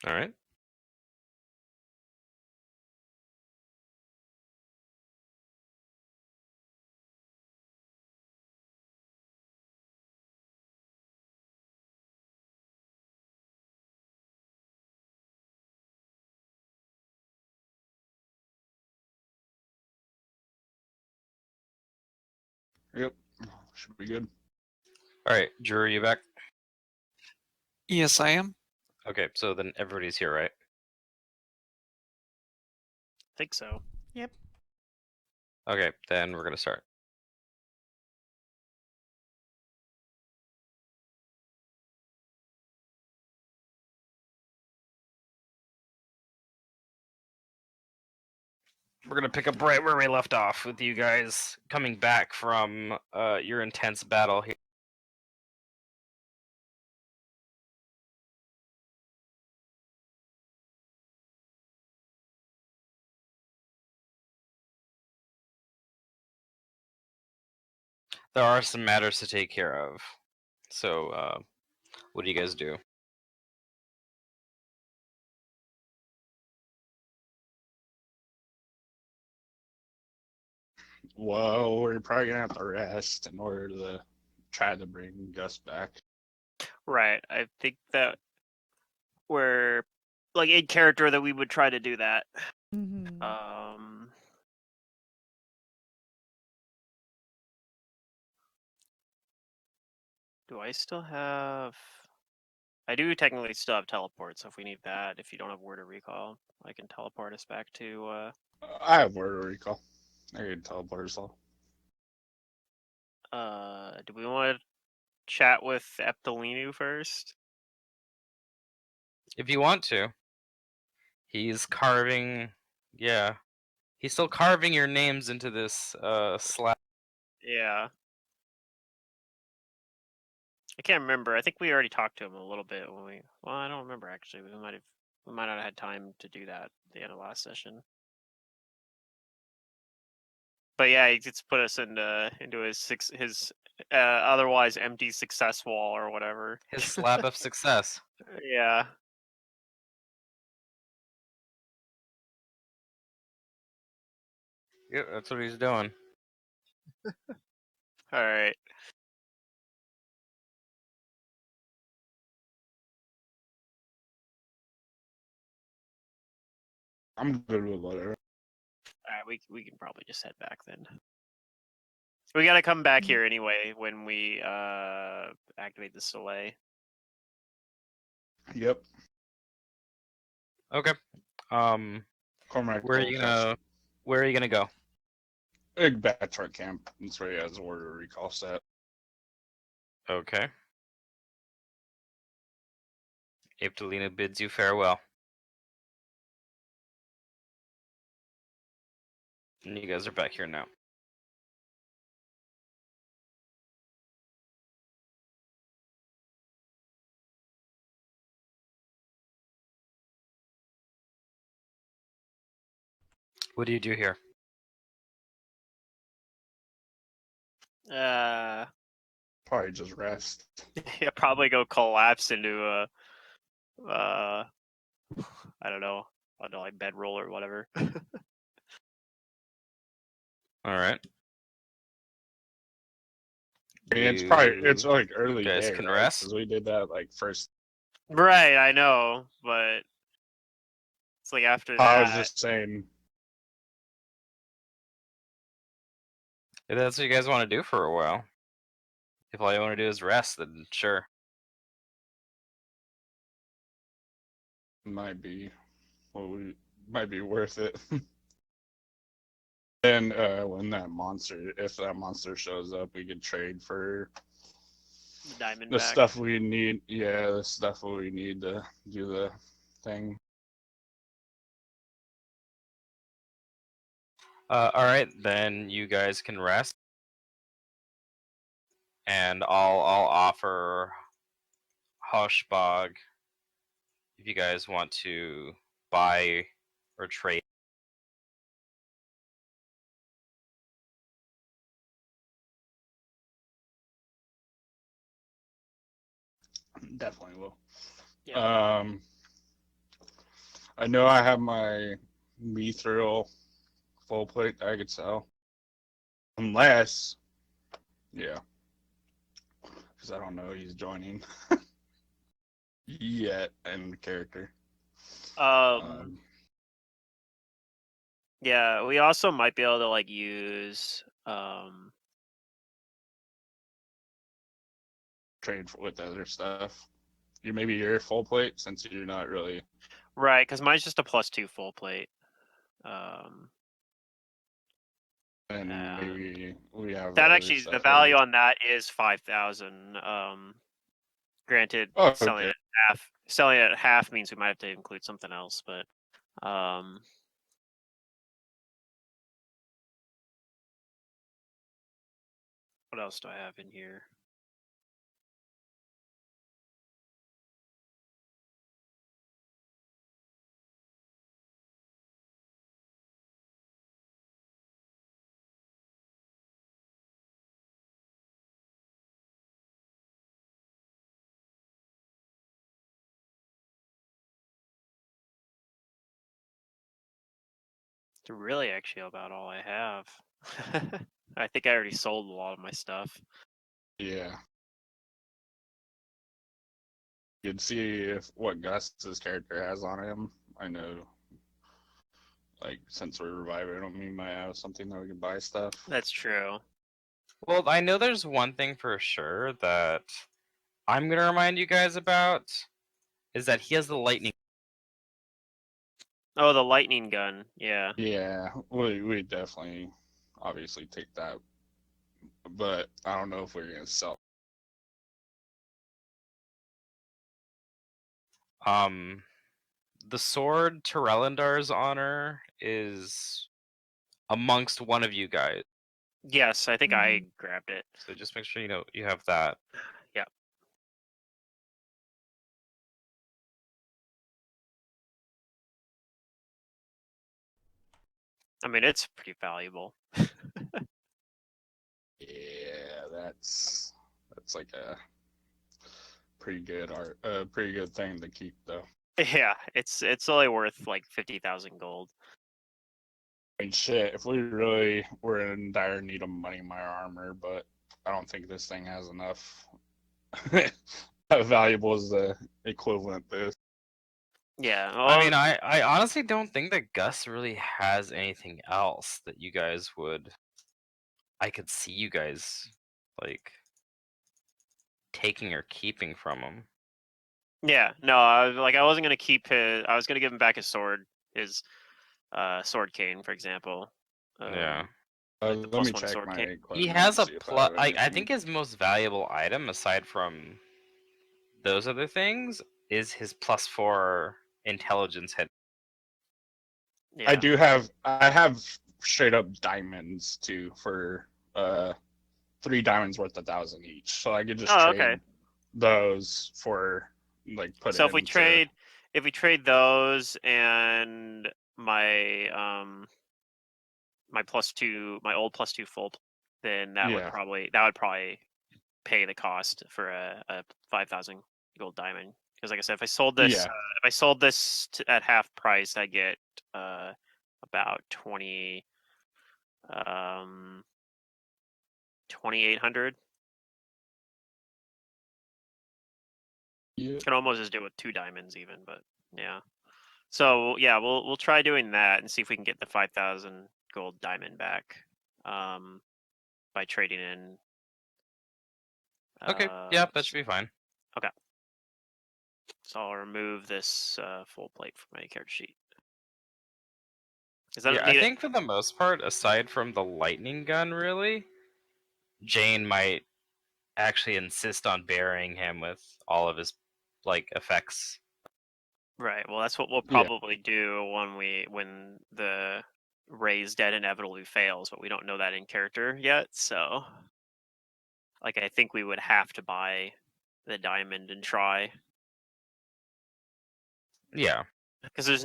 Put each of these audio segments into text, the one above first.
All right. Yep. Should be good. All right, Drew, are you back? Yes, I am. Okay, so then everybody's here, right? Think so. Yep. Okay, then we're gonna start. We're gonna pick up right where we left off with you guys coming back from your intense battle here. There are some matters to take care of. So, what do you guys do? Well, we're probably gonna have to rest in order to try to bring Gus back. Right. I think that we're like in character that we would try to do that. Mm-hmm. Do I still have? I do technically still have teleport, so if we need that, if you don't have word of recall, I can teleport us back to. I have word of recall. I can teleport us all. Do we want to chat with Eptolinu first? If you want to. He's carving. Yeah. He's still carving your names into this slab. Yeah. I can't remember. I think we already talked to him a little bit when we. Well, I don't remember actually. We might not have had time to do that at the end of last session. But yeah, he gets put us into his otherwise empty success wall or whatever. His slab of success. Yeah. Yep, that's what he's doing. All right. I'm good with whatever. All right. We can probably just head back then. We got to come back here anyway when we activate this delay. Yep. Okay. Cormac. Where are you gonna go? Big Batroc camp. That's where he has a word of recall set. Okay. Aptolina bids you farewell. And you guys are back here now. What do you do here? Probably just rest. Yeah, probably go collapse into a I don't know, like bedroll or whatever. All right. I mean, it's like early guys day, can right? rest. Because we did that like first. Right, I know, but it's like after that. I was just saying. If that's what you guys want to do for a while. If all you want to do is rest, then sure. Might be worth it. And when if that monster shows up, we could trade for the diamond the back. stuff we need. Yeah, the stuff we need to do the thing. All right, then you guys can rest, and I'll offer Hushbog if you guys want to buy or trade. Definitely will. Yeah. I know I have my mithril full plate that I could sell. Unless, yeah, because I don't know he's joining yet in character. Yeah, we also might be able to like use Trade with other stuff. Maybe your full plate since you're not really. right, because mine's just a +2 full plate. And And maybe we have that other actually, the stuff value already. on that is 5,000. Granted, Oh, selling okay. it at half means we might have to include something else, but what else do I have in here? It's really actually about all I have. I think I already sold a lot of my stuff. Yeah. You'd see if what Gus's character has on him. I know, like, since we're reviving him, we might have something that we can buy stuff. That's true. Well, I know there's one thing for sure that I'm gonna remind you guys about is that he has the lightning. Oh, the lightning gun. Yeah. Yeah, we definitely, obviously take that, but I don't know if we're gonna sell. The sword Terelindar's honor is amongst one of you guys. Yes, I think I grabbed it. So just make sure you know you have that. Yeah. I mean, it's pretty valuable. Yeah, that's like a pretty good pretty good thing to keep though. Yeah, it's only worth like 50,000 gold. I mean, shit, if we really were in dire need of money in my armor, but I don't think this thing has enough valuable as the equivalent this. Yeah. I Well, mean, I honestly don't think that Gus really has anything else that you guys would. I could see you guys like taking or keeping from him. yeah. No, I wasn't gonna keep his. I was gonna give him back his sword, his sword cane, for example. Yeah. Like the Let me +1 check sword my cane. He equipment has and a see if I plus. have I anything. think his most valuable item, aside from those other things, is his +4 intelligence hit. Yeah. I have straight up diamonds too for 3 diamonds worth 1,000 each. So I could just Oh, trade okay. those for like put So it into. if we trade those and my my +2, my old +2 full, then that would Yeah. probably pay the cost for a 5,000 gold diamond. Because like I said, if I sold this Yeah. at half price, I get about 2,800. Yeah. Can almost just do it with 2 diamonds even, but yeah. So yeah, we'll try doing that and see if we can get the 5,000 gold diamond back by trading in. Okay. Yeah, that should be fine. Okay. So I'll remove this full plate from my character sheet. Because I Yeah, don't I need it. think for the most part, aside from the lightning gun, really, Jane might actually insist on burying him with all of his like effects. Right. Well, that's what we'll Yeah. probably do when the raise dead inevitably fails, but we don't know that in character yet. So, like, I think we would have to buy the diamond and try. Yeah. Because as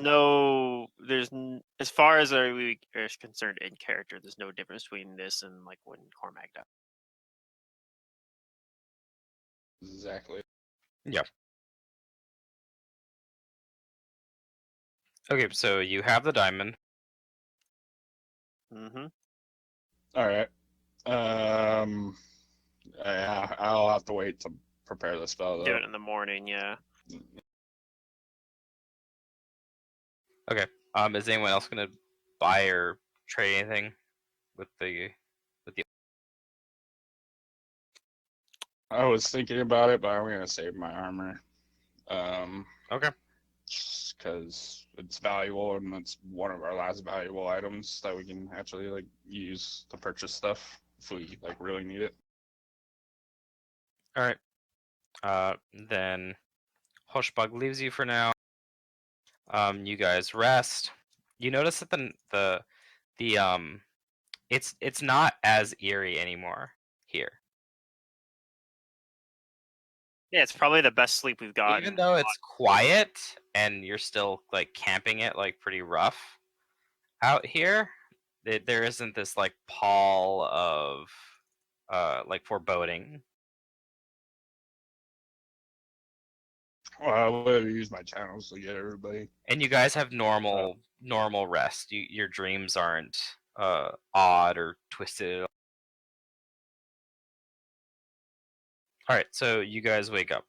far as we are concerned in character, there's no difference between this and like when Cormac died. Exactly. Yeah. Okay, so you have the diamond. Mm-hmm. All right. Yeah, I'll have to wait to prepare the spell Do though. it in the morning, yeah. Okay. Is anyone else gonna buy or trade anything with the I was thinking about it, but I'm gonna save my armor. Okay. Just because it's valuable and it's one of our last valuable items that we can actually like use to purchase stuff if we like really need it. All right. Then Hushbug leaves you for now. You guys rest. You notice that the it's not as eerie anymore here. Yeah, it's probably the best sleep we've gotten. Even though it's quiet and you're still like camping it like pretty rough out here, there isn't this like pall of like foreboding. Well, I would use my channels to get everybody. And you guys have normal rest. Your dreams aren't odd or twisted. All right, so you guys wake up.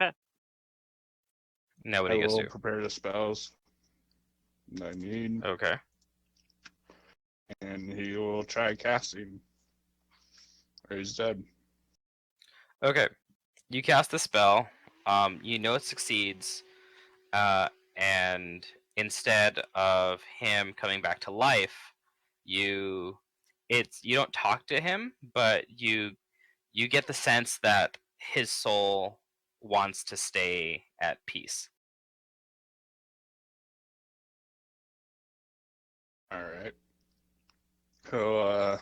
Okay. Now what I do you guys will do? prepare the spells that I need, Okay. and he will try casting, or he's dead. Okay. You cast the spell. You know it succeeds. And instead of him coming back to life, you don't talk to him, but you get the sense that his soul wants to stay at peace. All right. He'll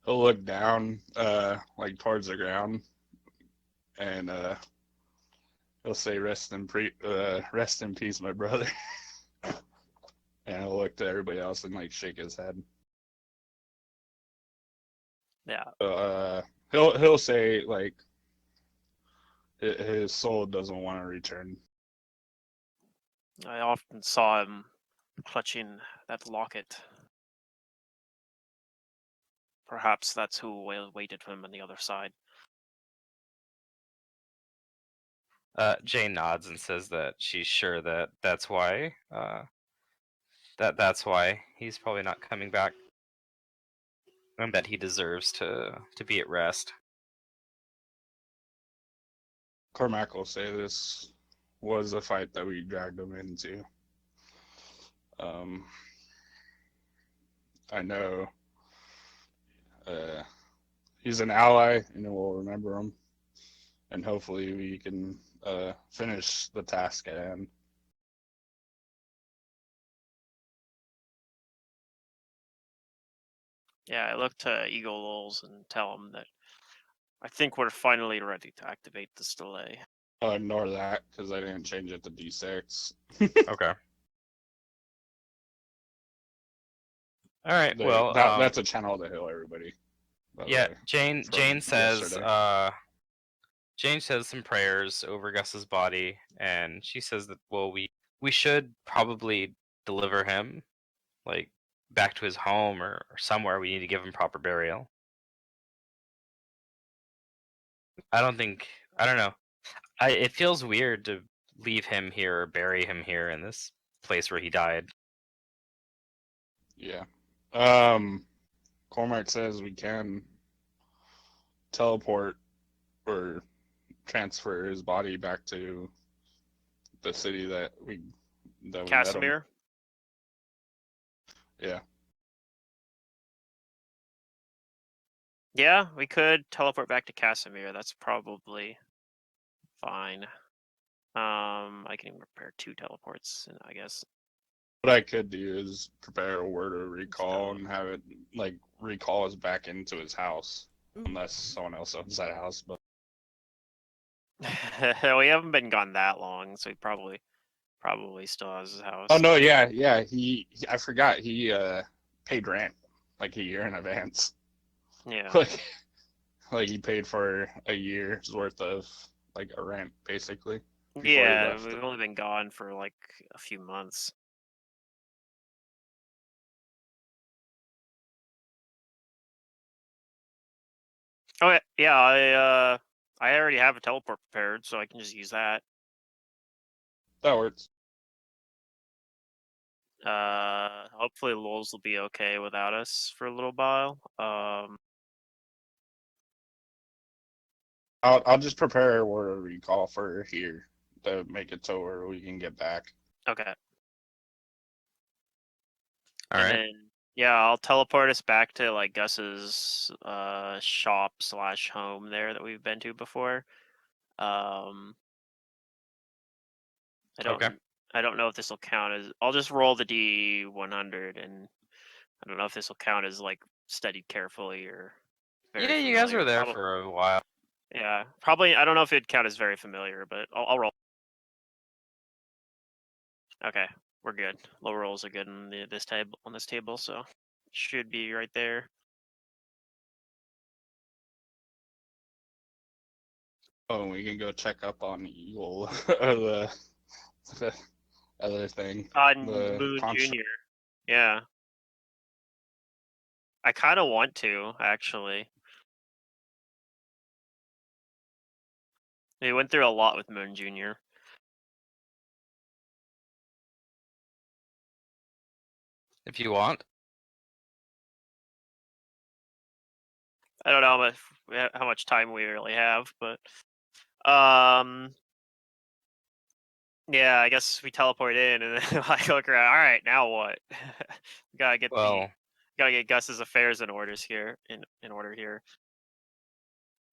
he'll look down, like towards the ground, and he'll say, rest in peace, my brother." And he'll look to everybody else and like shake his head. Yeah. He'll say like his soul doesn't want to return. I often saw him clutching that locket. Perhaps that's who waited for him on the other side. Jane nods and says that she's sure that that's why that's why he's probably not coming back, and that he deserves to be at rest. Cormac will say this was a fight that we dragged him into. I know he's an ally, and we'll remember him, and hopefully we can finish the task at hand. Yeah, I look to Eagle Lulz and tell him that I think we're finally ready to activate this delay. Ignore that because I didn't change it to D6. Okay. All right. Well, that's a channel to heal everybody. Yeah, Jane says yesterday. Jane says some prayers over Gus's body, and she says that we should probably deliver him like back to his home or somewhere. We need to give him proper burial. I don't know. It feels weird to leave him here or bury him here in this place where he died. Yeah. Cormac says we can teleport or transfer his body back to the city that we met him. Casimir? Yeah. Yeah, we could teleport back to Casimir. That's probably fine. I can even prepare 2 teleports, I guess. What I could do is prepare a word of recall and have it like recall us back into his house, unless someone else owns that house. But we haven't been gone that long, so he probably still has his house. oh no, yeah. I forgot he paid rent like a year in advance. Yeah. Like Like he paid for a year's worth of like a rent, basically, before he Yeah, left. we've only been gone for like a few months. Oh yeah, I already have a teleport prepared, so I can just use that. That works. Hopefully Lulz will be okay without us for a little while. I'll just prepare a word of recall for here to make it so where we can get back. Okay. All And right. then yeah, I'll teleport us back to like Gus's shop / home there that we've been to before. I don't Okay. I don't know if this will count as. I'll just roll the D100, and I don't know if this will count as like studied carefully or very Yeah, you guys familiar. were there Probably, for a while. yeah, probably. I don't know if it'd count as very familiar, but I'll roll. Okay, we're good. Low rolls are good on this table, so should be right there. Oh, and we can go check up on Eagle or the other thing, the Moon construct. Junior. Yeah, I kind of want to actually. We went through a lot with Moon Junior. If you want. I don't know how much time we really have, but yeah, I guess we teleport in and then like look around. All right, now what? We Well, gotta get Gus's affairs in order here.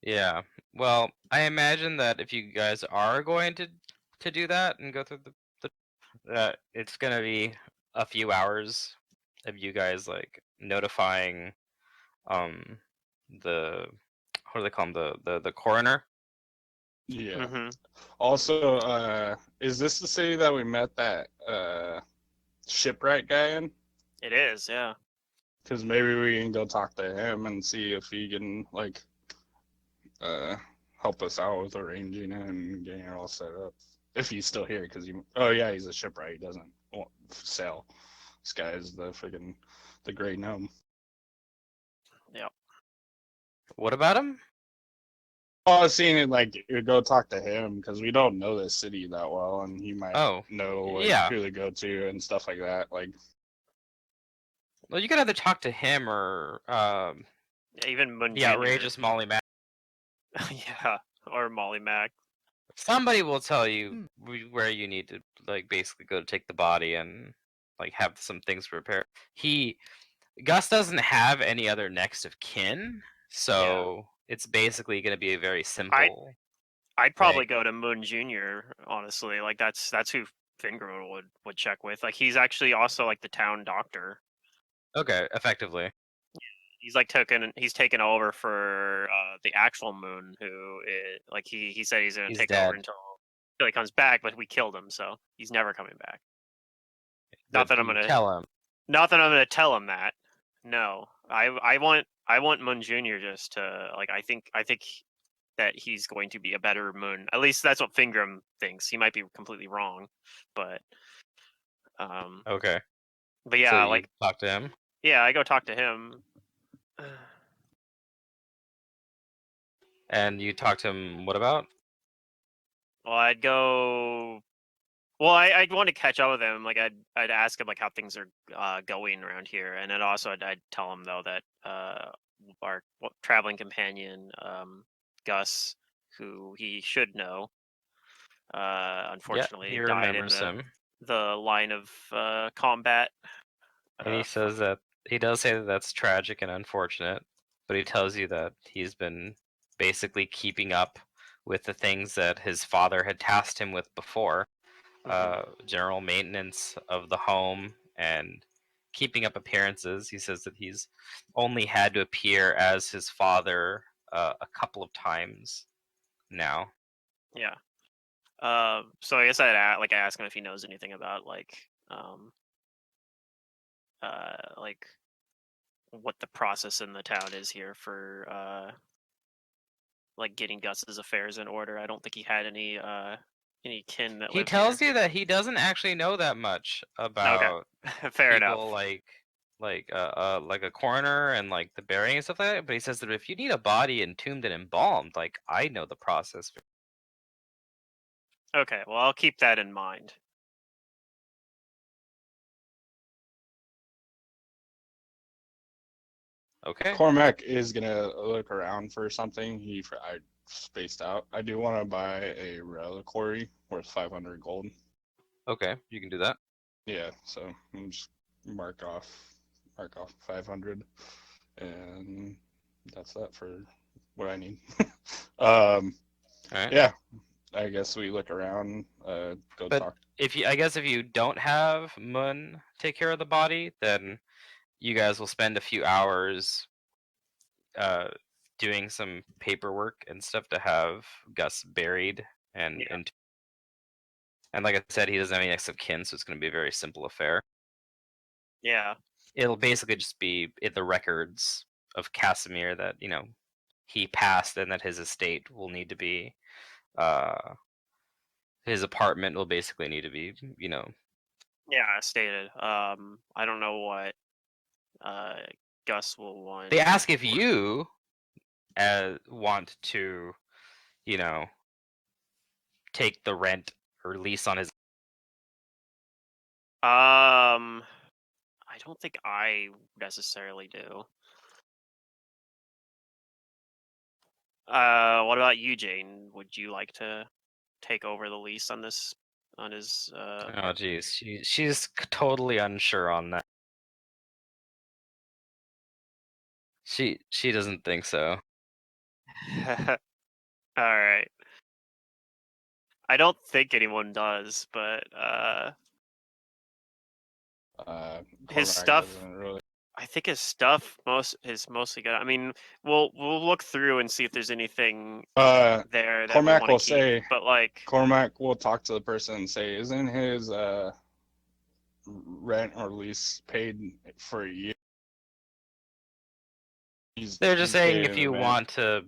yeah. Well, I imagine that if you guys are going to do that and go through it's gonna be a few hours of you guys like notifying um the what do they call him, the coroner. Yeah. Mm-hmm. Also, is this the city that we met that shipwright guy in? It is, yeah. Because maybe we can go talk to him and see if he can like uh help us out with arranging it and getting it all set up. If he's still here, because oh yeah, he's a shipwright. He doesn't sail. This guy is the gray gnome. Yep. What about him? Oh, I was seeing it like you go talk to him because we don't know this city that well, and he might Oh, know like yeah. who to go to and stuff like that. Like, Well, you could either talk to him or Yeah, even Moon the Junior. outrageous Molly Mac. Yeah, or Molly Mac. Somebody will tell you where you need to like basically go to take the body and like have some things prepared. Gus doesn't have any other next of kin, so it's basically going to be a very simple I'd thing. probably go to Moon Junior. Honestly, like that's who Finger would check with. Like he's actually also like the town doctor. Okay, effectively. He's taken over for the actual Moon, who is, like he said he's gonna He's take over dead. until he comes back, but we killed him, so he's never coming back. Not But that I'm you gonna tell him. tell him that. No, I want Moon Junior just to like I think that he's going to be a better Moon. At least that's what Fingram thinks. He might be completely wrong, but um, Okay. but So yeah, you like talk to him, yeah, I go talk to him. and you talk to him. What about? Well, I'd go. Well, I'd want to catch up with him. Like I'd ask him like how things are going around here, and then also I'd tell him though that our traveling companion Gus, who he should know, Yeah, he unfortunately died in remembers him, the line of combat. and he From says that he does say that that's tragic and unfortunate, but he tells you that he's been basically keeping up with the things that his father had tasked him with before, general maintenance of the home and keeping up appearances. He says that he's only had to appear as his father a couple of times now. yeah. So I guess I ask him if he knows anything about like what the process in the town is here for like getting Gus's affairs in order. I don't think he had any kin that He lived tells here. you that he doesn't actually know that much about Fair people enough. like a coroner and like the burying and stuff like that. But he says that if you need a body entombed and embalmed, like I know the process. Okay, well I'll keep that in mind. Okay. Cormac is gonna look around for something. I spaced out. I do want to buy a reliquary worth 500 gold. Okay, you can do that. Yeah, so I'm just mark off 500, and that's that for what I need. All right. Yeah, I guess we look around, go But talk. I guess if you don't have Mun take care of the body, then you guys will spend a few hours doing some paperwork and stuff to have Gus buried and Yeah. and like I said, he doesn't have any next of kin, so it's going to be a very simple affair. Yeah. It'll basically just be in the records of Casimir that he passed, and that his estate will need to be his apartment will basically need to be Yeah, stated. I don't know what Gus will want. They ask if you want to take the rent or lease on his. I don't think I necessarily do. What about you, Jane? Would you like to take over the lease on this on his Oh geez, she's totally unsure on that. She doesn't think so. All right. I don't think anyone does, but his Cormac stuff. doesn't really. I think his stuff is mostly good. I mean, we'll look through and see if there's anything there that we Cormac want will to keep. say. But like, Cormac will talk to the person and say, "Isn't his rent or lease paid for a year?" They're just He's paid saying if in you advance. want to.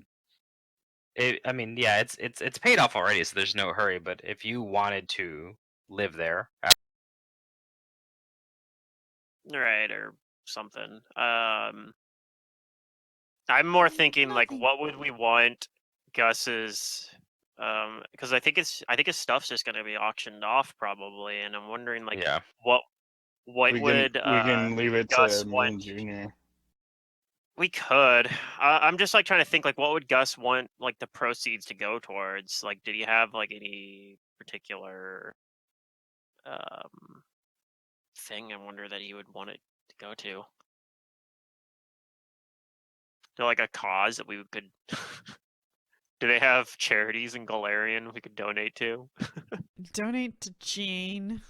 I mean, yeah, it's paid off already, so there's no hurry. But if you wanted to live there, right, or something. I'm more thinking like, Nothing. what would we want Gus's? Because I think his stuff's just gonna be auctioned off probably, and I'm wondering like, yeah, what We would can leave it to Gus me want? and Junior. We could. I'm just like trying to think like, what would Gus want like the proceeds to go towards? Like, did he have like any particular thing? I wonder that he would want it to go to. To like a cause that we could. Do they have charities in Galarian we could donate to? Donate to Jean.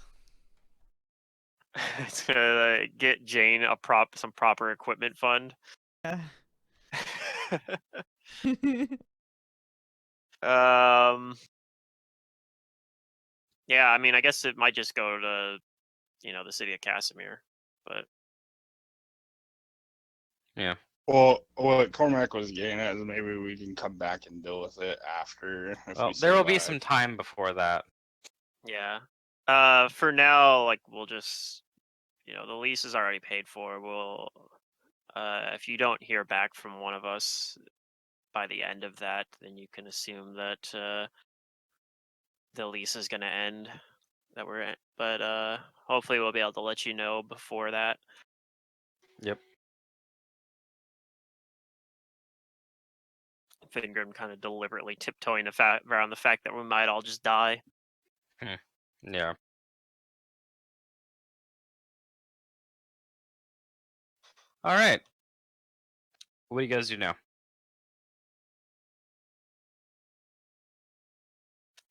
It's gonna get Jane some proper equipment fund. Uh, Yeah, I mean, I guess it might just go to, the city of Casimir, but yeah. Well, what Cormac was getting at is maybe we can come back and deal with it after if Well, we there will survive. be some time before that. yeah. For now, like we'll just, the lease is already paid for. We'll, if you don't hear back from one of us by the end of that, then you can assume that the lease is gonna end. But hopefully we'll be able to let you know before that. Yep. I think I'm kind of deliberately tiptoeing around the fact that we might all just die. Yeah. All right. What do you guys do now?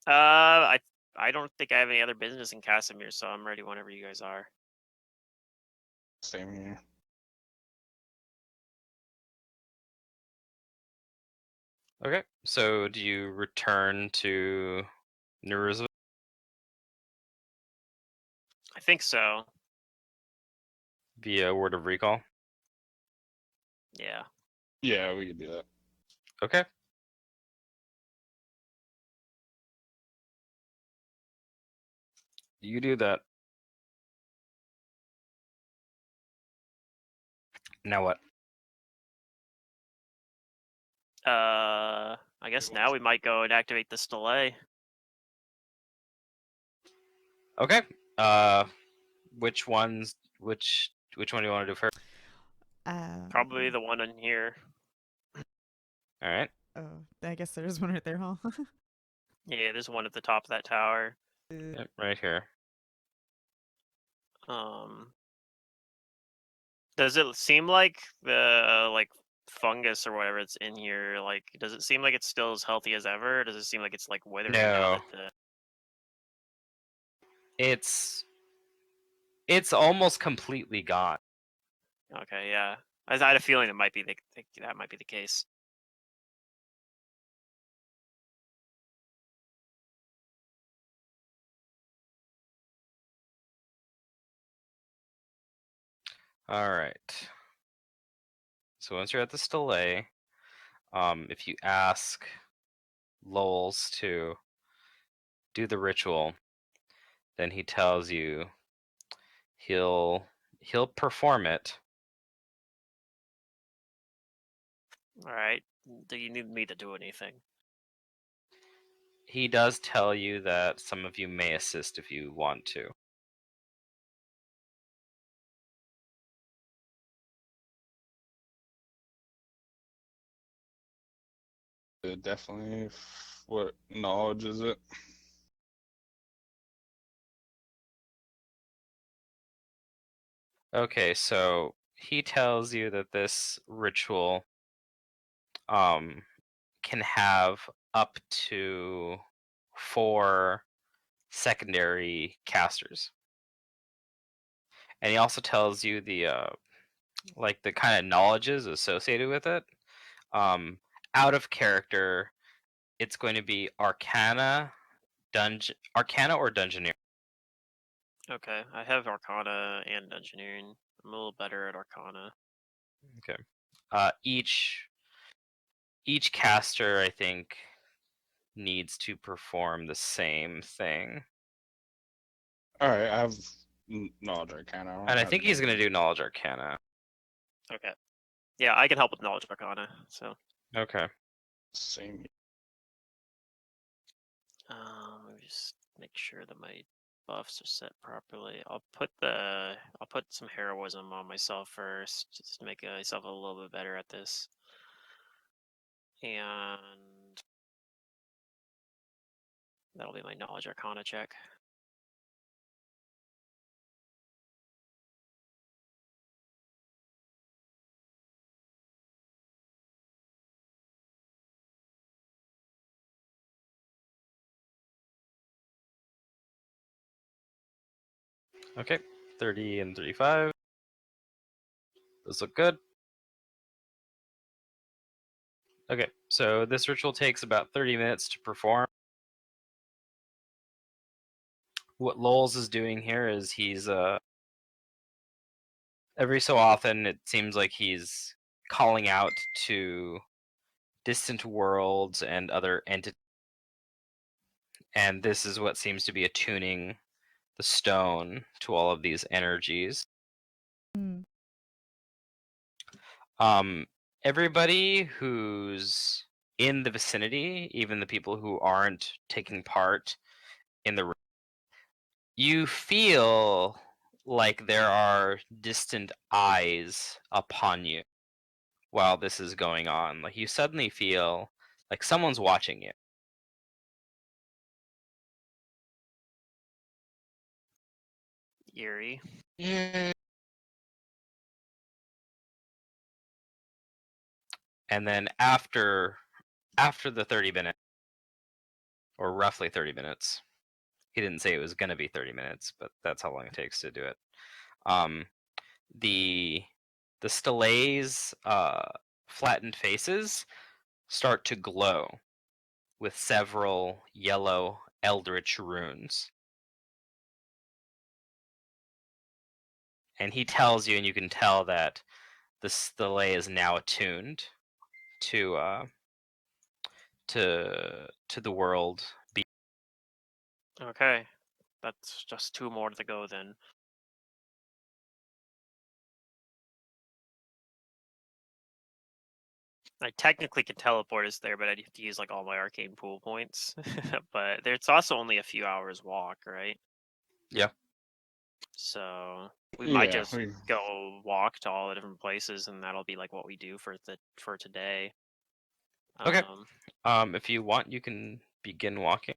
I don't think I have any other business in Casimir, so I'm ready whenever you guys are. Same here. Okay. So do you return to Neruzva? I think so. Via word of recall? Yeah. Yeah, we could do that. Okay. You do that. Now what? I guess now we might go and activate this delay. Okay. Which one do you want to do first? Probably the one in here. All right. Oh, I guess there's one right there, huh? Yeah, there's one at the top of that tower. Yep, right here. Does it seem like the like fungus or whatever it's in here, like, does it seem like it's still as healthy as ever, or does it seem like it's like withering now No. that the It's almost completely gone. Okay, yeah. I had a feeling that might be that might be the case. All right. So once you're at this delay, if you ask Lowell's to do the ritual, then he tells you he'll perform it. All right. Do you need me to do anything? He does tell you that some of you may assist if you want to. Definitely. What knowledge is it? Okay, so he tells you that this ritual can have up to 4 secondary casters. And he also tells you the like the kind of knowledges associated with it. Out of character, it's going to be Arcana or Dungeoneer. Okay, I have Arcana and Engineering. I'm a little better at Arcana. Okay. Each caster, I think, needs to perform the same thing. All right, I have knowledge arcana. I don't And I have think he's going to knowledge. do Knowledge Arcana. Okay. Yeah, I can help with Knowledge Arcana, so. Okay. Same. Let me just make sure that my buffs are set properly. I'll put some heroism on myself first, just to make myself a little bit better at this. And that'll be my Knowledge Arcana check. Okay. 30 and 35. Those look good. Okay, so this ritual takes about 30 minutes to perform. What Lowell's is doing here is he's every so often it seems like he's calling out to distant worlds and other entities, and this is what seems to be attuning the stone to all of these energies. Hmm. Everybody who's in the vicinity, even the people who aren't taking part in the, you feel like there are distant eyes upon you while this is going on. Like you suddenly feel like someone's watching you. Eerie. Yeah. And then after the 30 minutes, or roughly 30 minutes, he didn't say it was going to be 30 minutes, but that's how long it takes to do it. The Stellae's flattened faces start to glow with several yellow eldritch runes. And he tells you, and you can tell that the Stellae is now attuned to the world. Okay. That's just 2 more to go then. I technically could teleport us there, but I'd have to use like all my arcane pool points. But it's also only a few hours walk, right? Yeah. So we might Yeah, just go walk to all the different places, and that'll be like what we do for today. Okay. Um, If you want, you can begin walking.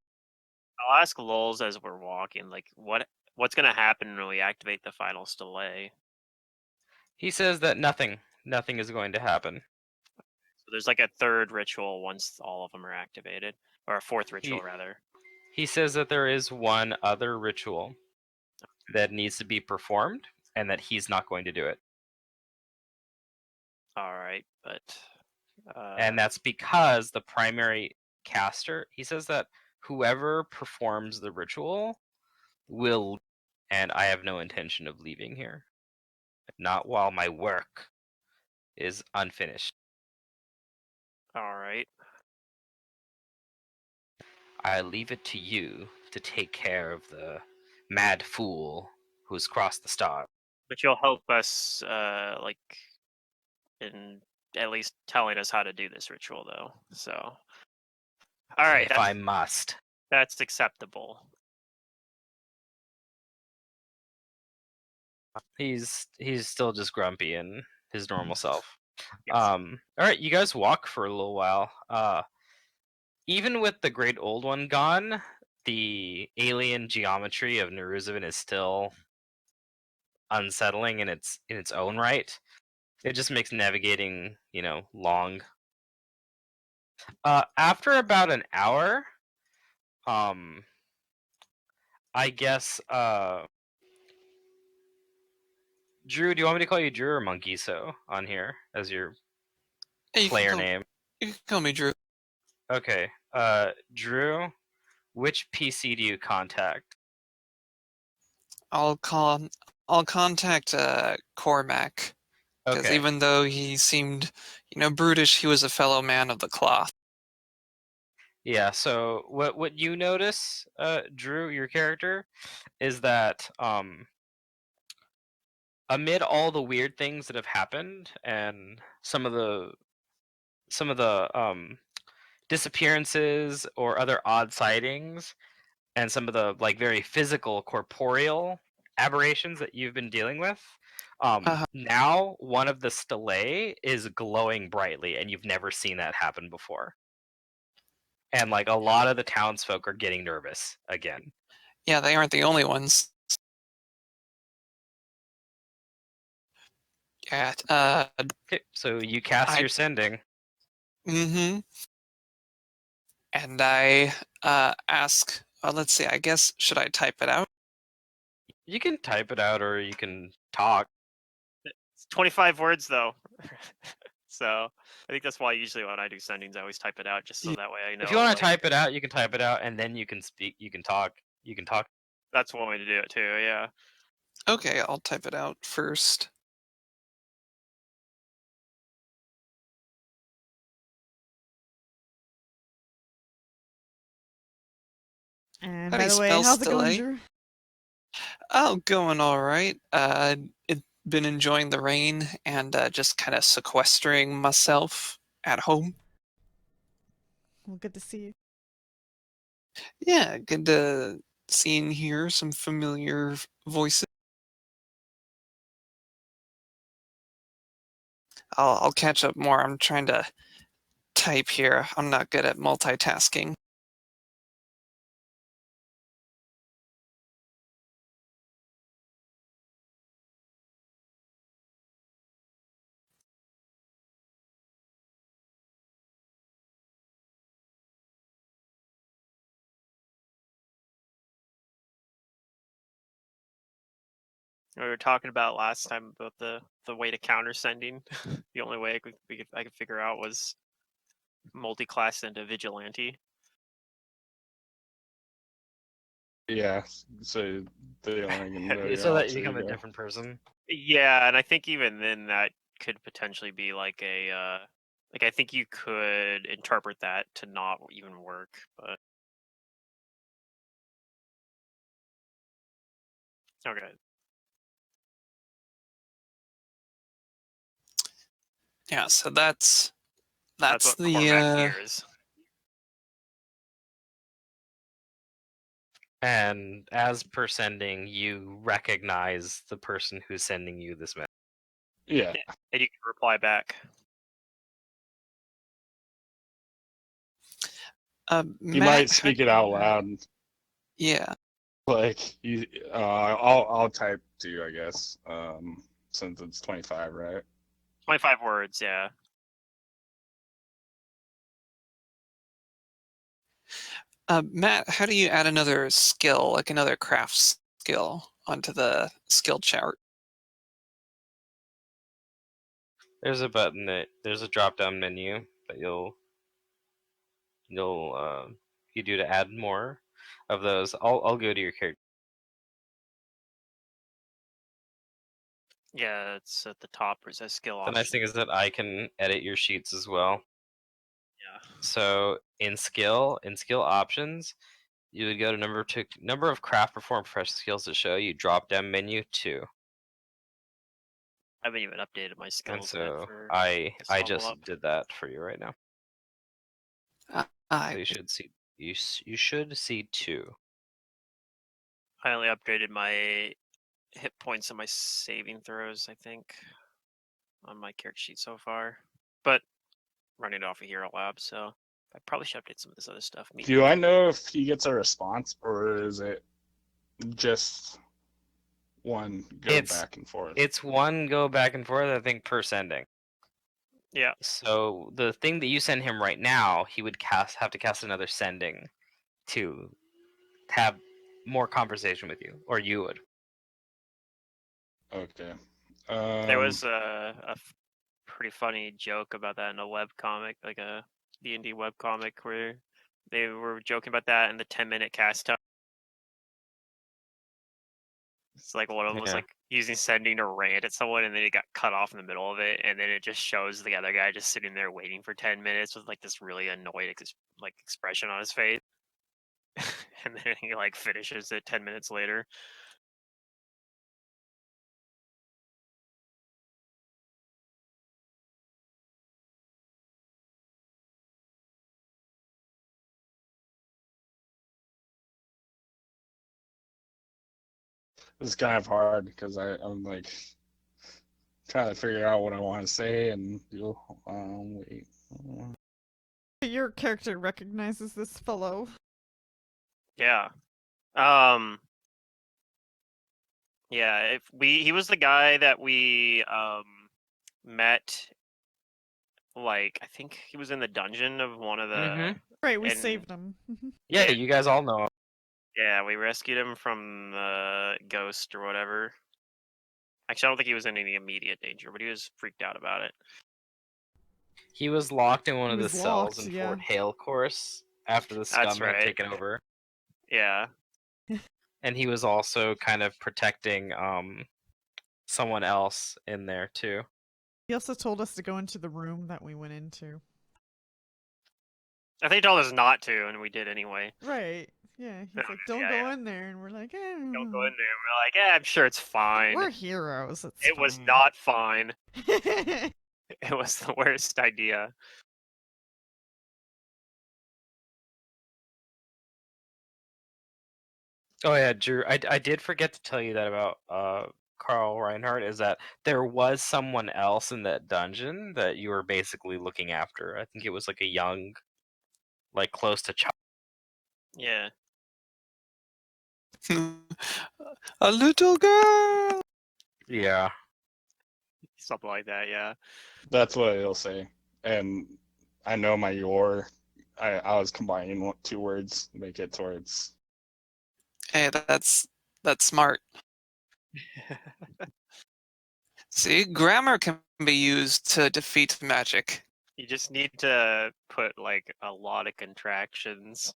I'll ask Lulz as we're walking, like what's gonna happen when we activate the final delay. He says that nothing is going to happen. So there's like a 3rd ritual once all of them are activated, or a 4th ritual He- rather. He says that there is one other ritual that needs to be performed, and that he's not going to do it. All right, but And that's because the primary caster, he says that whoever performs the ritual will, and I have no intention of leaving here. Not while my work is unfinished. all right. I leave it to you to take care of the mad fool who's crossed the star. But you'll help us, like, in at least telling us how to do this ritual, though. So, all right, If I must. that's acceptable. He's still just grumpy and his normal self. Yes. All right, you guys walk for a little while. Even with the Great Old One gone, the alien geometry of Neruzavin is still unsettling in its own right. It just makes navigating, long. After about an hour, I guess, Drew, do you want me to call you Drew or Mongiso on here as your Hey, player name? You can call me Drew. Okay. Drew, which PC do you contact? I'll contact Cormac, because Okay. even though he seemed, brutish, he was a fellow man of the cloth. Yeah, so what you notice, Drew, your character, is that amid all the weird things that have happened and some of the disappearances or other odd sightings and some of the like very physical corporeal aberrations that you've been dealing with, now one of the stelae is glowing brightly, and you've never seen that happen before. And like a lot of the townsfolk are getting nervous again. Yeah, they aren't the only ones. Yeah. Okay, so you cast your sending. Mm-hmm. And I ask. Let's see. I guess should I type it out? You can type it out or you can talk. It's 25 words though. So I think that's why usually when I do sendings, I always type it out just so that way I know. If you want like, to type it out, you can type it out, and then you can speak. You can talk. You can talk. That's one way to do it too. Yeah. Okay, I'll type it out first. And How do by you the way, spell how's it going, stele? Drew? Oh, going all right. Been enjoying the rain and just kind of sequestering myself at home. Well, good to see you. Yeah, good to see and hear some familiar voices. I'll catch up more. I'm trying to type here. I'm not good at multitasking. We were talking about last time about the way to counter sending. The only way I could figure out was multi-class into vigilante. Yeah, so they only can know you're So that not you become a go. different person. Yeah, and I think even then that could potentially be like a like I think you could interpret that to not even work, but Okay. Yeah, so that's That's what the Cormac hears. And as per sending, you recognize the person who's sending you this message. Yeah. And you can reply back. You Matt, might speak it out loud. Yeah. Like you, I'll type to you, I guess. Since it's 25, right? 25 words, yeah. Matt, how do you add another skill, like another craft skill, onto the skill chart? There's a button there's a drop down menu that you do to add more of those. I'll go to your character. Yeah, it's at the top where it says skill The options. nice thing is that I can edit your sheets as well. Yeah. So in skill options, you would go to number of craft perform professional skills to show you drop down menu 2. I haven't even updated my And skills yet so for I this level just up. did that for you right now. So you should see 2. I only upgraded my hit points and my saving throws, I think, on my character sheet so far. But running it off of Hero Lab, so I probably should update some of this other stuff. Do I know if he gets a response, or is it just one go back and forth? It's one go back and forth, I think, per sending. Yeah. So the thing that you send him right now, he would have to cast another sending to have more conversation with you, or you would. Okay. There was a pretty funny joke about that in a web comic, like a D&D web comic, where they were joking about that in the 10-minute cast time. It's like one of them was like using sending to rant at someone, and then it got cut off in the middle of it, and then it just shows the other guy just sitting there waiting for 10 minutes with like this really annoyed expression on his face, and then he like finishes it 10 minutes later. It's kind of hard because I'm like trying to figure out what I want to say, and you'll wait. Your character recognizes this fellow. Yeah. Yeah, he was the guy that we met, like, I think he was in the dungeon of one of the Right, we and- saved him. Yeah, you guys all know him. Yeah, we rescued him from the ghost or whatever. Actually, I don't think he was in any immediate danger, but he was freaked out about it. He was locked in one He of the was cells locked, in yeah. Fort Hale course after the scum That's had right. taken over. Yeah. And he was also kind of protecting someone else in there too. He also told us to go into the room that we went into. I think he told us not to, and we did anyway. Right. Yeah, he's like, don't Yeah, go yeah. in there. And we're like, Don't go in there. We're like, yeah, I'm sure it's fine. We're heroes. It was not fine. It was the worst idea. Oh yeah, Drew, I did forget to tell you that about Carl Reinhardt, is that there was someone else in that dungeon that you were basically looking after. I think it was like a young, like close to child. Yeah. A little girl. Yeah. Something like that, yeah. That's what it'll say. And I know my your. I was combining 2 words to make it towards. Hey, that's smart. See, grammar can be used to defeat magic. You just need to put like a lot of contractions.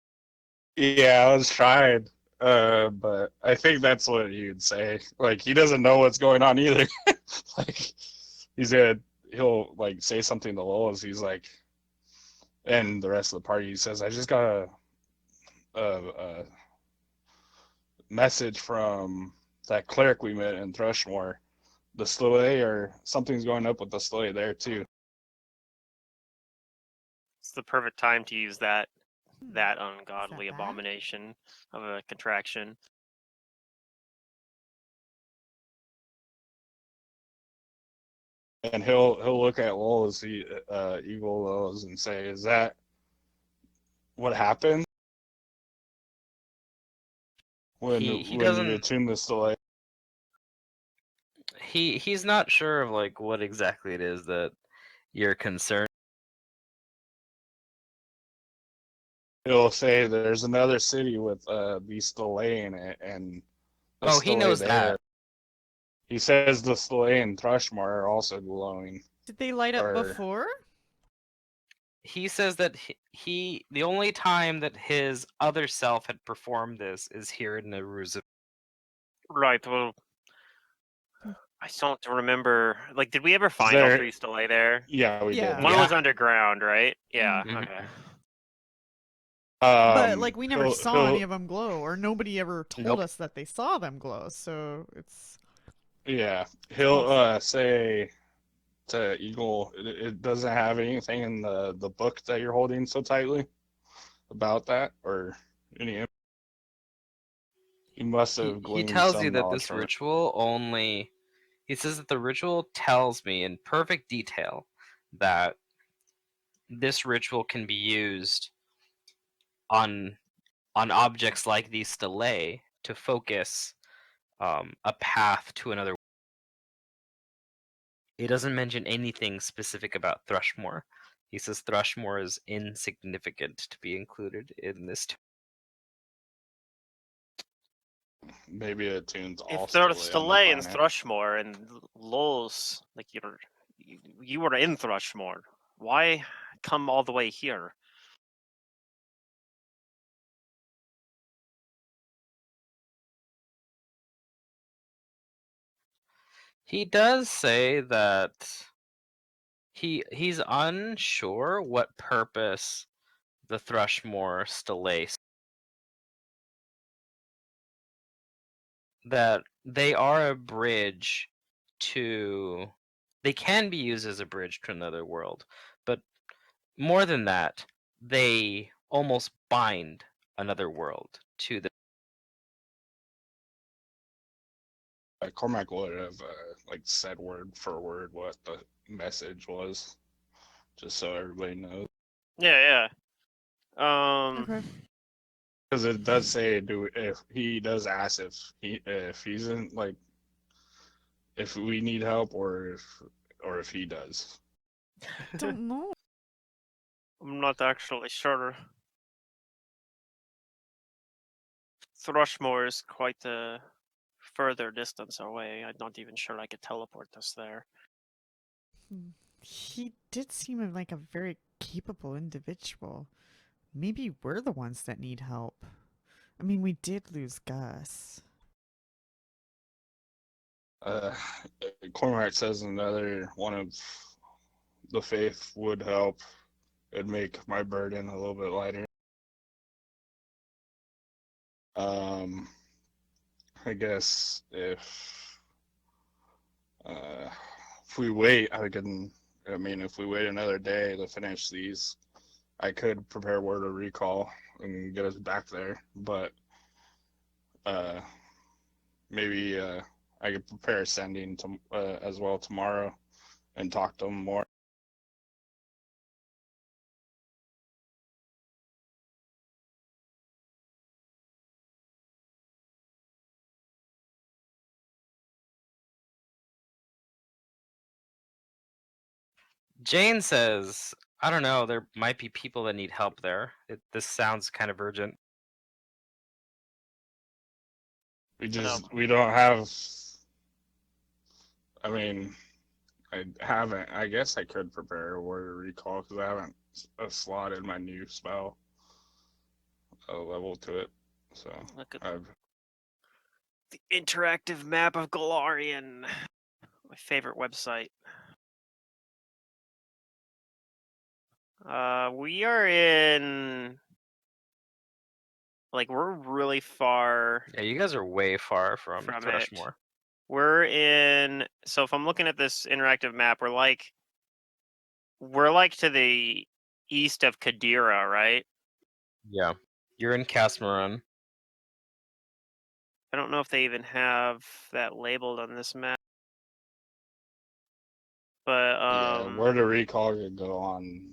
Yeah, I was trying. But I think that's what he would say. Like he doesn't know what's going on either. Like he'll like say something to Lois. He's like, and the rest of the party. He says, "I just got a message from that cleric we met in Thrushmore, the Sloay, or something's going up with the Sloay there too. It's the perfect time to use that Hmm. ungodly bad? abomination of a contraction. And he'll look at Lola's evil Lola's and say, "Is that what happened when He when you doesn't attune the Sloay?" he's not sure of like what exactly it is that you're concerned. He'll say, "There's another city with the Sloay in it, and the Oh, he Sloay knows there." that. He says the Sloay and Thrushmore are also glowing. Did they light up Or before? He says that he the only time that his other self had performed this is here in Naruza. Right. Well, Hmm. I don't remember. Like, did we ever find all there? 3 Stelae there? Yeah, we Yeah. did. One Yeah. was underground, right? Yeah. Mhm. Okay. But like we never He'll, saw any he'll, of them glow, or nobody ever told Nope. us that they saw them glow. So it's yeah, awesome. he'll say to Eagle, it doesn't have anything in the book that you're holding so tightly about that, or any. He must have He gleaned tells you some that knowledge this from it. ritual only he says that the ritual tells me in perfect detail that this ritual can be used on objects like these stelae to focus a path to another. He doesn't mention anything specific about Thrushmore. He says Thrushmore is insignificant to be included in this. Maybe it tunes all If there's Stele on the Stelae in planet. Thrushmore and Lulz, like you were in Thrushmore, why come all the way here? He does say that he's unsure what purpose the Thrushmore stelae, that they are a bridge to they can be used as a bridge to another world, but more than that, they almost bind another world to the. Cormac would have like said word for word what the message was, just so everybody knows. Yeah. Okay. Because it does say, if he does ask if he's in, like, if we need help, or if he does. Don't know. I'm not actually sure. Thrushmore is quite a further distance away. I'm not even sure I could teleport us there. He did seem like a very capable individual. Maybe we're the ones that need help. I mean, we did lose Gus. Uh, Cormac says another one of the faith would help. It'd make my burden a little bit lighter. I guess if we wait, if we wait another day to finish these, I could prepare word of recall and get us back there. But maybe I could prepare sending as well tomorrow and talk to them more. Jane says, I don't know, there might be people that need help there. This sounds kind of urgent. We No. don't have. I mean, I haven't. I guess I could prepare a word of recall because I haven't slotted my new spell level to it. So Look at I've. the interactive map of Galarian. My favorite website. We are in Like we're really far Yeah, you guys are way far from from it. Thrushmore. We're in. So if I'm looking at this interactive map, we're like to the east of Kadira, right? Yeah. You're in Casmaron. I don't know if they even have that labeled on this map. But Yeah, where the recall could go on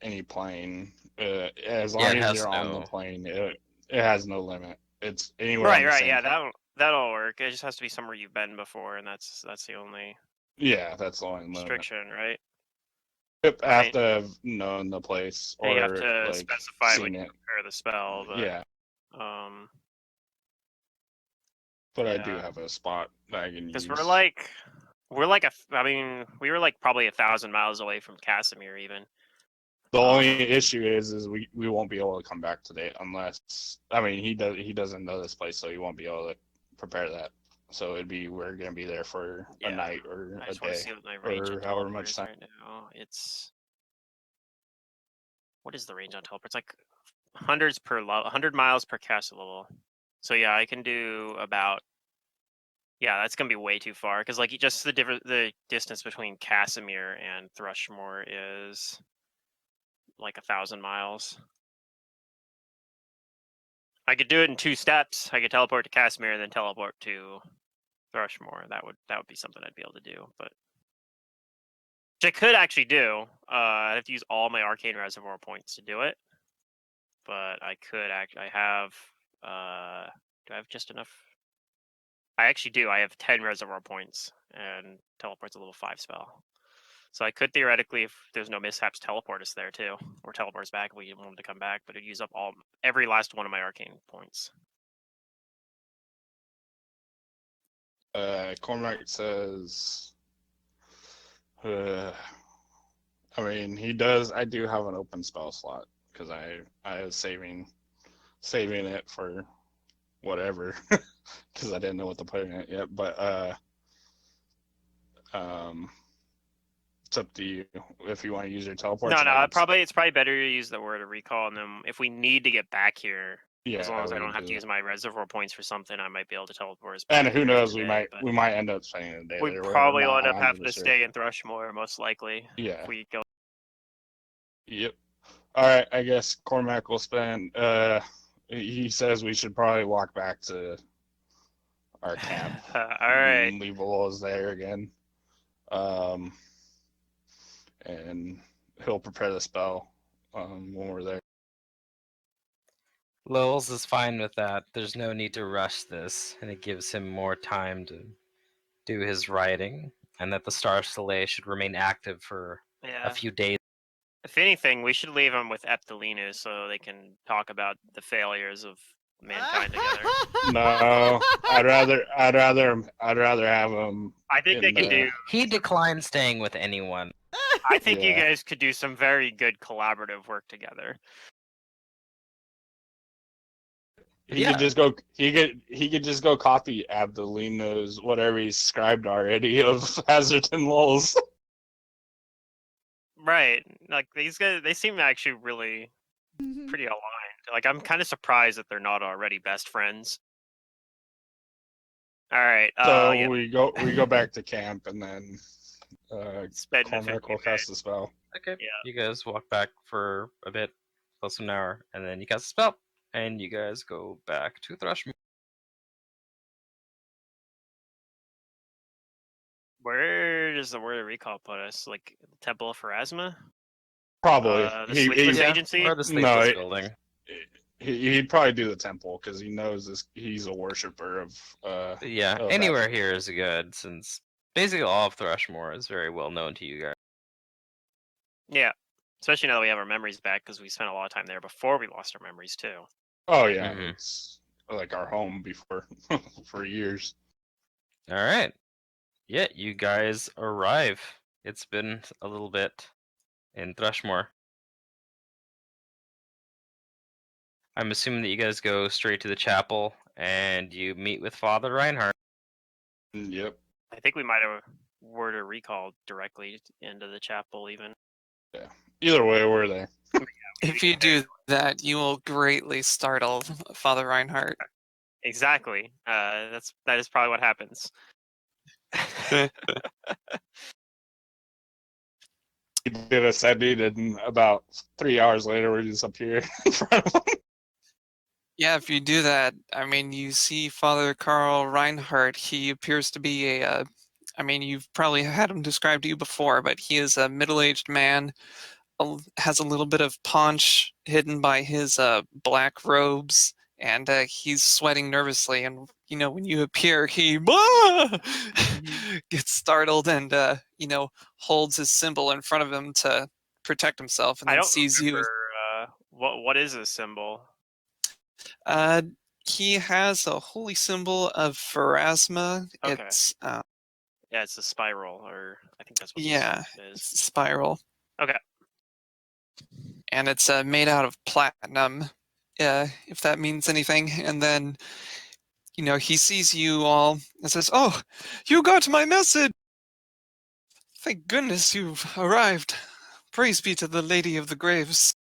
any plane, as long it as has you're on the no- plane, it has no limit. It's anywhere on right, the same yeah, plane. that'll work. It just has to be somewhere you've been before, and that's the only Yeah, that's the only limit. restriction, right? Yep, I have Right. to have known the place And you have or to like specify when seen you it. prepare the spell, but Yeah, but I do yeah. have a spot that I can use. Because I mean, we were like probably 1,000 miles away from Casimir even. The only issue is we won't be able to come back today unless, I mean, he doesn't know this place, so he won't be able to prepare that. So we're gonna be there for a Yeah. night or I a just want to day see what my range or on however teleport much is time. right now. What is the range on teleport? It's like 100 miles per castle level. So yeah, I can do about. Yeah, that's gonna be way too far because like just the distance between Casimir and Thrushmore is like 1,000 miles. I could do it in 2 steps. I could teleport to Casimir and then teleport to Thrushmore. That would be something I'd be able to do, but which I could actually do. I have to use all my arcane reservoir points to do it, but I could I have. Do I have just enough? I actually do. I have 10 reservoir points, and teleport's a level 5 spell. So I could theoretically, if there's no mishaps, teleport us there too, or teleport us back if we want to come back. But it'd use up every last one of my arcane points. Cormac says, I mean, he does. I do have an open spell slot because I was saving it for whatever because I didn't know what to put in it yet. But it's up to you if you want to use your teleports. No, it's probably better to use the word of recall, and then if we need to get back here, as long as I don't have to use my reservoir points for something, I might be able to teleport us back. And who here knows, today, we might end up spending a day we there. probably will end up having to stay in Thrushmore, most likely. Yeah. If we go. Yep. All right. I guess Cormac will spend. He says we should probably walk back to our camp. All right. Leave Willow's there again. And he'll prepare the spell when we're there. Lowell's is fine with that. There's no need to rush this, and it gives him more time to do his writing, and that the Star Soleil should remain active for a few days. If anything, we should leave them with Epthalina so they can talk about the failures of mankind together. No, I'd rather have him. I think they could do. He declined staying with anyone. I think you guys could do some very good collaborative work together. He could just go. He could just go copy Abdelino's whatever he's scribed already of Hazard and Lulz. Right, like these guys, they seem actually really pretty aligned. Like I'm kind of surprised that they're not already best friends. All right. So we go back to camp and then Cormac will cast the spell. Okay. Yeah. You guys walk back for a bit, close to an hour, and then you cast the spell, and you guys go back to Thrushmore. Where does the word of recall put us? Like Temple of Pharasma? Probably. The Sleepless Agency? Or the Sleepless Building. He'd probably do the temple because he knows he's a worshiper of. Anywhere here is good since basically all of Thrushmore is very well known to you guys. Yeah, especially now that we have our memories back because we spent a lot of time there before we lost our memories too. Oh yeah, it's like our home before for years. All right. Yeah, you guys arrive. It's been a little bit in Thrushmore. I'm assuming that you guys go straight to the chapel and you meet with Father Reinhardt. Yep. I think we might have word of recall directly into the chapel even. Yeah. Either way, we're there. If you do that, you will greatly startle Father Reinhardt. Exactly. That is probably what happens. He did a sending, and about 3 hours later, we just appear in front of him. Yeah, if you do that, I mean, you see Father Karl Reinhardt. He appears to be I mean, you've probably had him described to you before, but he is a middle-aged man, has a little bit of paunch hidden by his black robes, and he's sweating nervously. And, when you appear, he gets startled and, holds his symbol in front of him to protect himself, and I then don't sees you. remember what is this symbol. Uh, he has a holy symbol of Pharasma. Okay. It's Yeah, it's a spiral, or I think that's what yeah, it is. it's a spiral, Okay. and it's made out of platinum. If that means anything. And then, he sees you all and says, "Oh, you got my message! Thank goodness you've arrived. Praise be to the Lady of the Graves."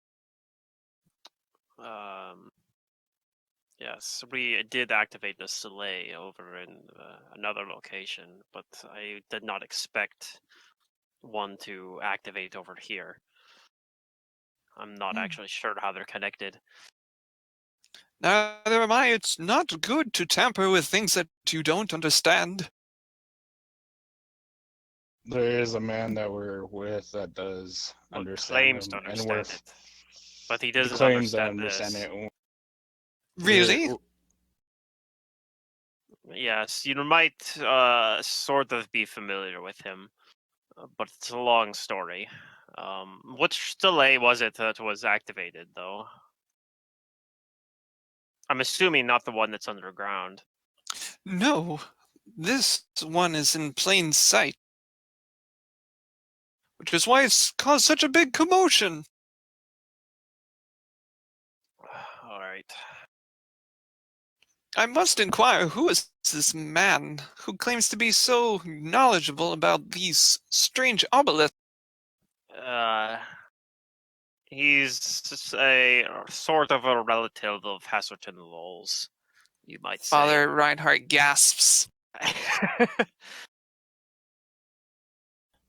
Yes, we did activate the Soleil over in another location, but I did not expect one to activate over here. I'm not actually sure how they're connected. Neither am I. It's not good to tamper with things that you don't understand. There is a man that we're with that does Well, understand claims to him, and we're understand it, but he he doesn't claims to understand understand this. it. Really? Yes, you might sort of be familiar with him, but it's a long story. Which delay was it that was activated, though? I'm assuming not the one that's underground. No, this one is in plain sight, which is why it's caused such a big commotion. All right. I must inquire, who is this man who claims to be so knowledgeable about these strange obelisks? He's a sort of a relative of Hasserton Lowell's, you might say. Father Reinhardt gasps.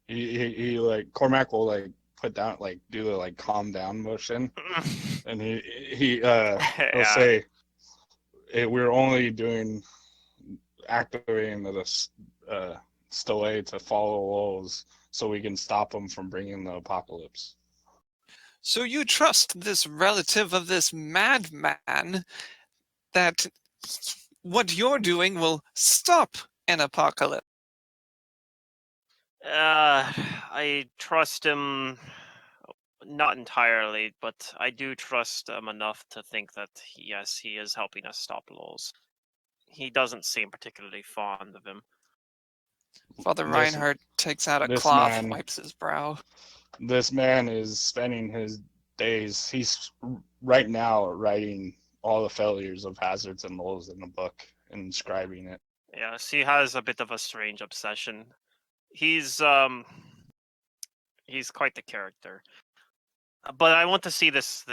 He like Cormac will like put down like do the like calm down motion, and he'll Yeah. say, "We're only doing activating the Stoway to follow Lowell's so we can stop them from bringing the apocalypse." So you trust this relative of this madman that what you're doing will stop an apocalypse? I trust him, not entirely, but I do trust him enough to think that yes, he is helping us stop Lowell's. He doesn't seem particularly fond of him. Father This- Reinhardt takes out a this cloth, man- wipes his brow. This man is spending his days. He's right now writing all the failures of Hazards and Lowell's in a book and inscribing it. Yes, he has a bit of a strange obsession. He's quite the character. But I want to see this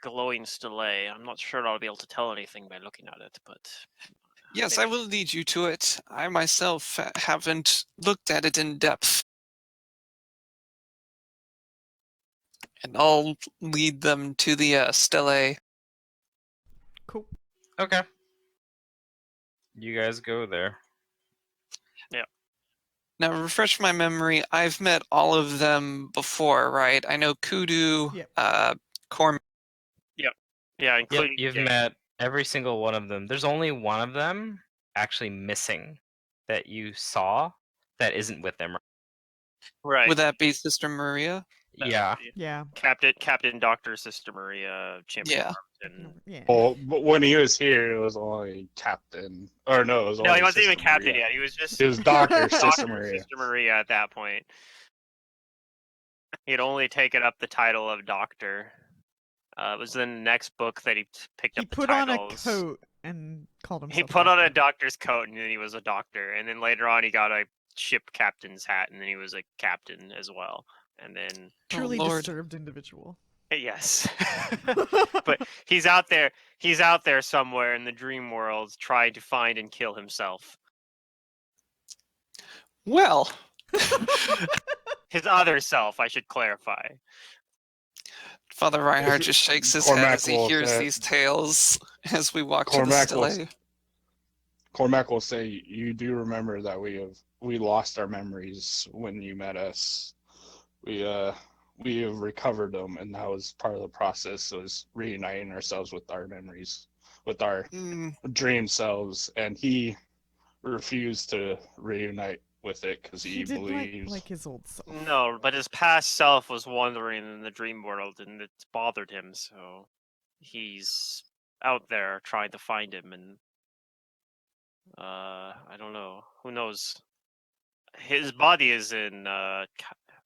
glowing stele. I'm not sure I'll be able to tell anything by looking at it, but Yes, maybe. I will lead you to it. I myself haven't looked at it in depth. And I'll lead them to the stele. Cool. Okay. You guys go there. Now, refresh my memory. I've met all of them before, right? I know Kudu, Yep. Cormac. Yeah, Yep, including you've Jake. met every single one of them. There's only one of them actually missing that you saw that isn't with them. Right. Would that be Sister Maria? Yeah. Yeah. Captain Doctor Sister Maria Champion. Yeah. And... Yeah. Well, but when he was here, it was only Captain. Or no, it was No, only he wasn't even Sister Captain Maria. yet. He was just It was Doctor Sister Doctor Maria. Sister Maria at that point. He had only taken up the title of Doctor. It was in the next book that he picked He up the put on a titles. coat and called himself. He put on a doctor. doctor's coat and then he was a doctor. And then later on he got a ship captain's hat and then he was a captain as well. And then Truly Lord. disturbed individual. Yes. But he's out there somewhere in the dream world trying to find and kill himself. Well, His other self, I should clarify. Father Reinhardt just shakes his head Cormac as he will hears say- these tales as we walk to the Cormac will, stele. Cormac will say, "You do remember that we lost our memories when you met us. We have recovered them, and that was part of the process. Was reuniting ourselves with our memories, with our Mm, dream selves, and he refused to reunite with it because He he did believes like his old self. No, but his past self was wandering in the dream world and it bothered him, so he's out there trying to find him and I don't know. Who knows? His body is in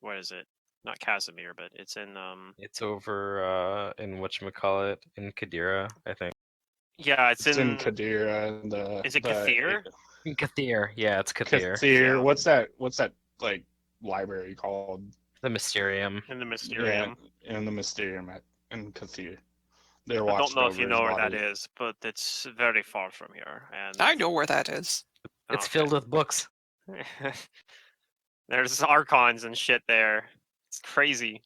what is it? Not Casimir, but it's in It's over in whatchamacallit, in Kadira, I think. yeah, it's it's in in Kadira and is it Kathir? In Kathir, yeah, it's Kathir. Kathir. Yeah. What's that like library called? The Mysterium. In the Yeah, Mysterium. in the Mysterium in Kathir. They're I don't watching know if you over his know where that body. is, but it's very far from here. And I know where that is. It's okay. filled with books. There's archons and shit there. It's crazy.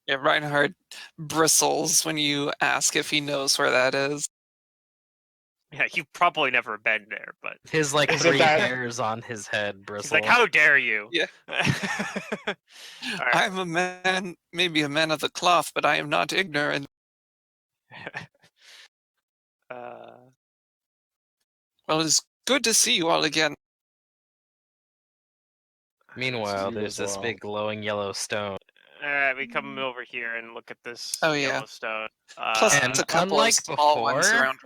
Yeah, Reinhardt bristles when you ask if he knows where that is. Yeah, you've probably never been there, but His like Is it 3 that- hairs on his head he's bristle. like, "How dare you?" Yeah. Alright. I'm a man, maybe a man of the cloth, but I am not ignorant. uh, Well, it's good to see you all again. Meanwhile, you there's as this well. big glowing yellow stone. Alright, we come over here and look at this Oh, yeah. Yellowstone. Plus, And a couple of unlike small ones before, around.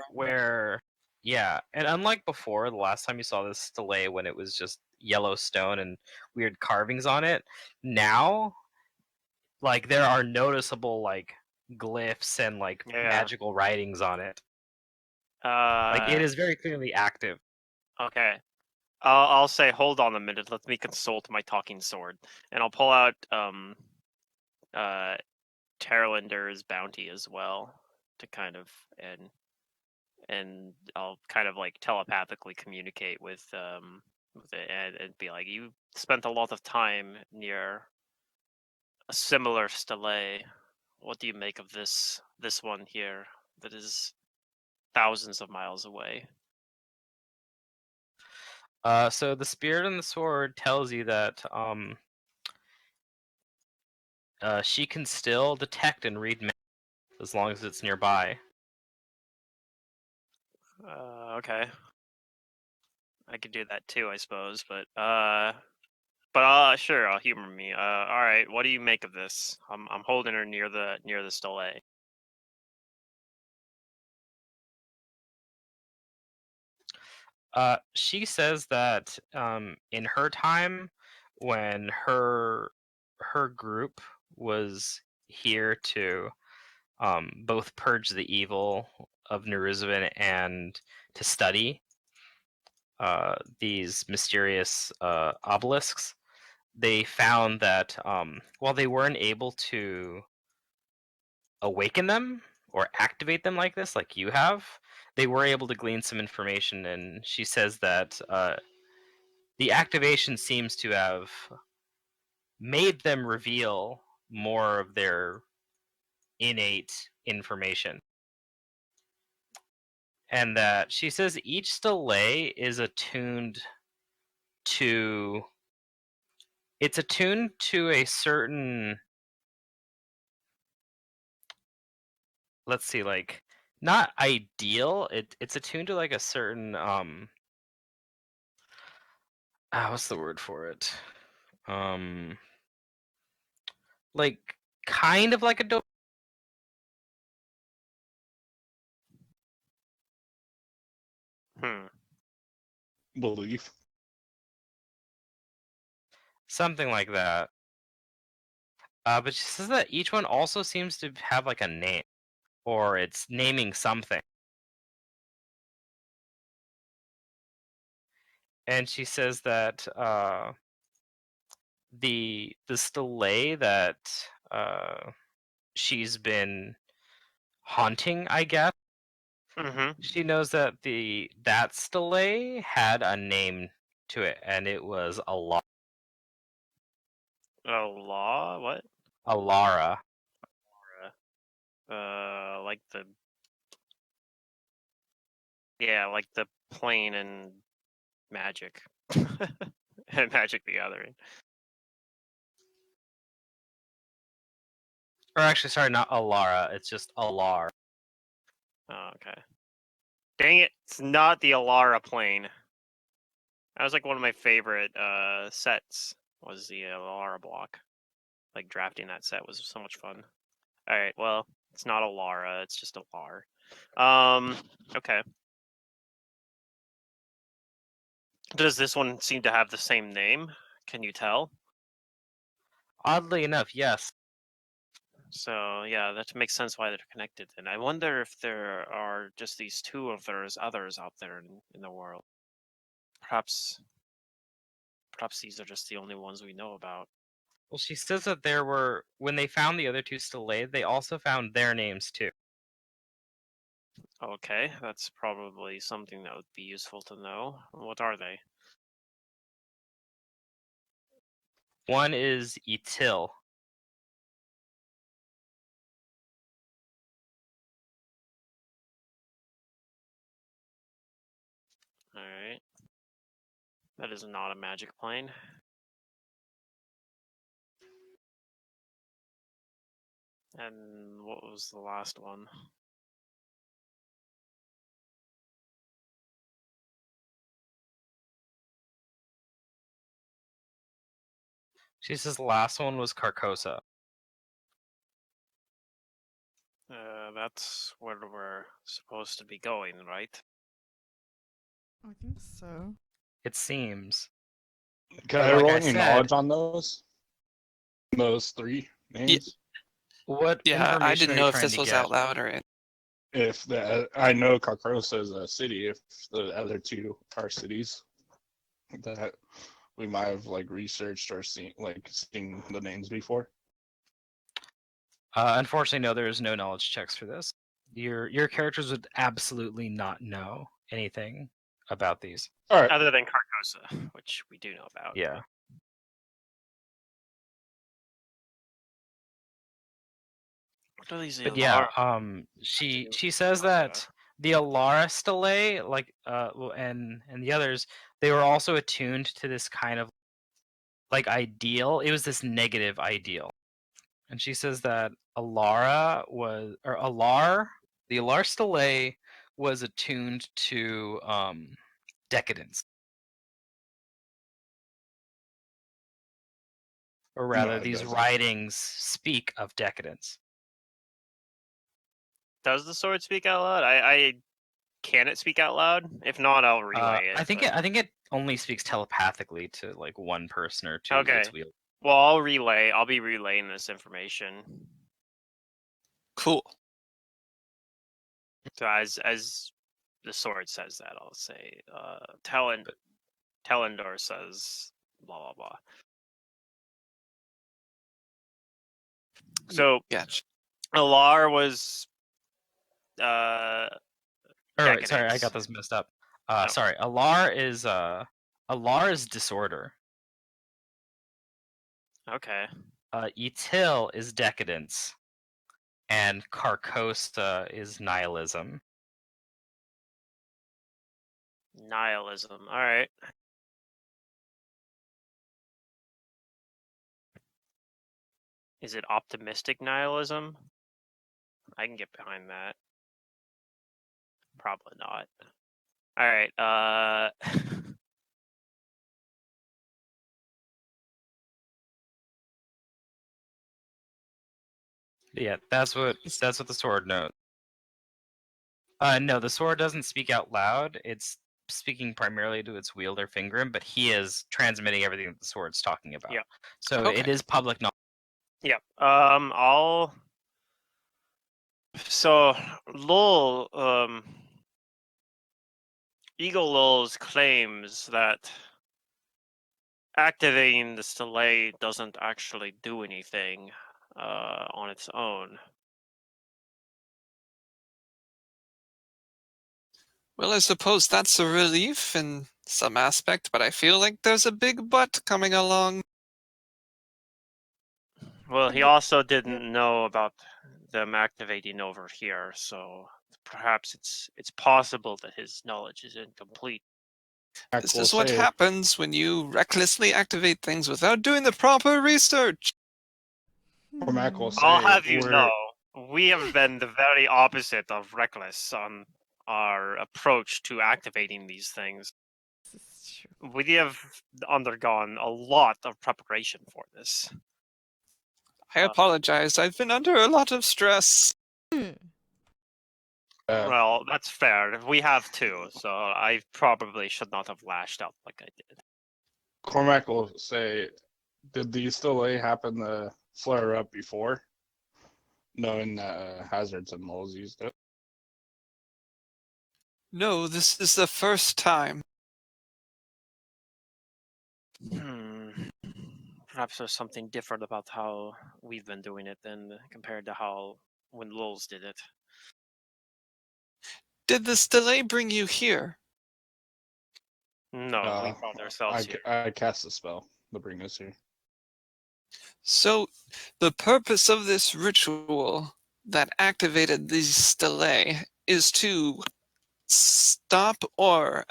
and unlike before, the last time you saw this stele when it was just yellow stone and weird carvings on it, now, like, there are noticeable, like, glyphs and, like, Yeah. magical writings on it. Like, it Uh, is very clearly active. okay. I'll say, hold on a minute. Let me consult my talking sword, and I'll pull out Terlander's bounty as well to kind of and I'll kind of like telepathically communicate with it and be like, you spent a lot of time near a similar stele. What do you make of this one here that is thousands of miles away? So the spirit and the sword tells you that she can still detect and read magic as long as it's nearby. Okay. I could do that too, I suppose, but sure, I'll humor me. All right, what do you make of this? I'm holding her near the stele. She says that in her time, when her group was here to both purge the evil of Neruzavan and to study these mysterious obelisks, they found that while they weren't able to awaken them or activate them like this, like you have, they were able to glean some information. And she says that the activation seems to have made them reveal more of their innate information. And that she says each stele is attuned to a certain, let's see, like, not ideal, it's attuned to like a certain what's the word for it, like, kind of like a Hmm. Belief. something like that. But she says that each one also seems to have like a name, or it's naming something. And she says that the stele that she's been haunting, I guess. Mm-hmm. She knows that that stele had a name to it, and it was Law? What? Alara. Like the like the plane and Magic, and Magic the Gathering. Or actually, sorry, not Alara. It's just Alar. Oh, okay. Dang it! It's not the Alara plane. That was like one of my favorite sets. Was the Alara block? Like drafting that set was so much fun. All right, well, it's not Alara. It's just Alar. Okay. Does this one seem to have the same name? Can you tell? Oddly enough, yes. So yeah, that makes sense why they're connected. And I wonder if there are just these two, or if there's others out there in the world. Perhaps these are just the only ones we know about. Well, she says that there were, when they found the other two stelae, they also found their names too. Okay, that's probably something that would be useful to know. What are they? One is Etil. All right. That is not a magic plane. And what was the last one? She says the last one was Carcosa. That's where we're supposed to be going, right? I think so. It seems. Can But I like roll I any said, knowledge on those? Those three names? what Yeah, I information didn't are you know if trying this to was get? out loud or If the I know Carcosa is a city, if the other two are cities that we might have like researched or seen the names before. Unfortunately, no. There is no knowledge checks for this. Your characters would absolutely not know anything about these. All right. Other than Carcosa, which we do know about. Yeah. What are these? But yeah, Alara? she says that the Alara stele, like and the others, they were also attuned to this kind of like ideal. It was this negative ideal, and she says that Alara was, or Alar, the Alar stele was attuned to decadence, or rather, No, it these doesn't. writings speak of decadence. Does the sword speak out loud? I can it speak out loud? If not, I'll relay it. I think but- I think it only speaks telepathically to like one person or to Okay. its wielder. Well, I'll be relaying this information. cool. So as the sword says that, I'll say, Telendor says blah blah blah. So Gotcha. Alar was All right, sorry, I decadence. got this messed up. Oh. Sorry, Alar is disorder. Okay. Etil is decadence, and Carcosa is nihilism. Nihilism. All right. Is it optimistic nihilism? I can get behind that. Probably not. All right. Yeah, that's what the sword knows. No, the sword doesn't speak out loud. It's speaking primarily to its wielder Fingrim, but he is transmitting everything that the sword's talking about. Yep. So Okay. it is public knowledge. Yeah. I'll. So Lul, Eagle Lul's claims that activating the stele doesn't actually do anything. on its own. Well, I suppose that's a relief in some aspect, but I feel like there's a big but coming along. Well, he also didn't know about them activating over here, so perhaps it's possible that his knowledge is incomplete. This Will is what say, happens when you recklessly activate things without doing the proper research. Cormac will Hmm. I'll say, have you we're know, we have been the very opposite of reckless on our approach to activating these things. This is true. We have undergone a lot of preparation for this. I apologize. I've been under a lot of stress. Well, that's fair. We have too, so I probably should not have lashed out like I did. Cormac will say, did these delay happen to flare up before? Knowing that hazards and moles used it. No, this is the first time. Perhaps there's something different about how we've been doing it than compared to how when Lulz did it. Did this delay bring you here? No, we brought ourselves here. I cast a spell to bring us here. So, the purpose of this ritual that activated this delay is to stop or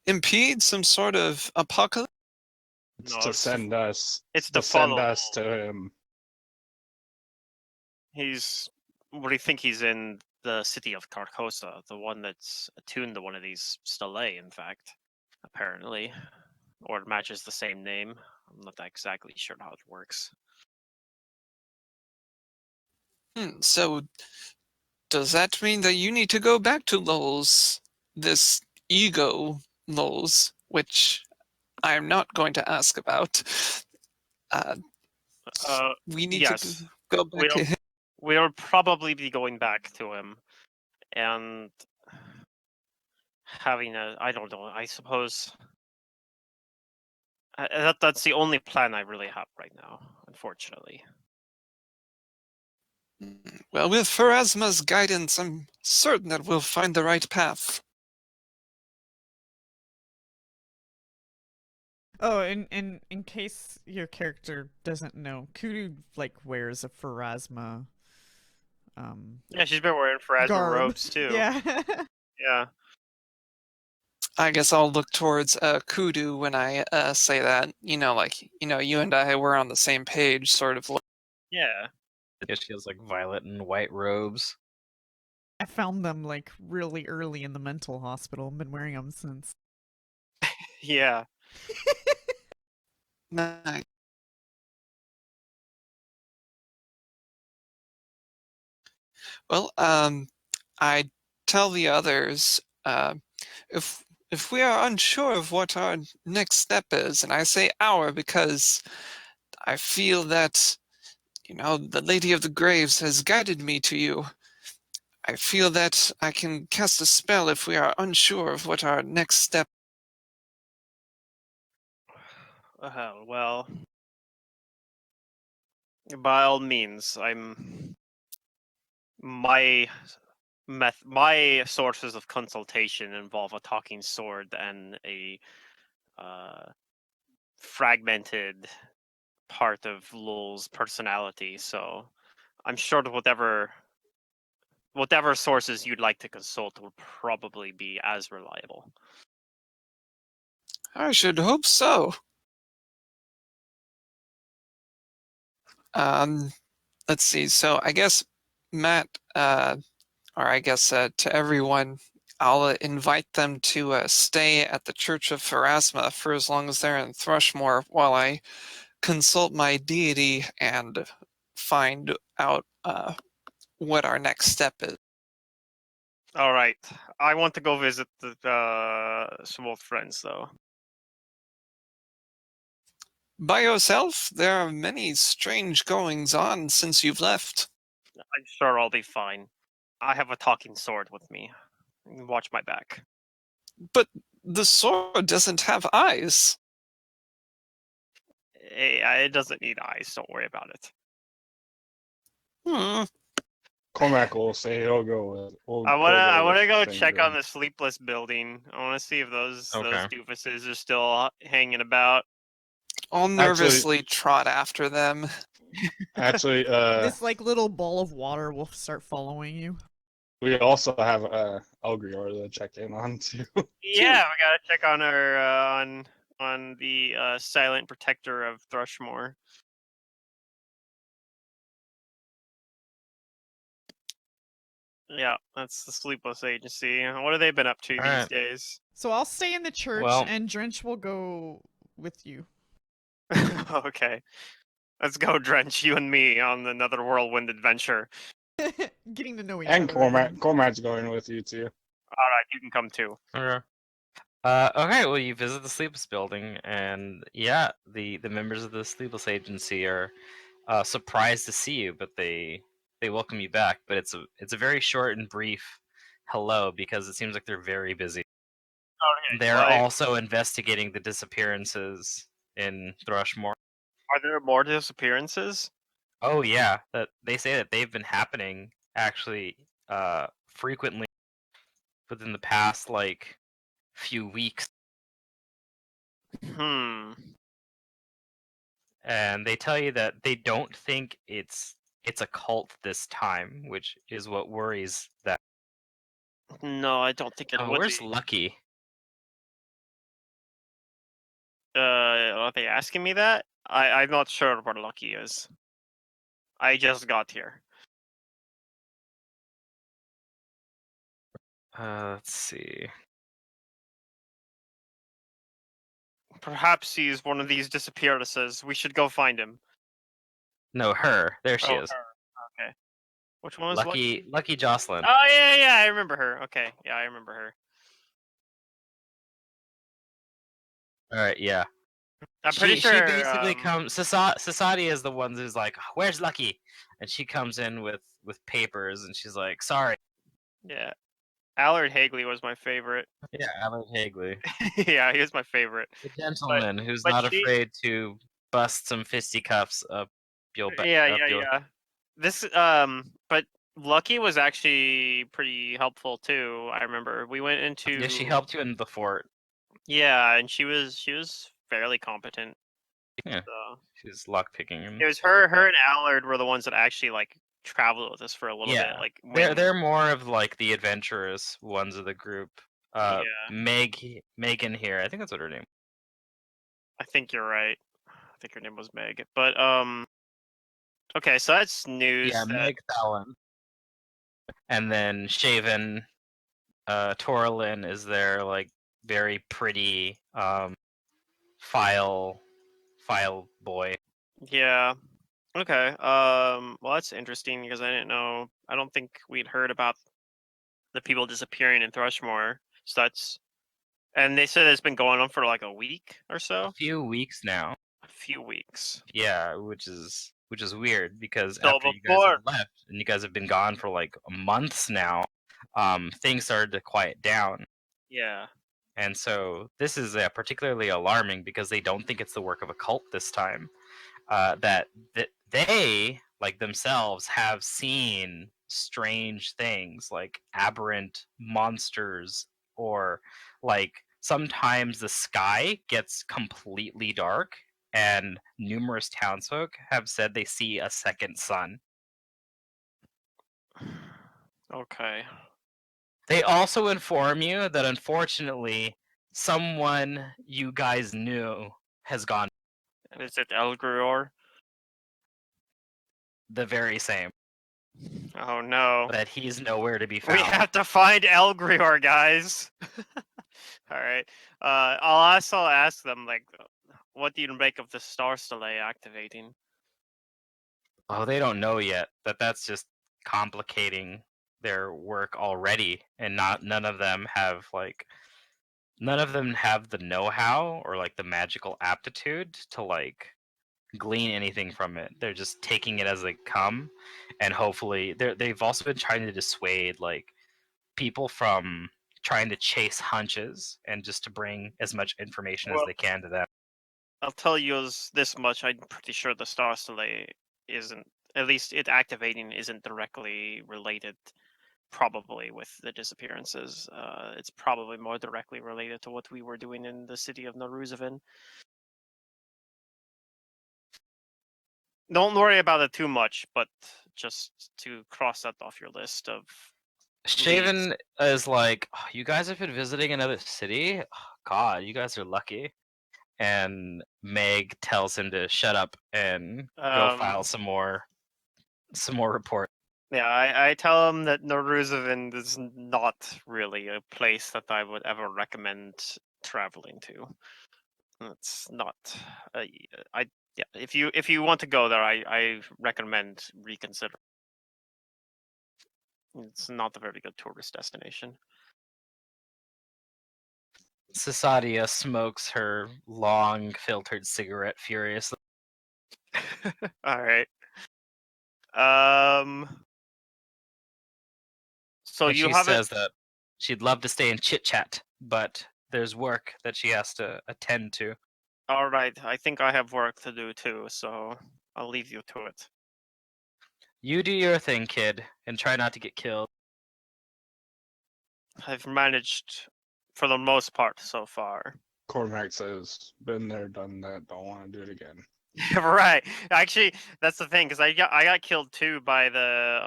impede some sort of apocalypse? It's No, to it's send us. It's to to follow send us Lulz. to him. He's. What do you think he's in the city of Carcosa? The one that's attuned to one of these stelae, in fact. Apparently. Or it matches the same name. I'm not exactly sure how it works. So, does that mean that you need to go back to Lulz, this ego Lulz, which I'm not going to ask about? We need to Yes. go back to him. We'll probably be going back to him and having I don't know, I suppose that's the only plan I really have right now, unfortunately. Well, with Pharasma's guidance, I'm certain that we'll find the right path. Oh, in case your character doesn't know, Kudu like wears a Pharasma Yeah, she's been wearing Pharasma garb. robes too. Yeah. Yeah. I guess I'll look towards Kudu when I say that. You know, like, you and I were on the same page, sort of. Yeah. Yeah, she has like violet and white robes. I found them like really early in the mental hospital. Been wearing them since. Yeah. Nice. Well, I tell the others if we are unsure of what our next step is, and I say our because I feel that the Lady of the Graves has guided me to you. I feel that I can cast a spell if we are unsure of what our next step. Well, by all means, my my sources of consultation involve a talking sword and a fragmented part of Lul's personality. So I'm sure that whatever sources you'd like to consult will probably be as reliable. I should hope so. Let's see. So I guess Matt, or I guess to everyone, I'll invite them to stay at the Church of Pharasma for as long as they're in Thrushmore while I consult my deity and find out what our next step is. All right, I want to go visit some old friends, though. By yourself? There are many strange goings on since you've left. I'm sure I'll be fine. I have a talking sword with me. Watch my back. But the sword doesn't have eyes. It doesn't need eyes. Don't worry about it. Hmm. Cormac will say he'll go with. I wanna go with check on Syndrome. the sleepless building. I wanna see if those Okay. doofuses are still hanging about. I'll Actually- nervously trot after them. Actually, This like little ball of water will start following you. we also have Elgrior to check in on too. Yeah, we gotta check on our on the silent protector of Thrushmore. Yeah, that's the Sleepless Agency. What have they been up to these Alright. days? So I'll stay in the church, Well- and Drench will go with you. Okay, let's go, Drench, you and me on another whirlwind adventure. Getting to know each And other Cormac, again. Cormac's going with you too. All right, you can come too. Okay. Okay, well, you visit the Sleepless Building, and yeah, the members of the Sleepless Agency are surprised to see you, but they welcome you back. But it's a very short and brief hello because it seems like they're very busy. Okay, They're like, also investigating the disappearances in Thrushmore. are there more disappearances? Oh yeah, that they say that they've been happening actually frequently within the past like few weeks. Hmm. And they tell you that they don't think it's a cult this time, which is what worries them. No, I don't think it would Where's be. Lucky? Are they asking me that? I'm not sure where Lucky is. I just got here. Let's see. Perhaps he's one of these disappearances. We should go find him. No, her. There she is. Her. Okay. Which one was Lucky? Lucky Jocelyn. Oh yeah, I remember her. Okay, yeah, I remember her. All right, yeah. I'm pretty she sure. basically comes. Society is the one who's like, "Where's Lucky?" And she comes in with papers, and she's like, "Sorry." Yeah, Allard Hagley was my favorite. Yeah, Alan Hagley, Yeah, he was my favorite. the gentleman who's but not she- afraid to bust some fisticuffs up your back. Yeah. This but Lucky was actually pretty helpful too. I remember we went into. Yeah, she helped you in the fort. Yeah, and she was fairly competent. Yeah. So She's lockpicking. it was her and Allard were the ones that actually like traveled with us for a little bit. Yeah, Like they're more of like the adventurous ones of the group. Yeah. Megan here, I think that's what her name. I think you're right. I think her name was Meg. But okay, so that's news. Yeah, that... Meg Fallon. And then Shaven, Torlin is their like very pretty file boy. Yeah. Okay. Well, that's interesting because I didn't know. I don't think we'd heard about the people disappearing in Thrushmore. So that's, and they said it's been going on for like a week or so. A few weeks now. A few weeks. Yeah, which is weird because So after you guys have left and you guys have been gone for like months now, things started to quiet down. Yeah. And so this is particularly alarming because they don't think it's the work of a cult this time. That they, like themselves, have seen strange things like aberrant monsters, or like sometimes the sky gets completely dark, and numerous townsfolk have said they see a second sun. Okay. They also inform you that unfortunately, someone you guys knew has gone. And is it Elgrior? The very same. Oh no. That he's nowhere to be found. We have to find Elgrior, guys. All right. I'll also ask them like, what do you make of the star delay activating? Oh, they don't know yet. That's just complicating their work already, and none of them have the know-how or like the magical aptitude to like glean anything from it. They're just taking it as they come, and hopefully they've also been trying to dissuade like people from trying to chase hunches and just to bring as much information as they can to them. I'll tell you this much: I'm pretty sure the star delay isn't at least it activating isn't directly related probably with the disappearances. It's probably more directly related to what we were doing in the city of Naruzavin. Don't worry about it too much, but just to cross that off your list of Shaven is like, "Oh, you guys have been visiting another city? Oh, God, you guys are lucky." And Meg tells him to shut up and go file some more report. Yeah, I tell him that Naruzavin is not really a place that I would ever recommend traveling to. It's not. Yeah. If you want to go there, I recommend reconsider. It's not a very good tourist destination. Sasadia smokes her long filtered cigarette furiously. All right. So And you she haven't. says that she'd love to stay and chit chat, but there's work that she has to attend to. All right. I think I have work to do too, so I'll leave you to it. You do your thing, kid, and try not to get killed. I've managed for the most part so far. Cormac says, "Been there, done that. Don't want to do it again." Right. Actually, that's the thing, because I got killed too by the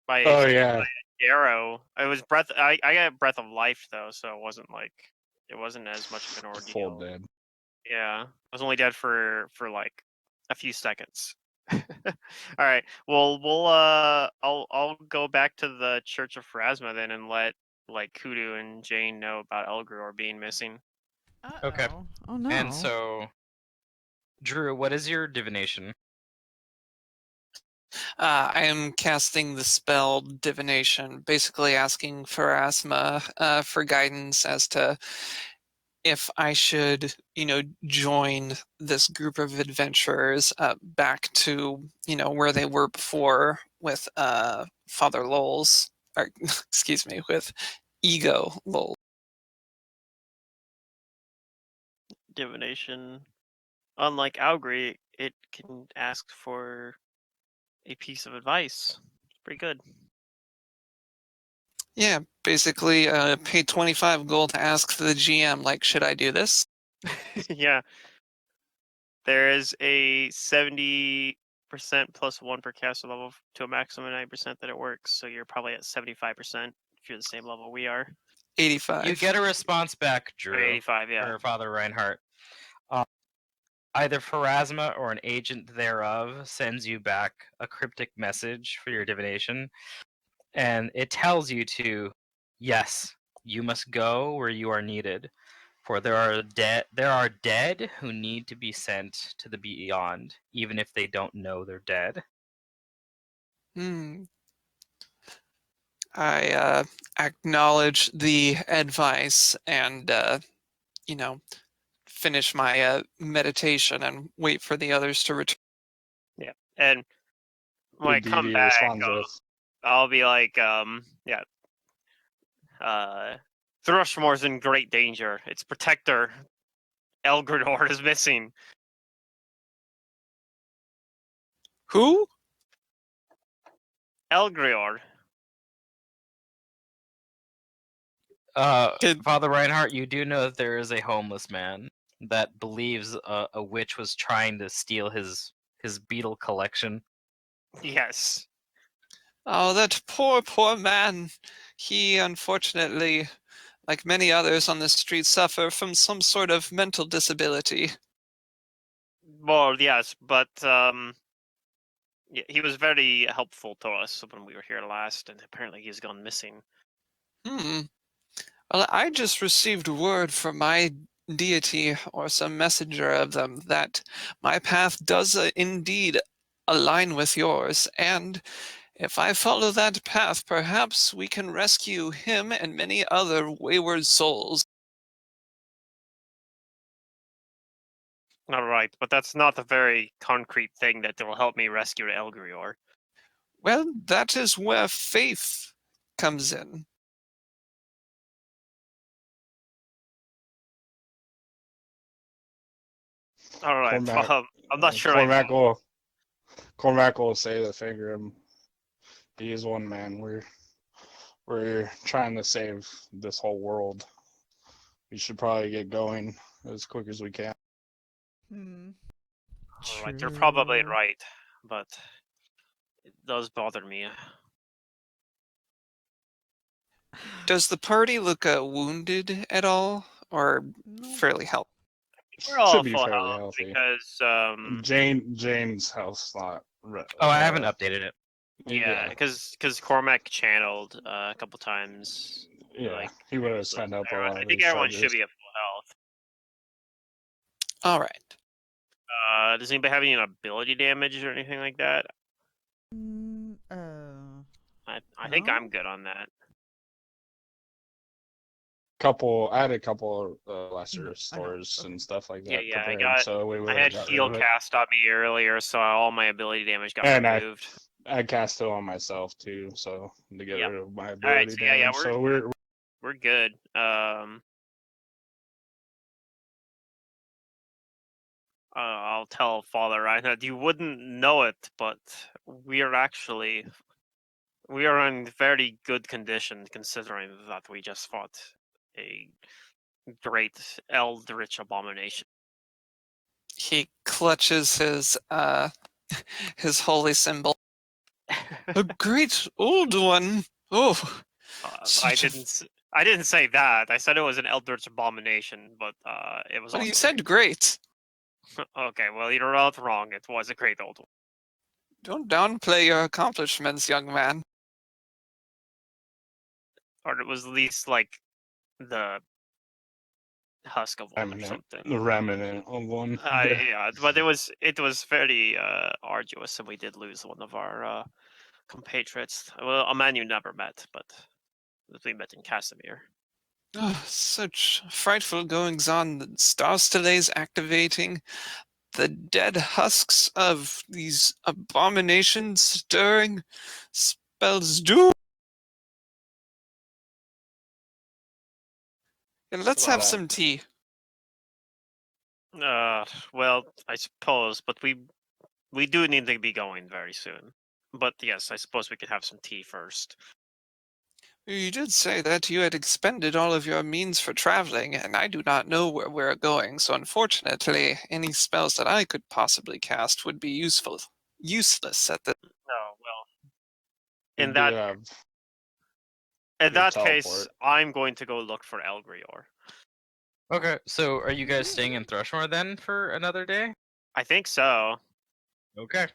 by Oh yeah, arrow. It was breath. I got breath of life though, so it wasn't as much of an full ordeal. dead. Yeah, I was only dead for like a few seconds. All right. Well, I'll go back to the Church of Pharasma then and let like Kudu and Jane know about Elgrior being missing. Okay. Oh no. And so, Drew, what is your divination? I am casting the spell divination, basically asking Pharasma for guidance as to if I should, join this group of adventurers back to, where they were before with Father Lowell's, or excuse me, with Ego Lowell. Divination, unlike Algri, it can ask for a piece of advice. It's pretty good. Yeah, basically pay 25 gold to ask the GM, like, should I do this? Yeah. There is a 70% plus 1 per caster level to a maximum of 9% that it works, so you're probably at 75% if you're the same level we are. 85. You get a response back, Or Drew, 85, yeah. or Father Reinhardt. Either Pharasma or an agent thereof sends you back a cryptic message for your divination, and it tells you to, yes, you must go where you are needed, for there are dead who need to be sent to the beyond, even if they don't know they're dead. I acknowledge the advice and, finish my meditation and wait for the others to return. Yeah. And when The I come DD back, responds with, I'll be like, Thrushmore's in great danger. Its protector, Elgrinor, is missing. Who? Elgrior. Father Reinhardt, you do know that there is a homeless man that believes a witch was trying to steal his beetle collection. Yes. Oh, that poor, poor man. He, unfortunately, like many others on the street, suffer from some sort of mental disability. Well, yes, but he was very helpful to us when we were here last, and apparently he's gone missing. Well, I just received word from my deity or some messenger of them that my path does indeed align with yours, and if I follow that path, perhaps we can rescue him and many other wayward souls. All right, but that's not a very concrete thing that will help me rescue Elgrior. Well, that is where faith comes in. All right, Cormac, I'm not sure. Cormac will Cormac will say that finger him. He is one man. We're trying to save this whole world. We should probably get going as quick as we can. Hmm. All right, you're probably True. right, but it does bother me. Does the party look wounded at all, or No. fairly healthy? We're all Should be full fairly health healthy. because Jane's health's not. Oh, I haven't updated it. yeah, because Cormac channeled a couple times. Yeah, like he would have so spent up a everyone, lot I of think his everyone should charges. be at full health. All right. Does anybody have any ability damage or anything like that? I think I'm No? good on that. I had a couple lesser No, stores okay. and stuff like Yeah, that yeah, prepared, so we I would had have got rid heal of it. cast on me earlier, so all my ability damage got And removed. I cast it on myself too, so to get Yep. rid of my All right, ability so yeah, damage. So we're good. I'll tell Father Reinhardt. You wouldn't know it, but we are in very good condition considering that we just fought a great eldritch abomination. He clutches his his holy symbol. A great old one. Oh, I such a didn't say that. I said it was an eldritch abomination, but it was Well, you also said great. okay. Well, you're not wrong. It was a great old one. Don't downplay your accomplishments, young man. Or it was at least like the husk of one or remnant, something. the remnant of one. Yeah, but it was very arduous, and we did lose one of our compatriots. Well, a man you never met, but we met in Casimir. Oh, such frightful goings on. The star stellaes activating, the dead husks of these abominations stirring, spells doom. And let's have Well, some tea. well, I suppose, but we do need to be going very soon. But yes, I suppose we could have some tea first. You did say that you had expended all of your means for traveling, and I do not know where we're going, so unfortunately, any spells that I could possibly cast would be useless at this. Oh well. We In do that have in the that case, teleport. I'm going to go look for Elgrior. Okay, so are you guys staying in Thrushmore then for another day? I think so. Okay.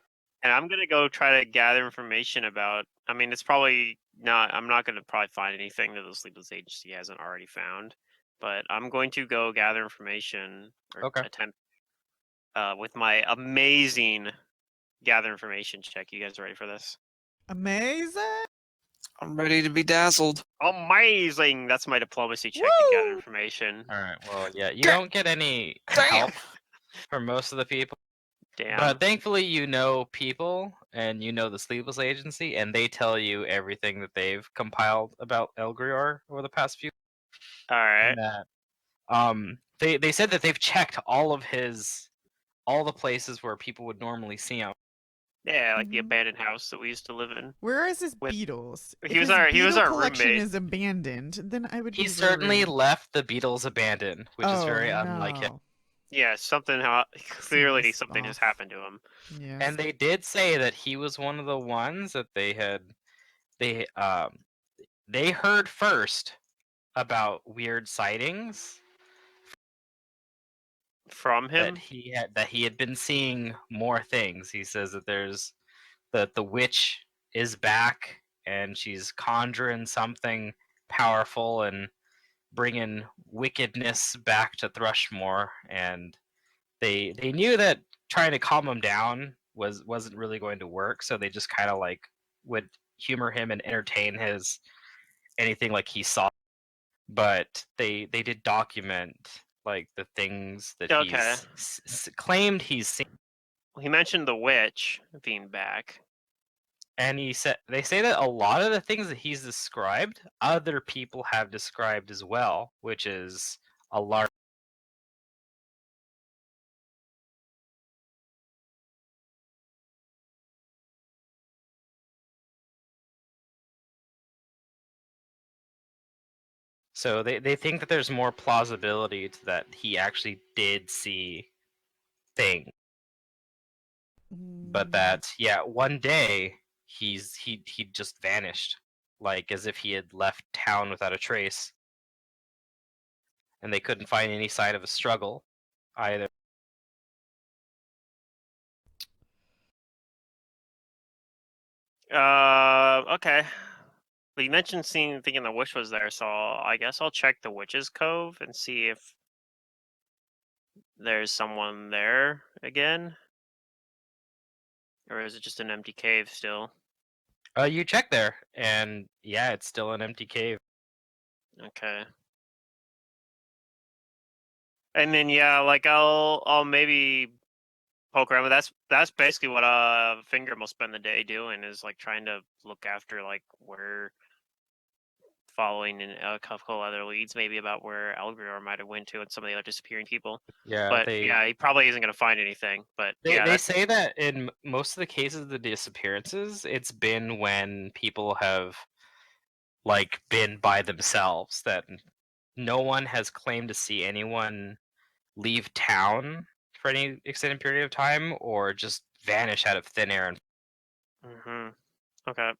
And I'm gonna go try to gather information about. I mean, it's probably not. I'm not gonna probably find anything that the Sleepless Agency hasn't already found. But I'm going to go gather information or Okay. attempt with my amazing gather information check. You guys ready for this? Amazing. I'm ready to be dazzled. Amazing! That's my diplomacy check to gather Woo! information. All right. Well, yeah, you Ga- don't get any Damn! help from most of the people, Damn. but thankfully you know people and you know the Sleepless Agency, and they tell you everything that they've compiled about Elgrior over the past few. All right. And that, they said that they've checked all the places where people would normally see him. Yeah, like the Mhm. abandoned house that we used to live in. Where is his With- beetles? he If was his our beetle collection roommate. is abandoned, then I would He be certainly worried. left the Beatles abandoned, which is Oh, very unlike him. no. Yeah, clearly something has off. happened to him. Yes. And they did say that he was one of the ones that they heard first about weird sightings From him? that he had been seeing more things. He says that that the witch is back and she's conjuring something powerful and bringing wickedness back to Thrushmore, and they knew that trying to calm him down wasn't really going to work, so they just kind of like would humor him and entertain his anything like he saw. But they did document like the things that Okay. he's claimed he's seen, He mentioned the witch being back. and they say that a lot of the things that he's described other people have described as well, which is a large So they think that there's more plausibility to that he actually did see things, but that one day he just vanished, like as if he had left town without a trace, and they couldn't find any sign of a struggle either. Okay. But you mentioned thinking the witch was there, so I guess I'll check the witch's cove and see if there's someone there again, or is it just an empty cave still? You check there, and yeah, it's still an empty cave. Okay. And then yeah, like I'll maybe poke around, but that's basically what Finger will spend the day doing, is like trying to look after like where, following in a couple other leads, maybe about where Elgrior might have went to and some of the other disappearing people. Yeah, But yeah, he probably isn't going to find anything. But yeah, they that's say that in most of the cases of the disappearances, it's been when people have like been by themselves, that no one has claimed to see anyone leave town for any extended period of time or just vanish out of thin air. And okay.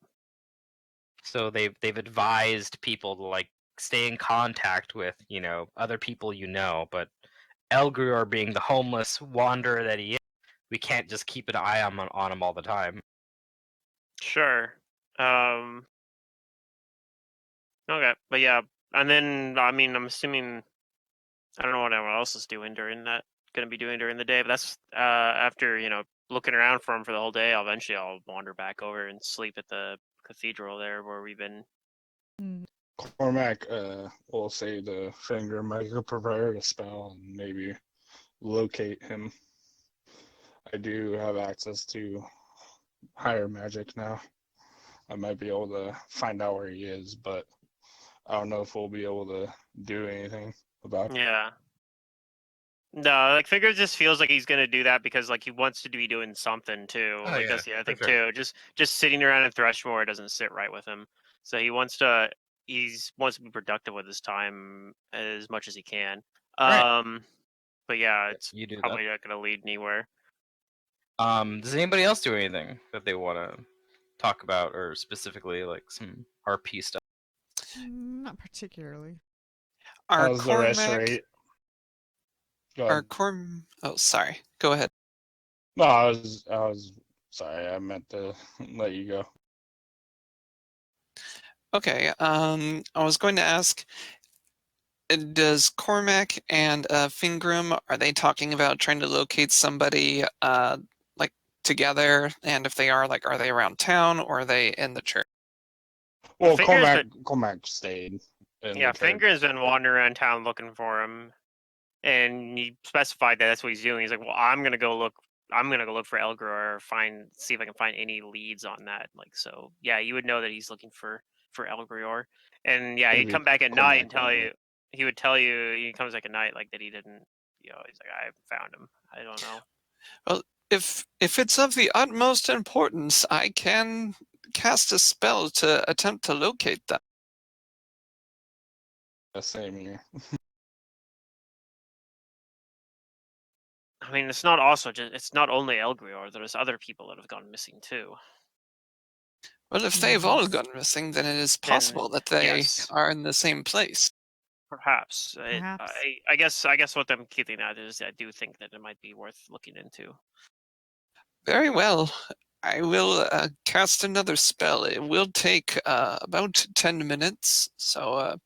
so they've advised people to like stay in contact with, other people, but Elgrior, being the homeless wanderer that he is, we can't just keep an eye on him all the time. Sure. Okay, but yeah, and then I mean, I'm assuming, I don't know what everyone else is doing during that, going to be doing during the day, but that's after looking around for him for the whole day. I'll wander back over and sleep at the cathedral there where we've been. Cormac will say the Finger might prepare a spell and maybe locate him. I do have access to higher magic now. I might be able to find out where he is, but I don't know if we'll be able to do anything about it. Yeah. No, like Finger just feels like he's gonna do that because like he wants to be doing something too. Oh, Like yeah, that's the other for thing sure. too. Just sitting around in Thrushmore doesn't sit right with him. So he wants to be productive with his time as much as he can. Right. But yeah, it's You do that. probably not gonna lead anywhere. Does anybody else do anything that they want to talk about, or specifically like some RP stuff? Not particularly. Our How's the rest rate? Go ahead. Oh, sorry. Go ahead. No, I was sorry. I meant to let you go. Okay. I was going to ask, does Cormac and Fingram, are they talking about trying to locate somebody like together? And if they are, like, are they around town or are they in the church? Well, Finger's Cormac stayed. Yeah, Finger's been wandering around town looking for him, and he specified that that's what he's doing. He's like, "Well, I'm gonna go look. I'm gonna go look for Elgor, or see if I can find any leads on that." Like, so yeah, you would know that he's looking for Elgrior, and yeah, he'd Maybe come back at night Cormac and tell you. He would tell you he comes back at night like that he didn't. He's like, I haven't found him. I don't know. Well, if it's of the utmost importance, I can cast a spell to attempt to locate them. Same here. I mean, it's not only Elgrior. There's other people that have gone missing too. Well, if they've all gone missing, then it is possible that they yes. are in the same place. Perhaps. Perhaps. I guess what I'm getting at is I do think that it might be worth looking into. Very well. I will cast another spell. It will take about 10 minutes. So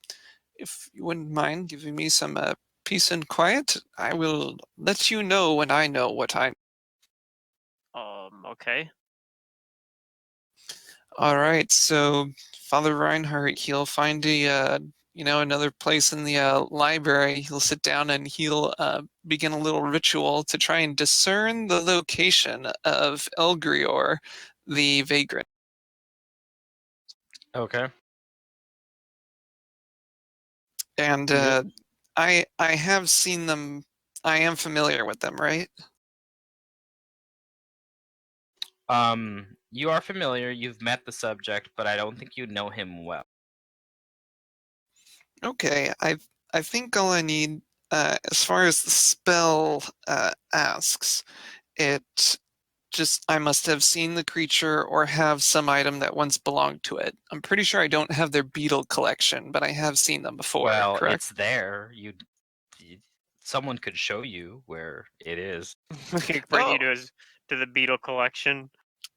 if you wouldn't mind giving me some peace and quiet, I will let you know when I know what I. Okay. All right. So Father Reinhardt, he'll find another place in the library. He'll sit down and he'll begin a little ritual to try and discern the location of Elgrior, the vagrant. Okay. And I have seen them. I am familiar with them, right? You are familiar. You've met the subject, but I don't think you know him well. Okay, I think all I need, as far as the spell asks, it just I must have seen the creature or have some item that once belonged to it. I'm pretty sure I don't have their beetle collection, but I have seen them before, Well, correct? it's there. Someone could show you where it is. We could bring you Oh, to the beetle collection.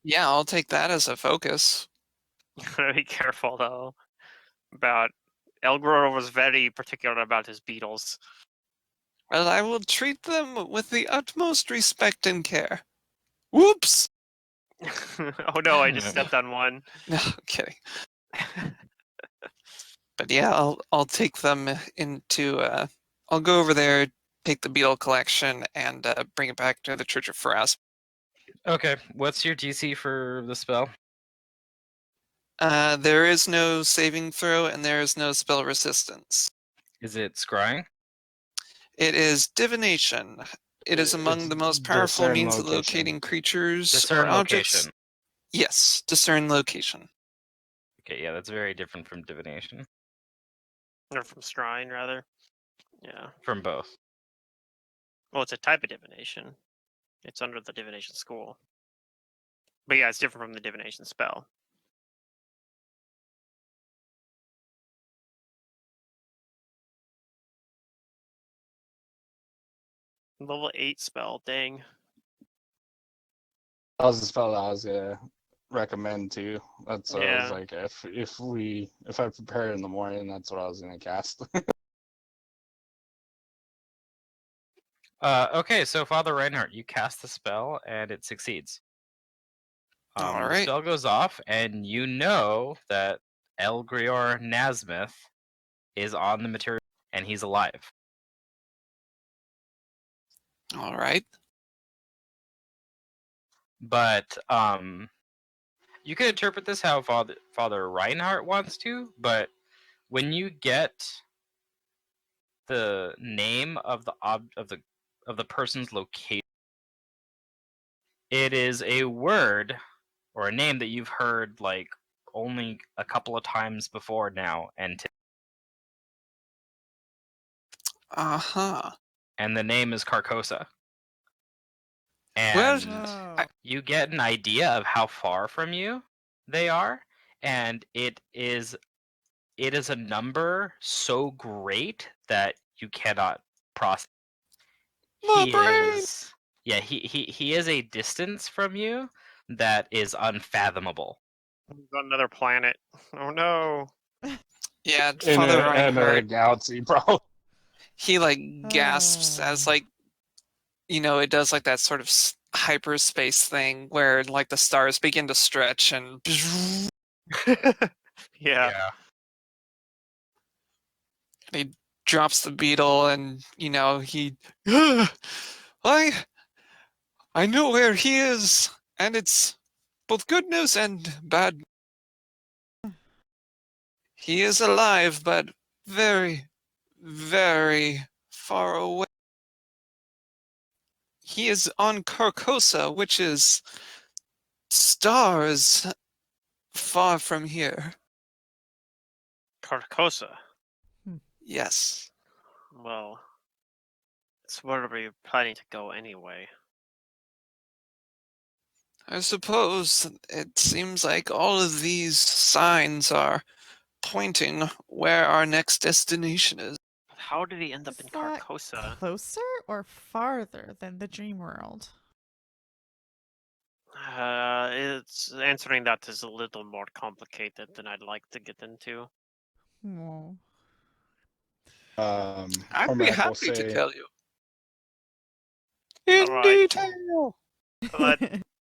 yeah, I'll take that as a focus. Gotta be careful though. About Elgror was very particular about his beetles. Well, I will treat them with the utmost respect and care. Whoops! Oh no, I just stepped on one. No, kidding. But yeah, I'll take them into. I'll go over there, take the beetle collection, and bring it back to the Church of Faraz. Okay, what's your DC for the spell? There is no saving throw, and there is no spell resistance. Is it scrying? It is divination. It is among It's the most powerful discern means of location. locating creatures Discern or objects. location. Yes, discern location. Okay, yeah, that's very different from divination. Or from Scrying, rather. Yeah. From both. Well, it's a type of divination. It's under the divination school. But yeah, it's different from the divination spell. Level 8 spell, dang. That was the spell I was gonna recommend too. That's what I was Yeah. like, if I prepare in the morning, that's what I was gonna cast. Okay, so Father Reinhardt, you cast the spell and it succeeds. The Alright. spell goes off, and you know that Elgrior Nasmith is on the material, and he's alive. Alright. But you can interpret this how Father Reinhardt wants to. But when you get the name of the person's location, it is a word or a name that you've heard like only a couple of times before now, and Uh-huh. the name is Carcosa. Well, And Oh. you get an idea of how far from you they are, and it is a number so great that you cannot process. my He brain! is he is a distance from you that is unfathomable. He's on another planet. Oh no. Yeah, in Father a Reinhardt, galaxy, probably. he like gasps as like, it does like that sort of hyperspace thing where like the stars begin to stretch and Yeah. he drops the beetle and he I know where he is, and it's both good news and bad. He is alive, but very, very far away. He is on Carcosa, which is stars far from here. Carcosa. Yes. Well, it's where we're planning to go anyway. I suppose it seems like all of these signs are pointing where our next destination is. But how did he end up Is in that Carcosa? closer or farther than the dream world? It's answering that is a little more complicated than I'd like to get into. Oh. I'd be Cormac will happy to say, tell you. In Alright. detail.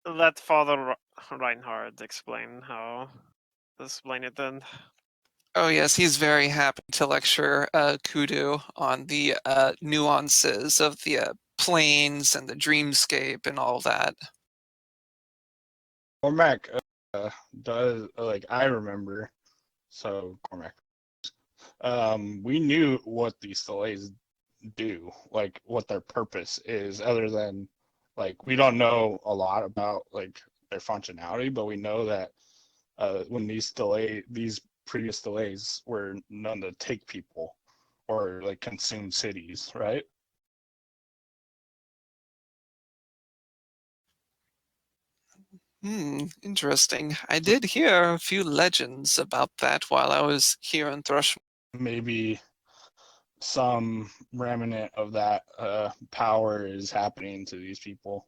Let Father Reinhard explain it then. Oh yes, he's very happy to lecture Kudu on the nuances of the planes and the dreamscape and all that. Cormac does, like, I remember, so Cormac, we knew what these delays do, like what their purpose is, other than, like, we don't know a lot about like their functionality, but we know that when these previous delays were none to take people or like consume cities, right? Interesting. I did hear a few legends about that while I was here in Thrushmoor. Maybe some remnant of that power is happening to these people.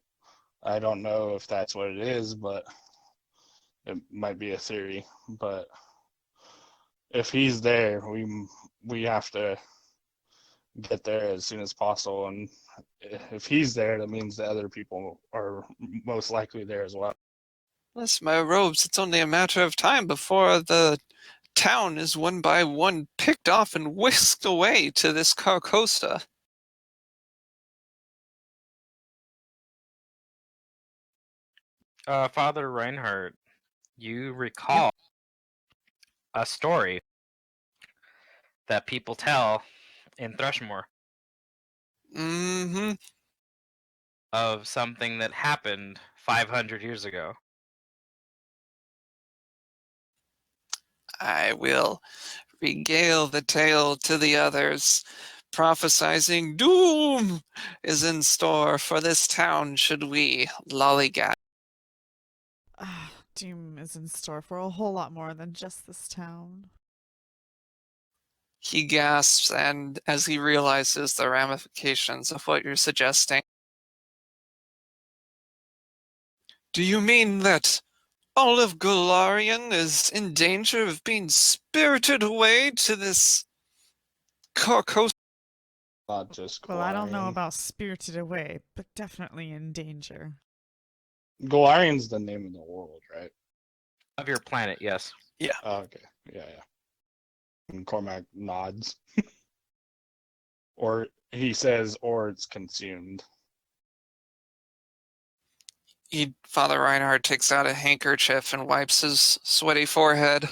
I don't know if that's what it is, but it might be a theory. But if he's there, we have to get there as soon as possible. And if he's there, that means the other people are most likely there as well. Bless my robes, it's only a matter of time before the town is one by one picked off and whisked away to this Carcosa. Father Reinhardt, you recall a story that people tell in Thrushmoor Mm-hmm. of something that happened 500 years ago. I will regale the tale to the others, prophesizing doom is in store for this town should we lollygag. Doom is in store for a whole lot more than just this town. He gasps, and as he realizes the ramifications of what you're suggesting. Do you mean that all of Golarion is in danger of being spirited away to this Carcosa? Not just Well, I don't know Golarion. about spirited away, but definitely in danger. Golarion's the name of the world, right? Of your planet, yes. Oh, okay. Yeah. And Cormac nods. Or he says, or it's consumed. Father Reinhardt takes out a handkerchief and wipes his sweaty forehead.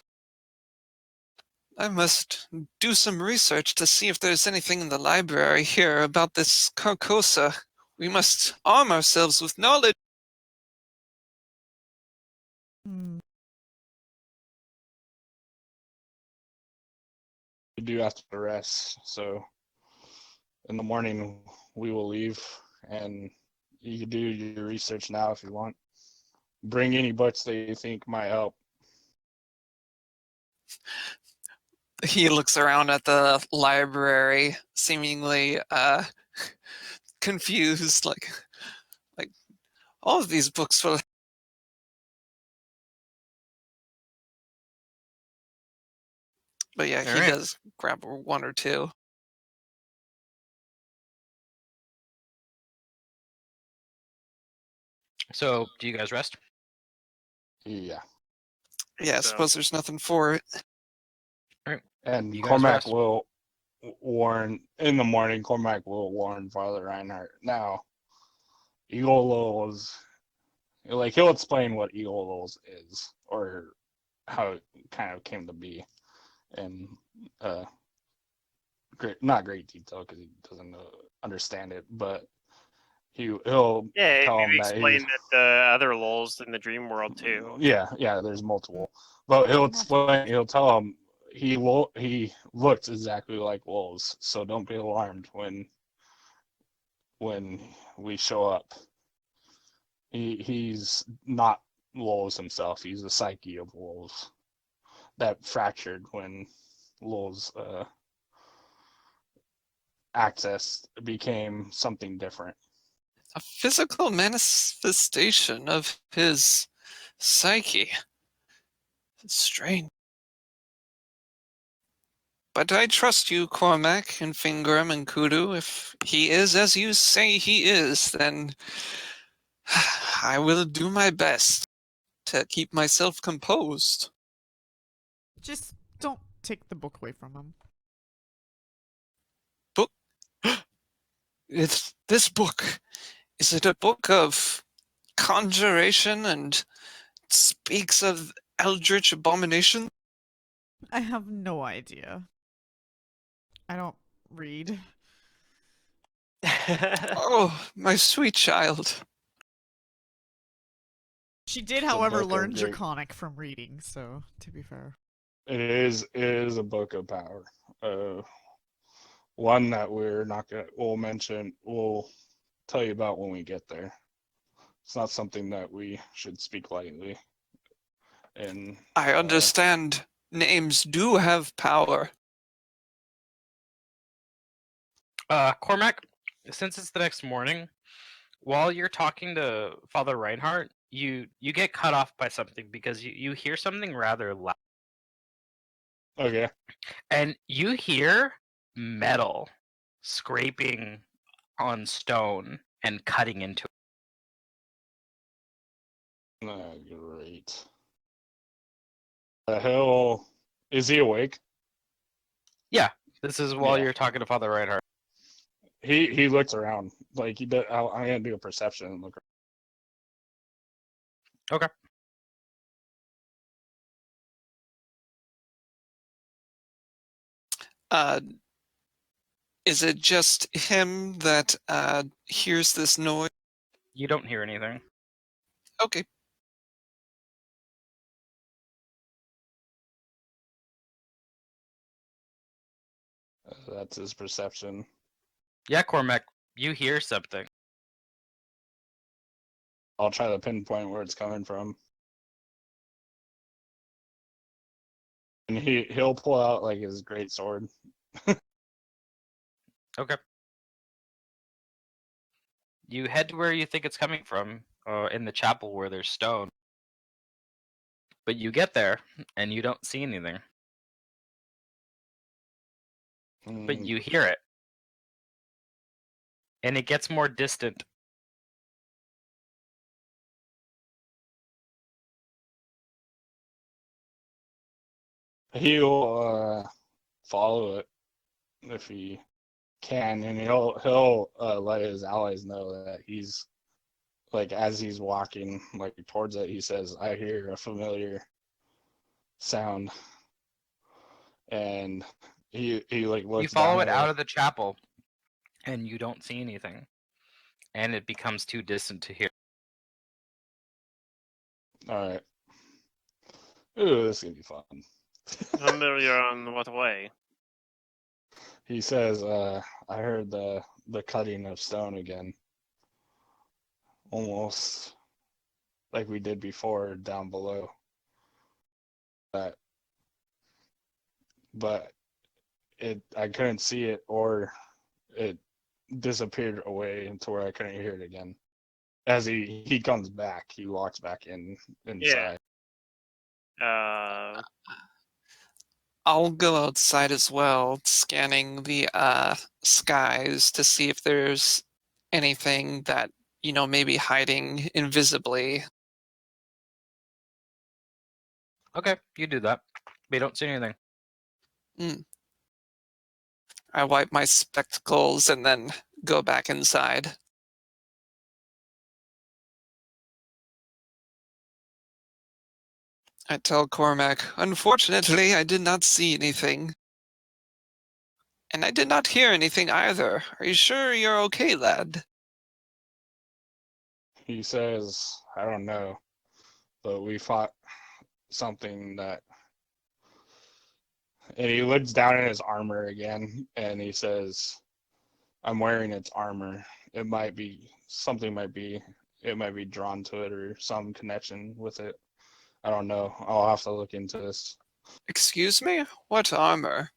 I must do some research to see if there's anything in the library here about this Carcosa. We must arm ourselves with knowledge. We do have to rest, so in the morning we will leave, and you can do your research now if you want. Bring any books that you think might help. He looks around at the library, seemingly confused, like all of these books will. But yeah, he does grab one or two. So, do you guys rest? Yeah. Yeah, I suppose there's nothing for it. And You guys Cormac rest. will warn, in the morning, Cormac will warn Father Reinhardt. Now, Eagle is, like, he'll explain what Eagle is, or how it kind of came to be. And not great detail because he doesn't understand it, but he'll tell him maybe that explain that the other lulls in the dream world too. Yeah, there's multiple, but he'll tell him he looks exactly like wolves, so don't be alarmed when we show up. He's not wolves himself. He's the psyche of wolves that fractured when wolves access became something different. A physical manifestation of his psyche. Strange. But I trust you, Cormac and Fingram and Kudu. If he is as you say he is, then I will do my best to keep myself composed. Just don't take the book away from him. Book? It's this book. Is it a book of conjuration and speaks of eldritch abomination? I have no idea. I don't read. Oh, my sweet child. She did, It's a however, book of learn great- Draconic from reading, so to be fair. It is a book of power. One that we'll tell you about when we get there. It's not something that we should speak lightly. And I understand names do have power. Cormac, since it's the next morning, while you're talking to Father Reinhardt, you get cut off by something because you hear something rather loud. okay, And you hear metal scraping on stone and cutting into it. great. Is he awake? This is while Yeah. you're talking to Father Reinhardt. He looks around like he does. I'm gonna do a perception and look. Okay. Is it just him that hears this noise? You don't hear anything. Okay. That's his perception. Yeah, Cormac, you hear something. I'll try to pinpoint where it's coming from. And he'll pull out like his great sword. Okay. You head to where you think it's coming from, in the chapel where there's stone. But you get there, and you don't see anything. But Mm, you hear it. And it gets more distant. he'll follow it if he can, and he'll let his allies know that he's like as he's walking like towards it. He says, "I hear a familiar sound," and he like You looks follow down it at out it. of the chapel, and you don't see anything. And it becomes too distant to hear. All right. Ooh, this is gonna be fun. Familiar on what way? He says, "I heard the cutting of stone again, almost like we did before down below. But I couldn't see it, or it disappeared away into where I couldn't hear it again." As he comes back, he walks back inside. Uh, I'll go outside as well, scanning the skies to see if there's anything that, maybe hiding invisibly. Okay, you do that. But you don't see anything. I wipe my spectacles and then go back inside. I tell Cormac, unfortunately, I did not see anything. And I did not hear anything either. Are you sure you're okay, lad? He says, "I don't know, but we fought something that." And he looks down at his armor again, and he says, "I'm wearing its armor. It might be something. It might be drawn to it, or some connection with it. I don't know. I'll have to look into this." Excuse me? What armor?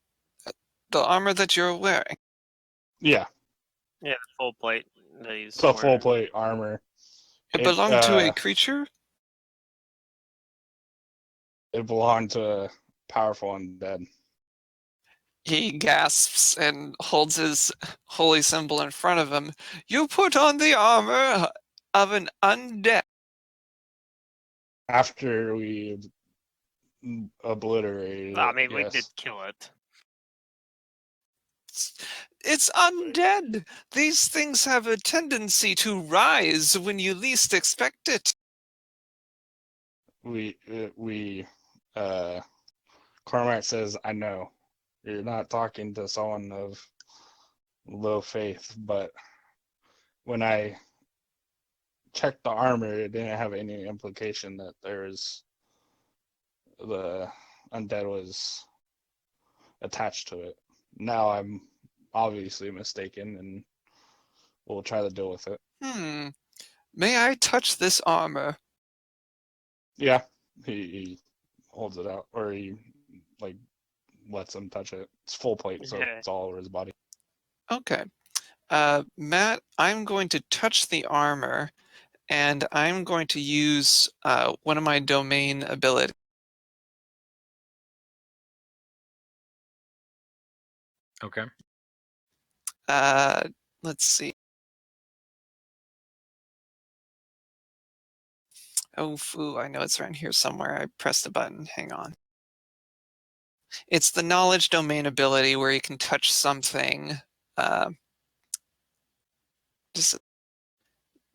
The armor that you're wearing. Yeah, yeah, the full plate that he's it's a full wearing. plate armor. It It belonged to a creature? it belonged to a powerful undead. He gasps and holds his holy symbol in front of him. You put on the armor of an undead. After we obliterated I it, mean, we yes. did kill it. It's undead. These things have a tendency to rise when you least expect it. Cormac says, "I know you're not talking to someone of low faith, but when I checked the armor, it didn't have any implication that there's undead was attached to it. Now I'm obviously mistaken, and we'll try to deal with it. May I touch this armor? Yeah, he holds it out, or he like lets him touch it. It's full plate, so it's all over his body. Okay. Matt, I'm going to touch the armor, and I'm going to use one of my domain abilities. Okay. Let's see. Oh, foo, I know it's around here somewhere. I pressed the button. Hang on. It's the knowledge domain ability where you can touch something. Just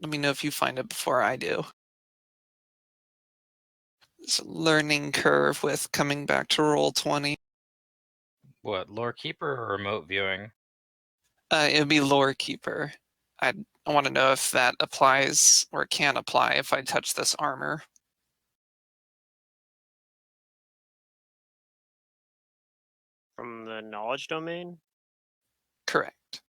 let me know if you find it before I do. It's a learning curve with coming back to Roll20. What, lore keeper or remote viewing? It would be lore keeper. I want to know if that applies or can apply if I touch this armor. From the knowledge domain? Correct.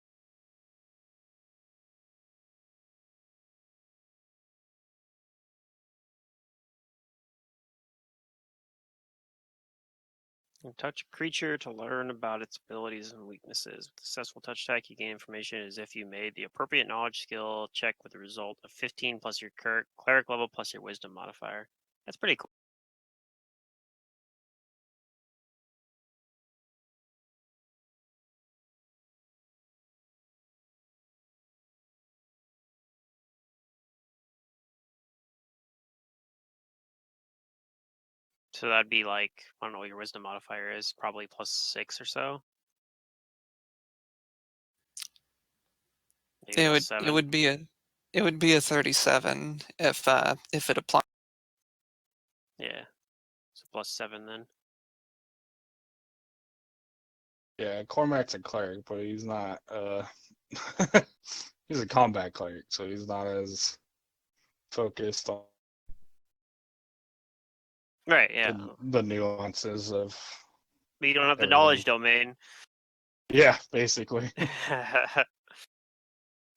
You touch a creature to learn about its abilities and weaknesses. With successful touch attack, you gain information as if you made the appropriate knowledge skill check with a result of 15 plus your cleric level plus your wisdom modifier. That's pretty cool. So that'd be like, I don't know what your wisdom modifier is, probably +6 or so. Maybe It +7. would be a 37 if it applies. Yeah. So +7 then. Yeah, Cormac's a cleric, but he's not. He's a combat cleric, so he's not as focused on Right, yeah. the nuances of But you don't have the everything. knowledge domain. Yeah, basically. I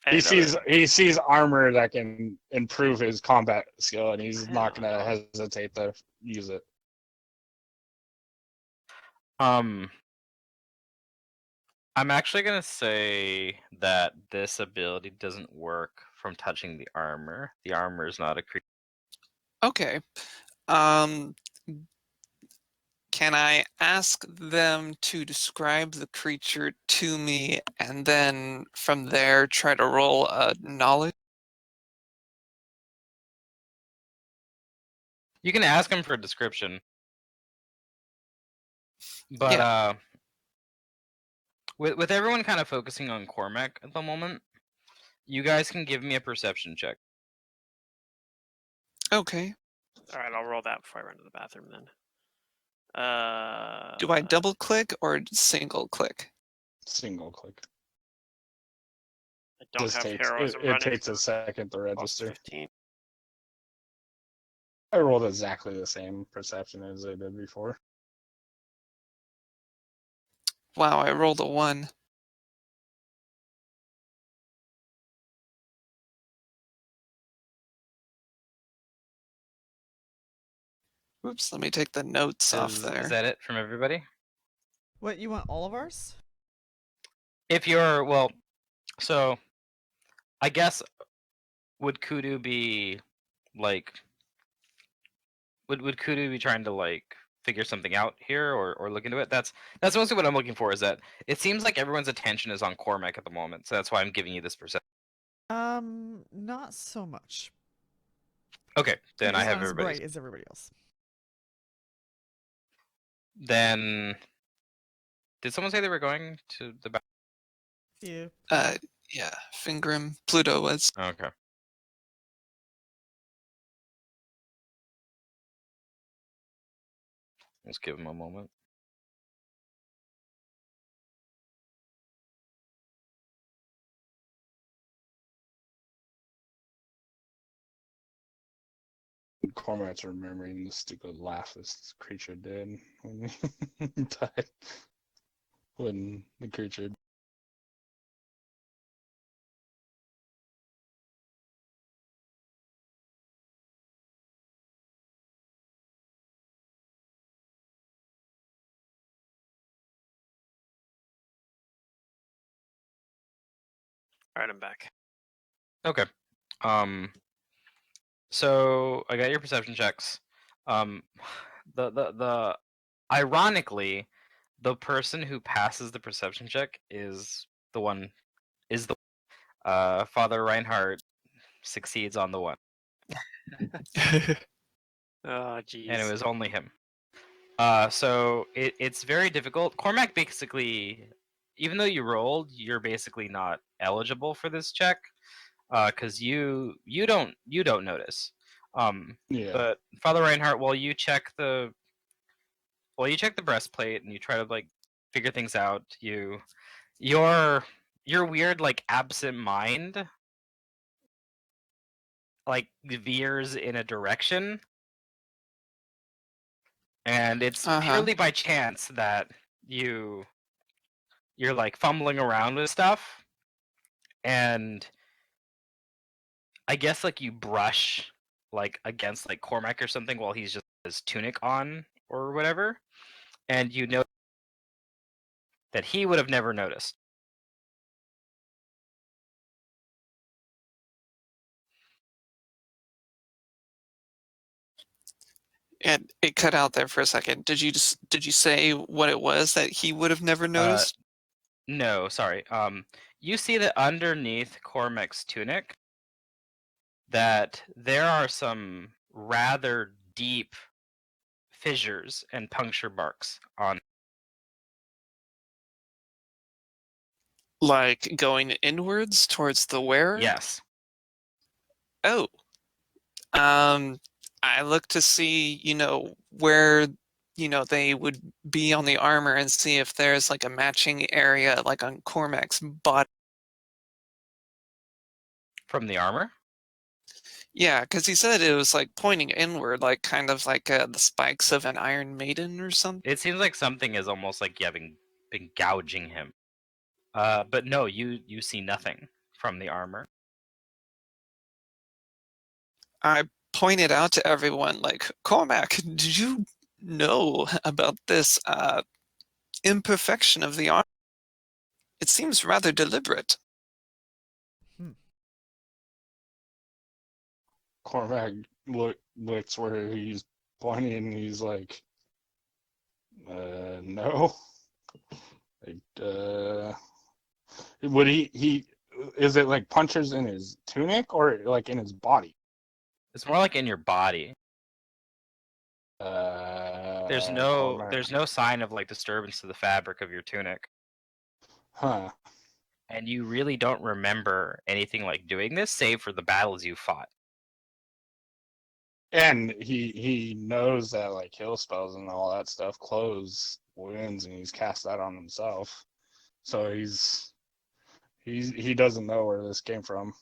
He didn't know that. sees he sees armor that can improve his combat skill, and he's not Hell gonna no. hesitate to use it. I'm actually gonna say that this ability doesn't work from touching the armor. The armor is not a creature. Okay. Can I ask them to describe the creature to me and then from there try to roll a knowledge? You can ask him for a description. But Yeah. with everyone kind of focusing on Cormac at the moment, you guys can give me a perception check. Okay. Alright, I'll roll that before I run to the bathroom then. Do I double click or single click? Single click. I don't Just have takes heroism it running. takes a second to Plus register. 15. I rolled exactly the same perception as I did before. Wow, I rolled a 1. Oops, let me take the notes off Is there. that it from everybody? What, you want all of ours? If you're so I guess would Kudu be like would Kudu be trying to like figure something out here or look into it? That's mostly what I'm looking for, is that it seems like everyone's attention is on Cormac at the moment, so that's why I'm giving you this perception. Not so much. Okay, then I He's have not as everybody's. bright as everybody else. Then did someone say they were going to the back? Yeah. Yeah, Fingrim, Pluto was. Okay. Let's give him a moment. And Cormac's remembering the stupid laugh this creature did when he died. When the creature. All right, I'm back. Okay. So I got your perception checks. The ironically, the person who passes the perception check is the one Father Reinhardt succeeds on the one, Oh, and it jeez. was only him. So it's very difficult. Cormac basically, even though you rolled, you're basically not eligible for this check, because you don't notice. Yeah. But Father Reinhardt, while you check the breastplate and you try to like figure things out, your weird like absent mind like veers in a direction, and it's purely by chance that you're like fumbling around with stuff, and I guess like you brush like against like Cormac or something while he's just his tunic on or whatever, and you know that he would have never noticed. And it cut out there for a second. Did you say what it was that he would have never noticed? No, sorry. You see that underneath Cormac's tunic, that there are some rather deep fissures and puncture marks on. Like going inwards towards the wearer? Yes. Oh. I look to see, where, they would be on the armor and see if there's like a matching area like on Cormac's body. From the armor? Yeah, because he said it was like pointing inward, like kind of like the spikes of an Iron Maiden or something. It seems like something is almost like been gouging him. But no, you see nothing from the armor. I pointed out to everyone, like, Cormac, did you know about this imperfection of the armor? It seems rather deliberate. Cormac looks where he's pointing and he's like, no. Like, would he is it like punches in his tunic or like in his body? It's more like in your body. There's no sign of like disturbance to the fabric of your tunic. Huh. And you really don't remember anything like doing this, save for the battles you fought. And he knows that like heal spells and all that stuff close wounds, and he's cast that on himself. So he doesn't know where this came from.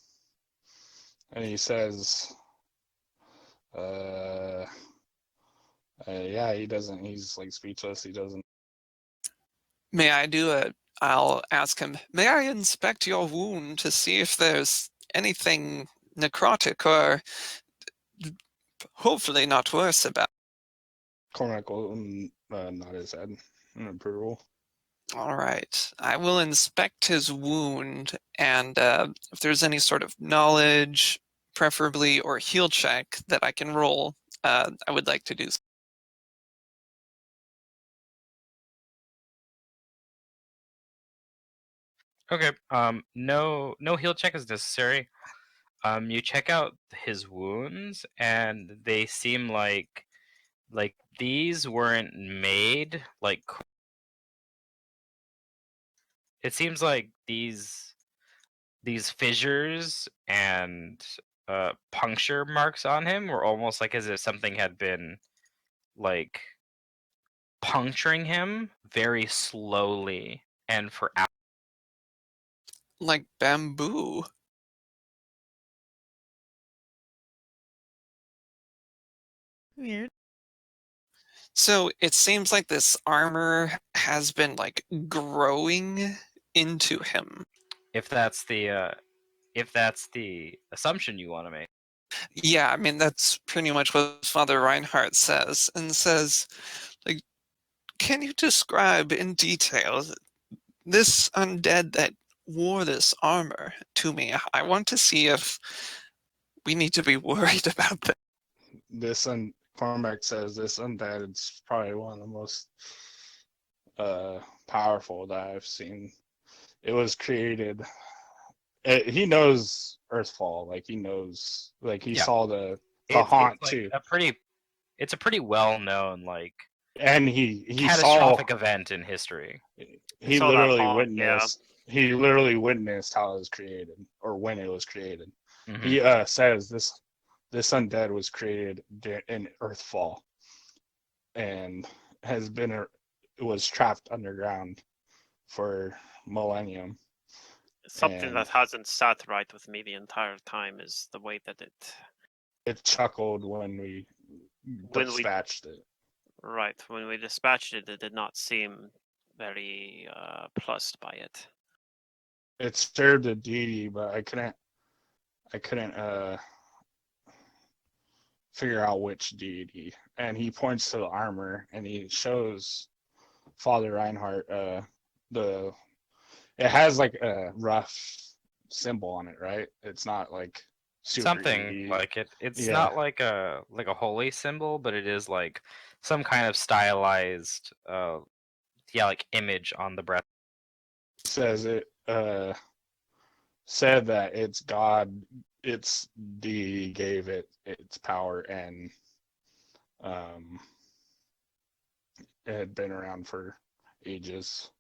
And he says, yeah, he doesn't. He's like speechless. He doesn't. May I I'll ask him, may I inspect your wound to see if there's anything necrotic or hopefully not worse about? Cormac will nod his head in approval. All right. I will inspect his wound, and if there's any sort of knowledge, preferably, or heal check that I can roll, I would like to do so. Okay. No heal check is necessary. You check out his wounds, and they seem like these weren't made like. It seems like these fissures and puncture marks on him were almost like as if something had been like puncturing him very slowly and for hours. Like bamboo. Weird. So it seems like this armor has been like growing into him. If that's the assumption you want to make. Yeah, I mean that's pretty much what Father Reinhardt says, and says, like, can you describe in detail this undead that wore this armor to me? I want to see if we need to be worried about that. Cormac says this undead is probably one of the most powerful that I've seen. It was created. He knows Earthfall, like he knows, like he Yeah. saw the It's haunt like too, it's a pretty well known like and he saw, catastrophic event in history. he saw that literally haunt, yeah. witnessed how it was created, or when it was created. Mhm. He says this undead was created in Earthfall, and was trapped underground for millennium. Something And that hasn't sat right with me the entire time is the way that it chuckled when we dispatched it. Right, when we dispatched it, it did not seem very plussed by it. It served a deity, but I couldn't figure out which deity. And he points to the armor, and he shows Father Reinhardt it has like a rough symbol on it, right? It's not like super Something easy. like it. It's Yeah. not like a holy symbol, but it is like some kind of stylized like image on the breast. Says it said that it's God, its deity gave it its power, and it had been around for ages.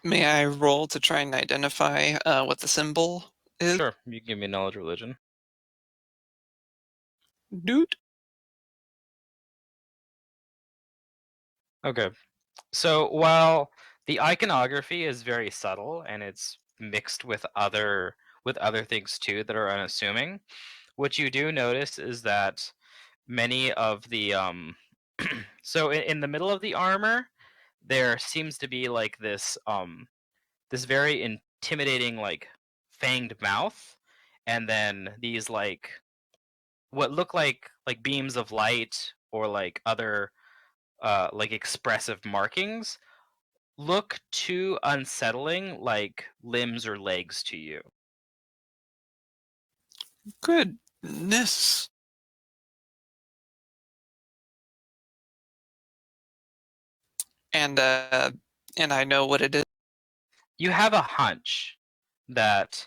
May I roll to try and identify what the symbol is? Sure, you can give me knowledge religion. Dude. Okay. So while the iconography is very subtle and it's mixed with other things too that are unassuming, what you do notice is that many of the so in the middle of the armor there seems to be like this very intimidating like fanged mouth, and then these like what look like beams of light or like other like expressive markings look too unsettling like limbs or legs to you. Goodness. And I know what it is. You have a hunch that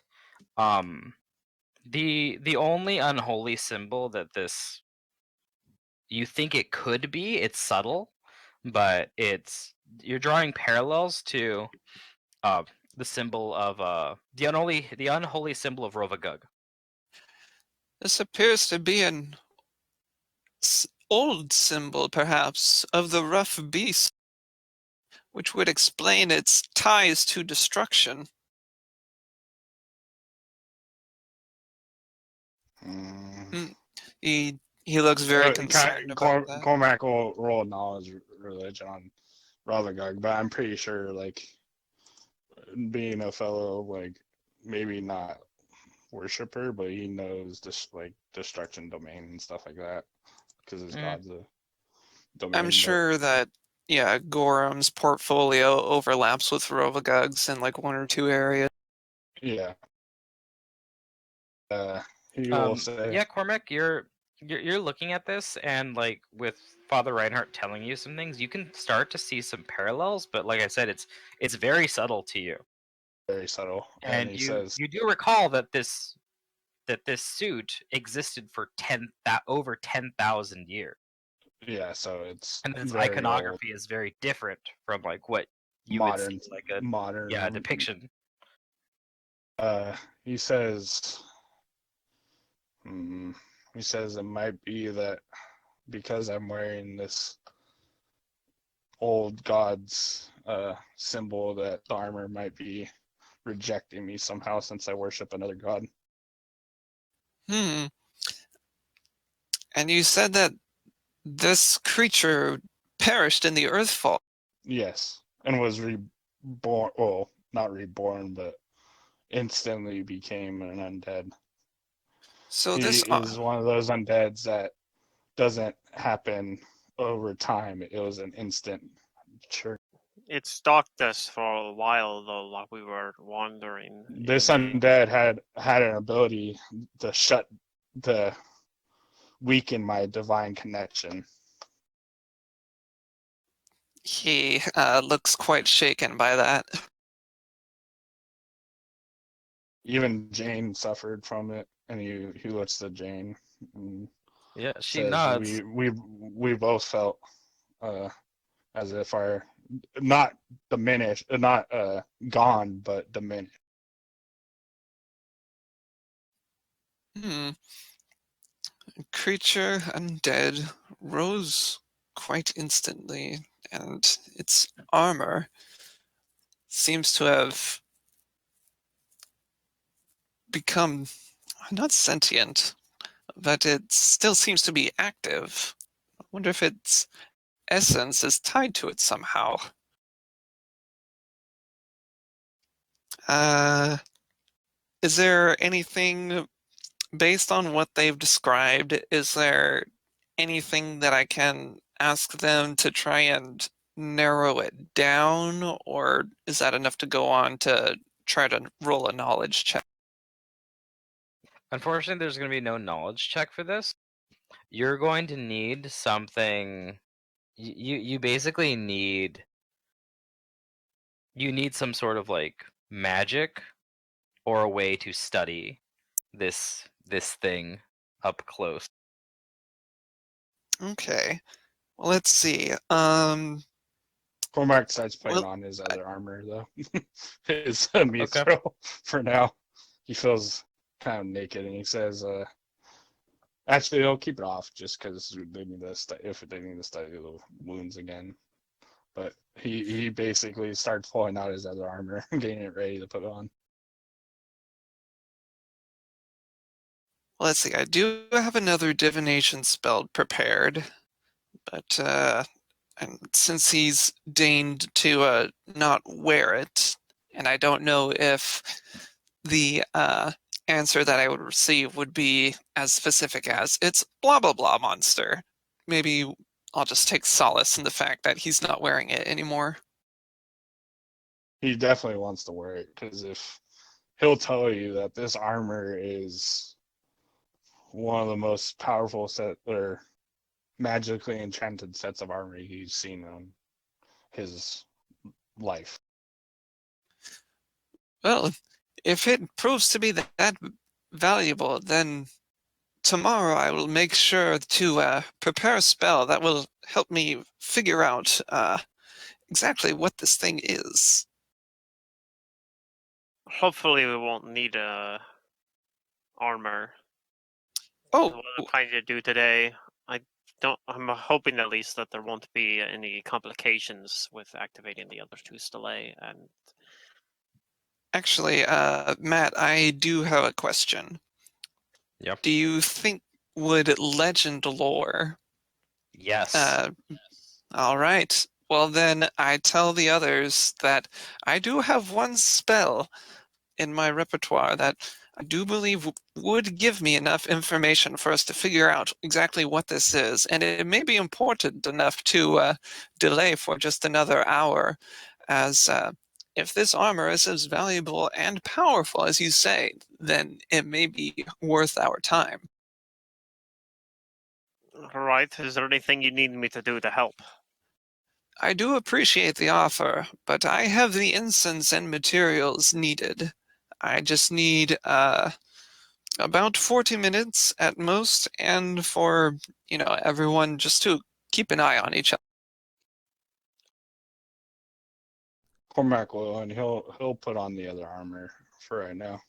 the only unholy symbol that this you think it could be, it's subtle, but you're drawing parallels to uh the symbol of the unholy symbol of Rovagug. This appears to be an old symbol, perhaps, of the rough beast, which would explain its ties to destruction. He looks very concerned about that. Cormac will roll knowledge religion on Ravagug, but I'm pretty sure, like, being a fellow, like, maybe not worshiper, but he knows this, like, destruction domain and stuff like that, because his god's a domain. I'm sure that, yeah, Gorham's portfolio overlaps with Rovagug's in like one or two areas. Yeah. He will say, Yeah, Cormac, you're looking at this, and like with Father Reinhardt telling you some things, you can start to see some parallels, but like I said, it's very subtle to you. very subtle, And he you says, you do recall that this suit existed for over 10,000 years. yeah, so it's And its very iconography is very different from like what you would see like a modern depiction. He says, he says it might be that because I'm wearing this old god's symbol, that the armor might be rejecting me somehow since I worship another god. And you said that This creature perished in the Earthfall. Yes, and was reborn. Well, not reborn, but instantly became an undead. So He this is one of those undeads that doesn't happen over time. It was an instant. Sure. It stalked us for a while though, while we were wandering. This in undead had an ability to weaken my divine connection. he looks quite shaken by that. Even Jane suffered from it, and he looks to Jane and Yeah, she says, nods. "We both felt as if our not diminished, not gone, but diminished." Hmm. Creature undead rose quite instantly, and its armor seems to have become not sentient, but it still seems to be active. I wonder if its essence is tied to it somehow. Is there anything based on what they've described? Is there anything that I can ask them to try and narrow it down, or is that enough to go on to try to roll a knowledge check? Unfortunately, there's going to be no knowledge check for this. You're going to need something. You basically need some sort of like magic or a way to study this thing up close. Okay. Well, let's see. Cormac decides putting Well, on his I- other armor though, his Okay. mithril for now. He feels kind of naked, and he says, "Actually, I'll keep it off just because they need to if they need to study the wounds again." But he basically starts pulling out his other armor and getting it ready to put on. let's see. I do have another divination spell prepared, but and since he's deigned to not wear it, and I don't know if the answer that I would receive would be as specific as it's blah blah blah monster. Maybe I'll just take solace in the fact that he's not wearing it anymore. He definitely wants to wear it because if he'll tell you that this armor is one of the most powerful set or magically enchanted sets of armor he's seen in his life. Well, if it proves to be that valuable, then tomorrow I will make sure to prepare a spell that will help me figure out exactly what this thing is. Hopefully, we won't need armor. Oh, What I'm planning to do today, I'm hoping at least that there won't be any complications with activating the other two stelae. And actually, Matt, I do have a question. Yep. Do you think would legend lore? Yes. All right. Well, then I tell the others that I do have one spell in my repertoire that I do believe would give me enough information for us to figure out exactly what this is. And it may be important enough to delay for just another hour, as if this armor is as valuable and powerful as you say, then it may be worth our time. all right, is there anything you need me to do to help? I do appreciate the offer, but I have the incense and materials needed. I just need about 40 minutes at most, and for, everyone just to keep an eye on each other. Cormac will, and he'll put on the other armor for right now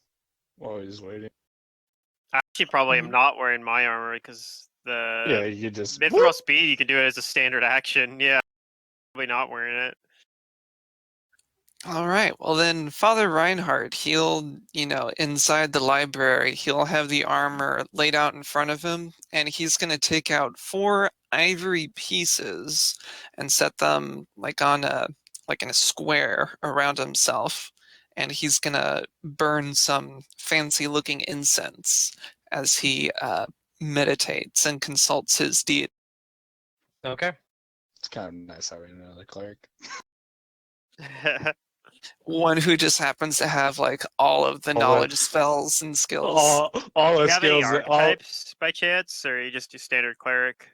while he's waiting. I actually probably am Mhm. not wearing my armor because the Yeah, you just Mithril Speed, you can do it as a standard action. Yeah, probably not wearing it. All right, well then Father Reinhardt, he'll, inside the library, he'll have the armor laid out in front of him, and he's going to take out 4 ivory pieces and set them like on a like in a square around himself, and he's gonna burn some fancy looking incense as he meditates and consults his deity. Okay. It's kind of nice having another cleric. One who just happens to have like all of the All the- knowledge spells and skills. All Do the you have any skills. All archetypes by chance, or you just do standard cleric?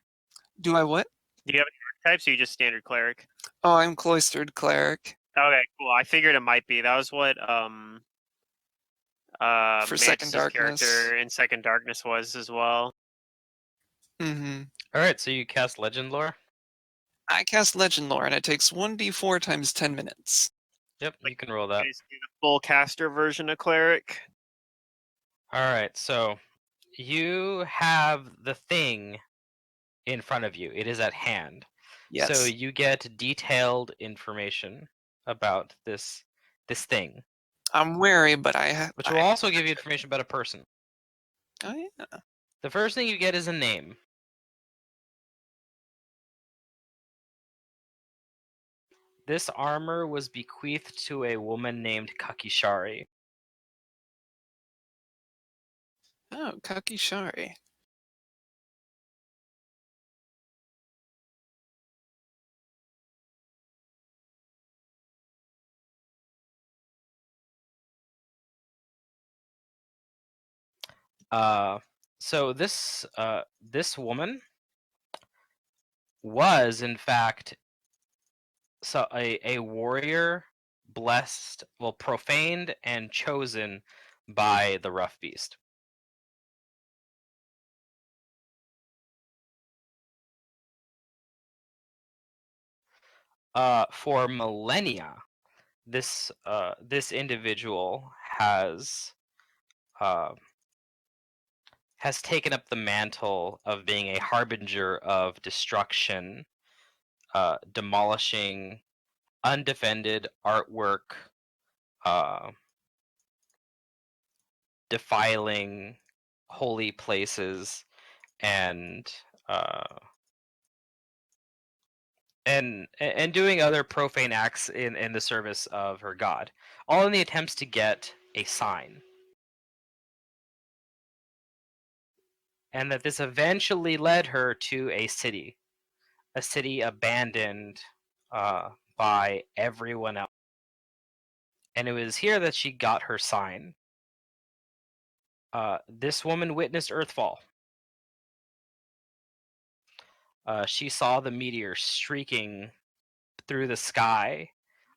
Do I what? Do you have any archetypes, or you just standard cleric? Oh, I'm cloistered cleric. Okay, cool. I figured it might be. That was what For Second Mantis' Darkness. character in Second Darkness was as well. Mm-hmm. All right. So you cast Legend Lore. I cast Legend Lore, and it takes 1d4 times 10 minutes. Yep. You can roll that. Basically the full caster version of cleric. All right. So you have the thing in front of you. It is at hand. Yes. So you get detailed information about this thing, I'm wary, but which will also give you information about a person. Oh, yeah. The first thing you get is a name. This armor was bequeathed to a woman named Kakishari. Oh, Kakishari. So this woman was in fact a warrior blessed, well, profaned and chosen by the rough beast. For millennia, this individual has taken up the mantle of being a harbinger of destruction, demolishing undefended artwork, defiling holy places, and doing other profane acts in the service of her god, all in the attempts to get a sign. And that this eventually led her to a city abandoned by everyone else. And it was here that she got her sign. This woman witnessed Earthfall. She saw the meteor streaking through the sky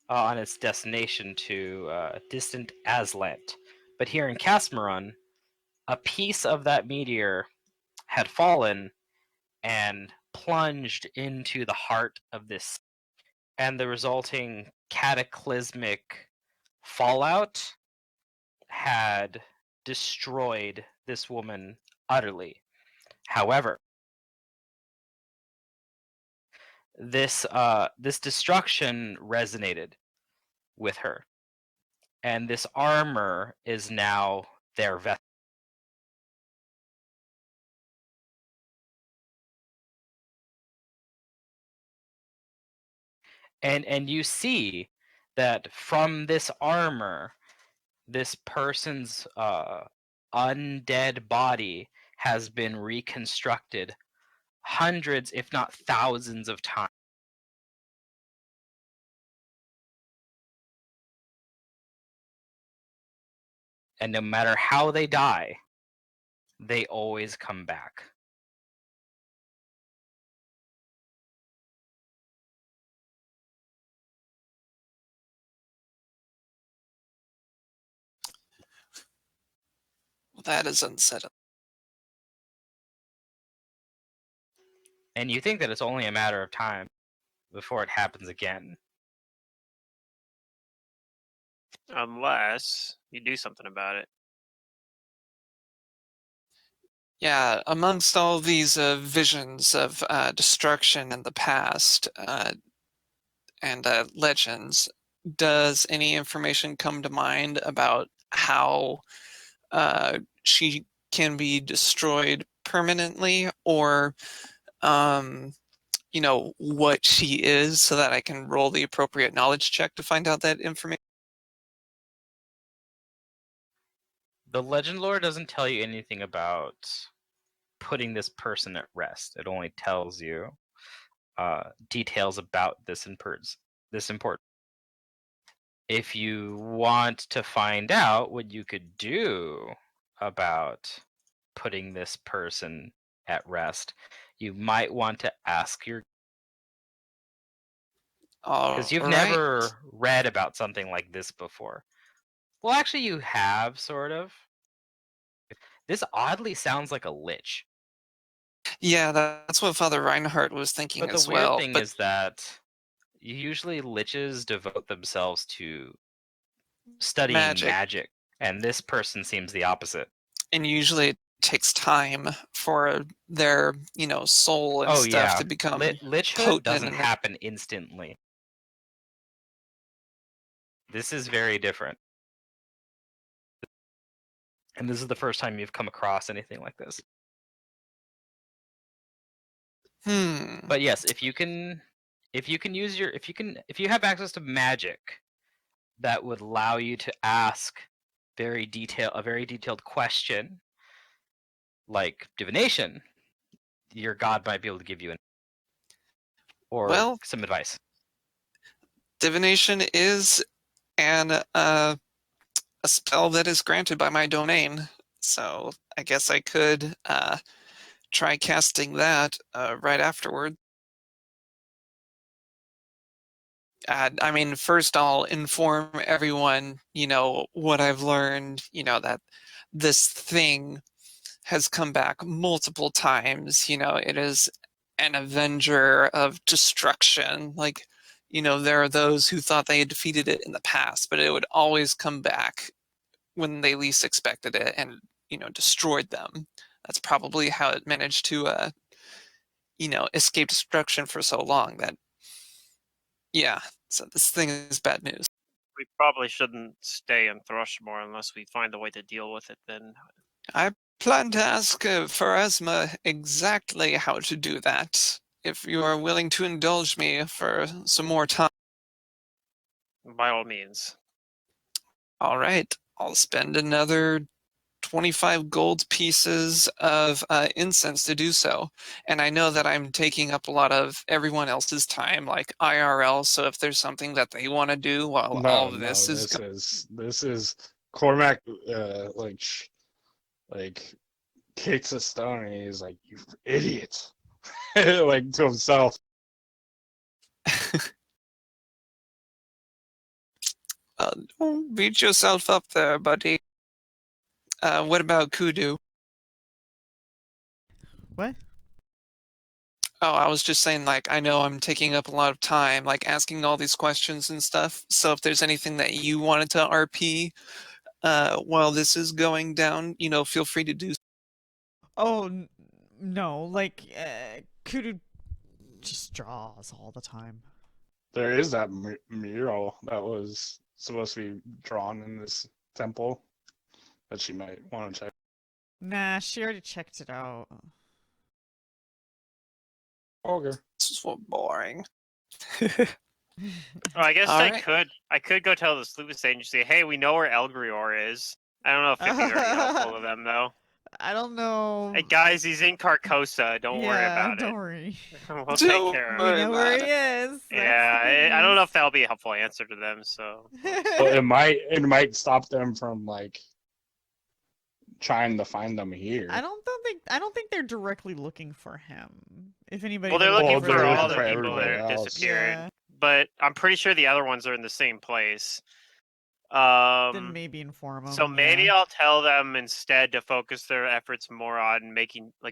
on its destination to distant Aslant. But here in Casmaron, a piece of that meteor had fallen and plunged into the heart of this, and the resulting cataclysmic fallout had destroyed this woman utterly. However, this destruction resonated with her, and this armor is now their vessel. And you see that from this armor, this person's undead body has been reconstructed hundreds, if not thousands, of times. And no matter how they die, they always come back. Well, that is unsettling. And you think that it's only a matter of time before it happens again. Unless you do something about it. Yeah, amongst all these visions of destruction in the past and legends, does any information come to mind about how she can be destroyed permanently, or what she is so that I can roll the appropriate knowledge check to find out that information? The legend lore doesn't tell you anything about putting this person at rest. It only tells you details about this important. If you want to find out what you could do about putting this person at rest, you might want to ask your, because you've All right. never read about something like this before. Well, actually, you have, sort of. This oddly sounds like a lich. Yeah, that's what Father Reinhardt was thinking But the as weird well. thing But is that usually liches devote themselves to studying magic, and this person seems the opposite. and usually it takes time for their, soul and Oh stuff yeah, to become lichhood potent doesn't and happen instantly. This is very different. And this is the first time you've come across anything like this. But yes, if you have access to magic that would allow you to ask a very detailed question, like divination, your god might be able to give you some advice. Divination is a spell that is granted by my domain, so I guess I could try casting that right afterward. I mean, first I'll inform everyone, what I've learned, that this thing has come back multiple times. It is an avenger of destruction. Like, there are those who thought they had defeated it in the past, but it would always come back when they least expected it and, destroyed them. That's probably how it managed to, escape destruction for so long that, yeah, so this thing is bad news. We probably shouldn't stay in Thrushmore unless we find a way to deal with it then. I plan to ask Pharasma exactly how to do that, if you are willing to indulge me for some more time. By all means. All right, I'll spend another 25 gold pieces of incense to do so. And I know that I'm taking up a lot of everyone else's time, like IRL, so if there's something that they want to do while all of this is going. This is Cormac like kicks a stone and he's like, "You idiot," like to himself. Don't beat yourself up there, buddy. What about Kudu? What? Oh, I was just saying, like, I know I'm taking up a lot of time, like, asking all these questions and stuff. So if there's anything that you wanted to RP while this is going down, feel free to do so. Oh, no, like, Kudu just draws all the time. There is that mural that was supposed to be drawn in this temple that she might want to check. Nah, she already checked it out. Okay. This is so boring. Oh, I guess All I right. could go tell the Sleuth Agency, hey, we know where Elgrior is. I don't know if it'd be very helpful to them though. I don't know. Hey guys, he's in Carcosa. Don't worry about don't it. worry. We'll take care of We it. know where he is. Yeah, I don't know if that'll be a helpful answer to them. So Well, it might stop them from like trying to find them here. I don't think they're directly looking for him. If anybody, well, they're looking for all the for people that everybody have else. disappeared, Yeah. but I'm pretty sure the other ones are in the same place. Then maybe inform them. So maybe I'll tell them instead to focus their efforts more on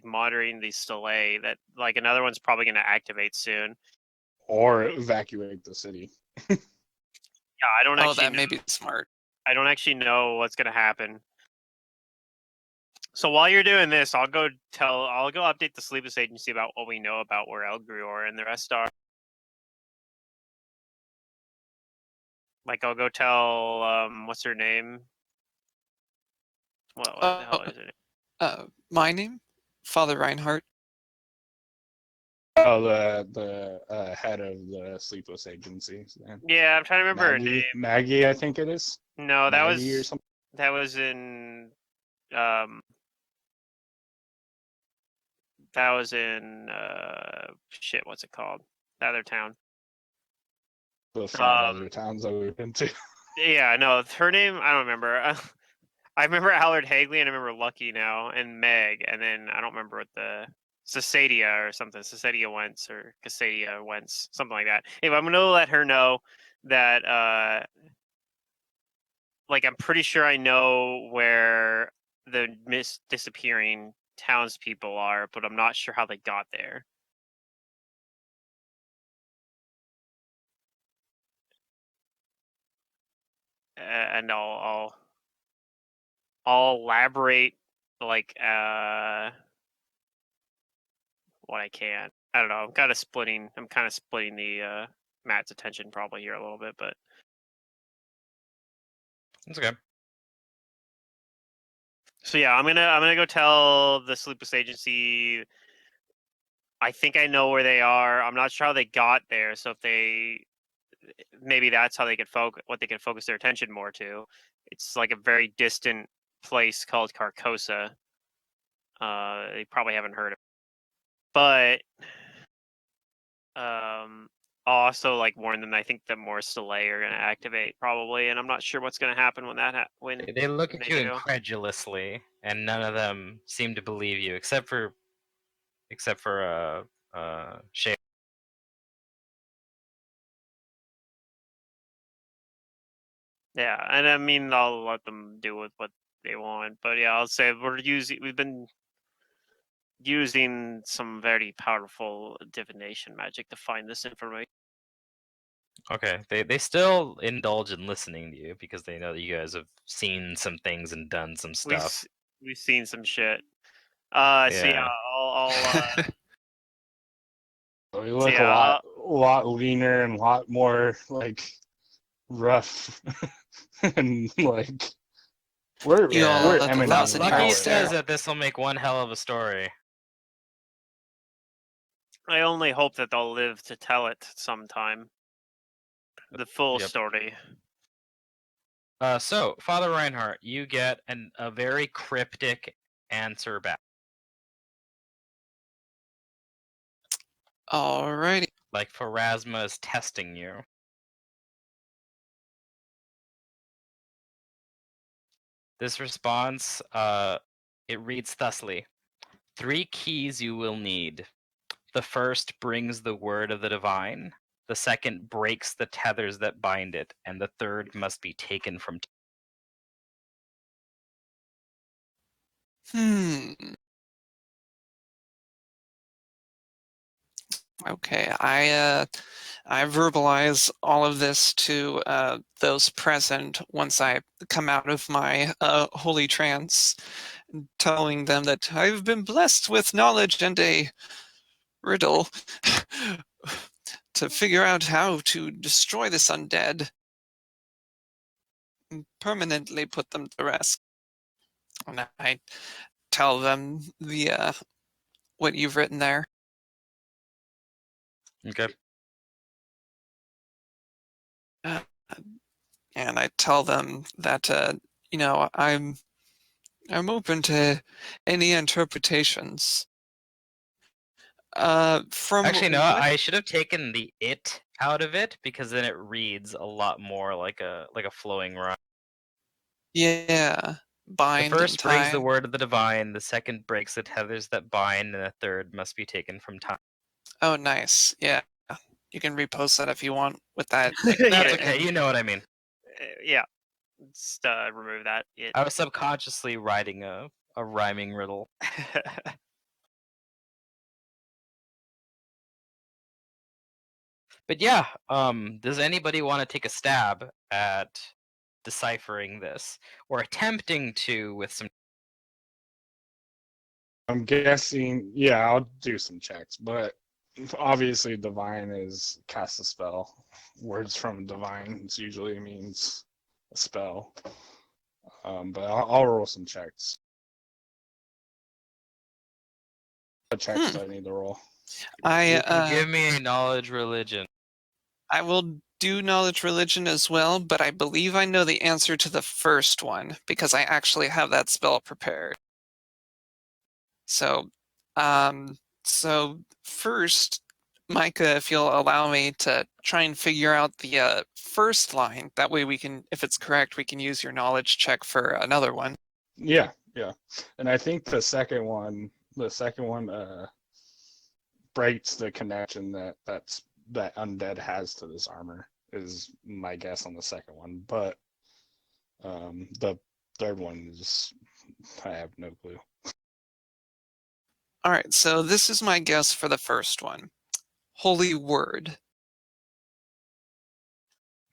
monitoring the Stele. That like another one's probably going to activate soon. Or evacuate the city. Yeah, I don't actually. That may be smart. I don't actually know what's going to happen. So while you're doing this, I'll go update the Sleepless Agency about what we know about where Elgrior and the rest are. Like I'll go tell what's her name? What the hell is it? My name? Father Reinhardt. Oh, the head of the Sleepless Agency. Yeah, I'm trying to remember her name. Maggie, I think it is. No, that Maggie or was something. that was in shit, what's it called? The other town. The 5 other towns that we've been to. Yeah, no, her name I don't remember. I remember Allard Hagley and I remember Lucky now and Meg, and then I don't remember what the Cesadia or something. Cesadia Wentz or Casadia Wentz, something like that. Anyway, I'm gonna let her know that like I'm pretty sure I know where the disappearing townspeople are, but I'm not sure how they got there. And I'll elaborate like what I can. I don't know. I'm kind of splitting the Matt's attention probably here a little bit, but That's okay. so yeah, I'm gonna go tell the Sleepless Agency. I think I know where they are. I'm not sure how they got there. So if they maybe that's how they could what they could focus their attention more to. It's like a very distant place called Carcosa. They probably haven't heard of it. But also like warn them. I think the Morse delay are going to activate probably, and I'm not sure what's going to happen when that when They look when at they you do. incredulously, and none of them seem to believe you, except for Shay. Yeah, and I mean I'll let them do with what they want, but yeah, I'll say we've been using some very powerful divination magic to find this information. Okay, they still indulge in listening to you because they know that you guys have seen some things and done some stuff. We've seen some shit. So yeah, Yeah. I'll We so look yeah, a lot leaner and a lot more like rough and like we're You all we're look a eminent in thousand the Lucky years tower says now. there. that this will make one hell of a story. I only hope that they'll live to tell it sometime. The full Yep. story. So Father Reinhardt, you get a very cryptic answer back. Alrighty. Like Pharasma is testing you. This response, it reads thusly: 3 keys you will need. The first brings the word of the divine. The second breaks the tethers that bind it, and the third must be taken from. Okay, I verbalize all of this to those present once I come out of my holy trance, telling them that I've been blessed with knowledge and a riddle to figure out how to destroy this undead and permanently put them to rest. And I tell them the what you've written there. Okay. And I tell them that I'm open to any interpretations. From Actually, no. what? I should have taken the "it" out of it because then it reads a lot more like a flowing rhyme. Yeah, The bind and first brings the tie. word of the divine. The second breaks the tethers that bind, and the third must be taken from time. Oh, nice. Yeah, you can repost that if you want with that. That's Yeah, okay. You know what I mean. yeah. Just remove that. I was subconsciously writing a rhyming riddle. But yeah, does anybody want to take a stab at deciphering this or attempting to with some? I'm guessing, yeah, I'll do some checks, but obviously divine is cast a spell. Words from divine usually means a spell. But I'll roll some checks. What checks do I need to roll? You can give I me a knowledge religion. I will do knowledge religion as well, but I believe I know the answer to the first one because I actually have that spell prepared. So, so first, Micah, if you'll allow me to try and figure out the first line, that way we can, if it's correct, we can use your knowledge check for another one. Yeah, yeah. And I think the second one breaks the connection that undead has to this armor is my guess on the second one. But the third one is I have no clue. All right, so this is my guess for the first one. Holy word.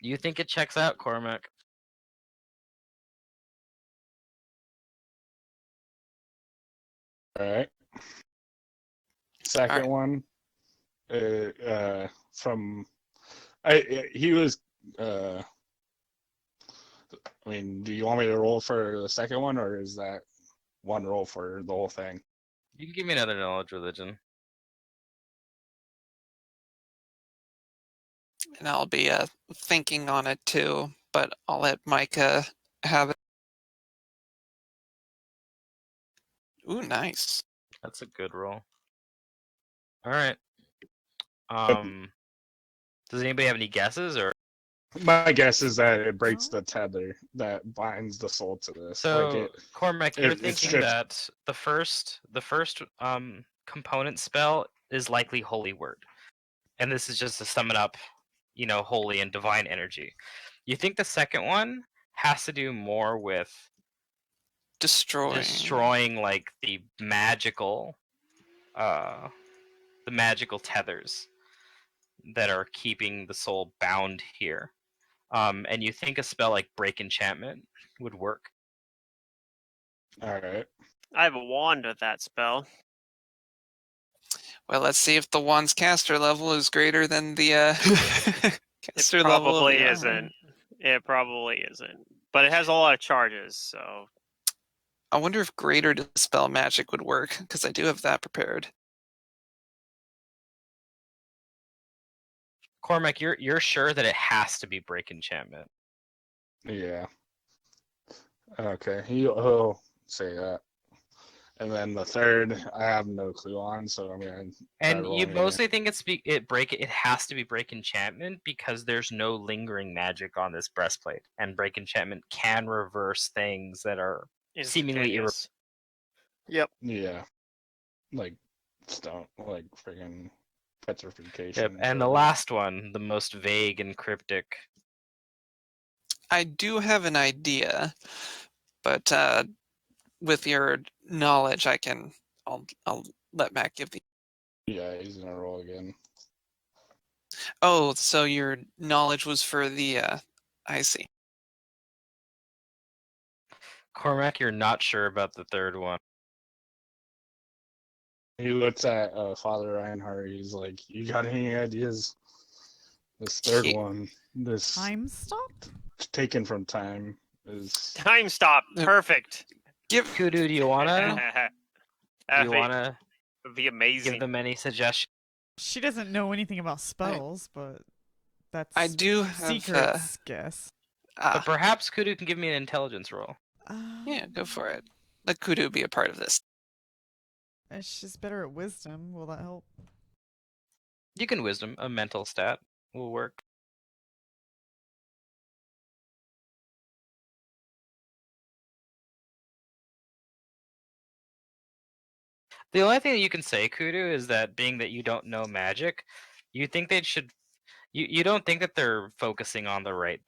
You think it checks out, Cormac? All right. Second one, from he was. I mean, do you want me to roll for the second one, or is that one roll for the whole thing? You can give me another knowledge religion. And I'll be thinking on it too, but I'll let Micah have it. Ooh, nice. That's a good roll. All right. Does anybody have any guesses, or? My guess is that it breaks the tether that binds the soul to this. So, Cormac, you're it thinking strips- that the first component spell is likely Holy Word, and this is just to sum it up, holy and divine energy. You think the second one has to do more with destroying like the magical tethers that are keeping the soul bound here. And you think a spell like Break Enchantment would work? All right. I have a wand with that spell. Well, let's see if the wand's caster level is greater than the caster It level of probably the isn't. armor. It probably isn't. But it has a lot of charges, so I wonder if greater dispel magic would work, because I do have that prepared. Cormac, you're sure that it has to be Break Enchantment? Yeah. Okay. He'll say that. And then the third, I have no clue on, so I'm gonna. And you mostly think it has to be Break Enchantment because there's no lingering magic on this breastplate, and Break Enchantment can reverse things that are seemingly instantaneous. Yep. Yeah. Like stone, like friggin' petrification. Yep. And the last one, the most vague and cryptic. I do have an idea, but with your knowledge, I'll let Matt give the. Yeah, he's gonna roll again. Oh, so your knowledge was for the. I see. Cormac, you're not sure about the third one. He looks at Father Reinhardt. He's like, "You got any ideas?" This third one, this Time stop? taken from time, is Time stop. Perfect. Give Kudu, do you wanna It'd be amazing. give them any suggestions? She doesn't know anything about spells, but that's I do have secret's guess. But perhaps Kudu can give me an intelligence roll. Yeah, go for it. Let Kudu be a part of this. She's better at wisdom. Will that help? You can wisdom, a mental stat will work. The only thing that you can say, Kudu, is that being that you don't know magic, you think they should. You don't think that they're focusing on the right.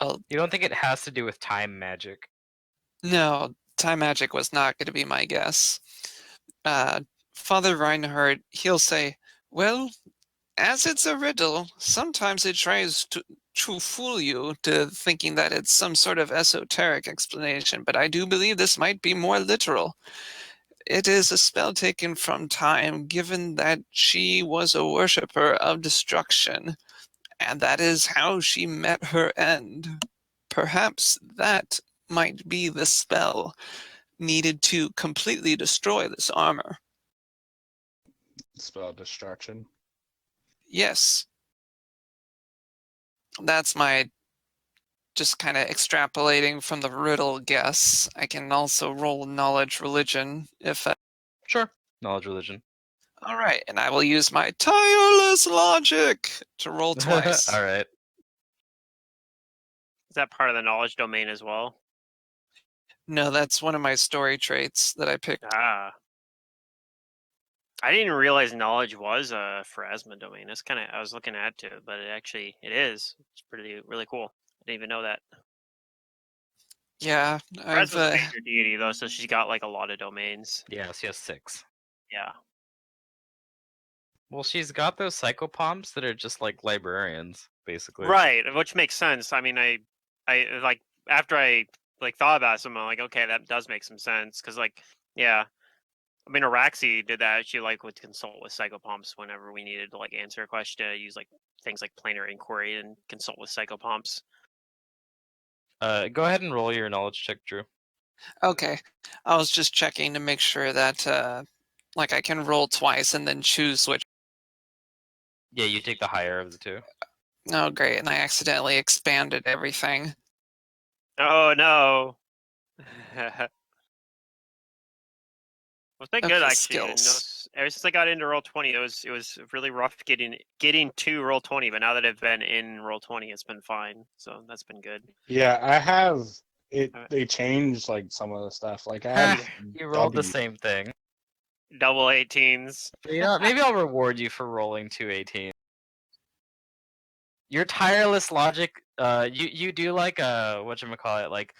Oh. You don't think it has to do with time magic. No, time magic was not going to be my guess. Father Reinhardt, he'll say, well, as it's a riddle, sometimes it tries to fool you to thinking that it's some sort of esoteric explanation, but I do believe this might be more literal. It is a spell taken from time, given that she was a worshipper of destruction, and that is how she met her end. Perhaps that might be the spell needed to completely destroy this armor. spell destruction. Yes. That's my just kind of extrapolating from the riddle guess. I can also roll knowledge religion if Sure. Knowledge religion. all right, and I will use my tireless logic to roll twice. All right. Is that part of the knowledge domain as well? No, that's one of my story traits that I picked. Ah. I didn't realize knowledge was a Pharasma domain. That's kind of I was looking at it, but it is. It's really cool. I didn't even know that. Yeah, I've Pharasma's major deity though, so she's got like a lot of domains. Yeah, she has 6. Yeah. Well, she's got those psychopomps that are just like librarians, basically. Right, which makes sense. I mean, I like after I like thought about some, I'm like, okay, that does make some sense because like, yeah. I mean, Araxi did that. She like would consult with psychopomps whenever we needed to like answer a question. Use like things like planar inquiry and consult with psychopomps. Go ahead and roll your knowledge check, Drew. okay. I was just checking to make sure that like I can roll twice and then choose which. Yeah, you take the higher of the 2. Oh, great! And I accidentally expanded everything. Oh no. Well, it's been good Okay, actually. You know, skills. ever since I got into Roll20, it was really rough getting to Roll20. But now that I've been in Roll20, it's been fine. So that's been good. Yeah, I have it. Uh, They changed like some of the stuff. Like I Ha, have you rolled the W. same thing. Double 18s. You know, maybe I'll reward you for rolling 218. Your tireless logic, you do like whatchamacallit, like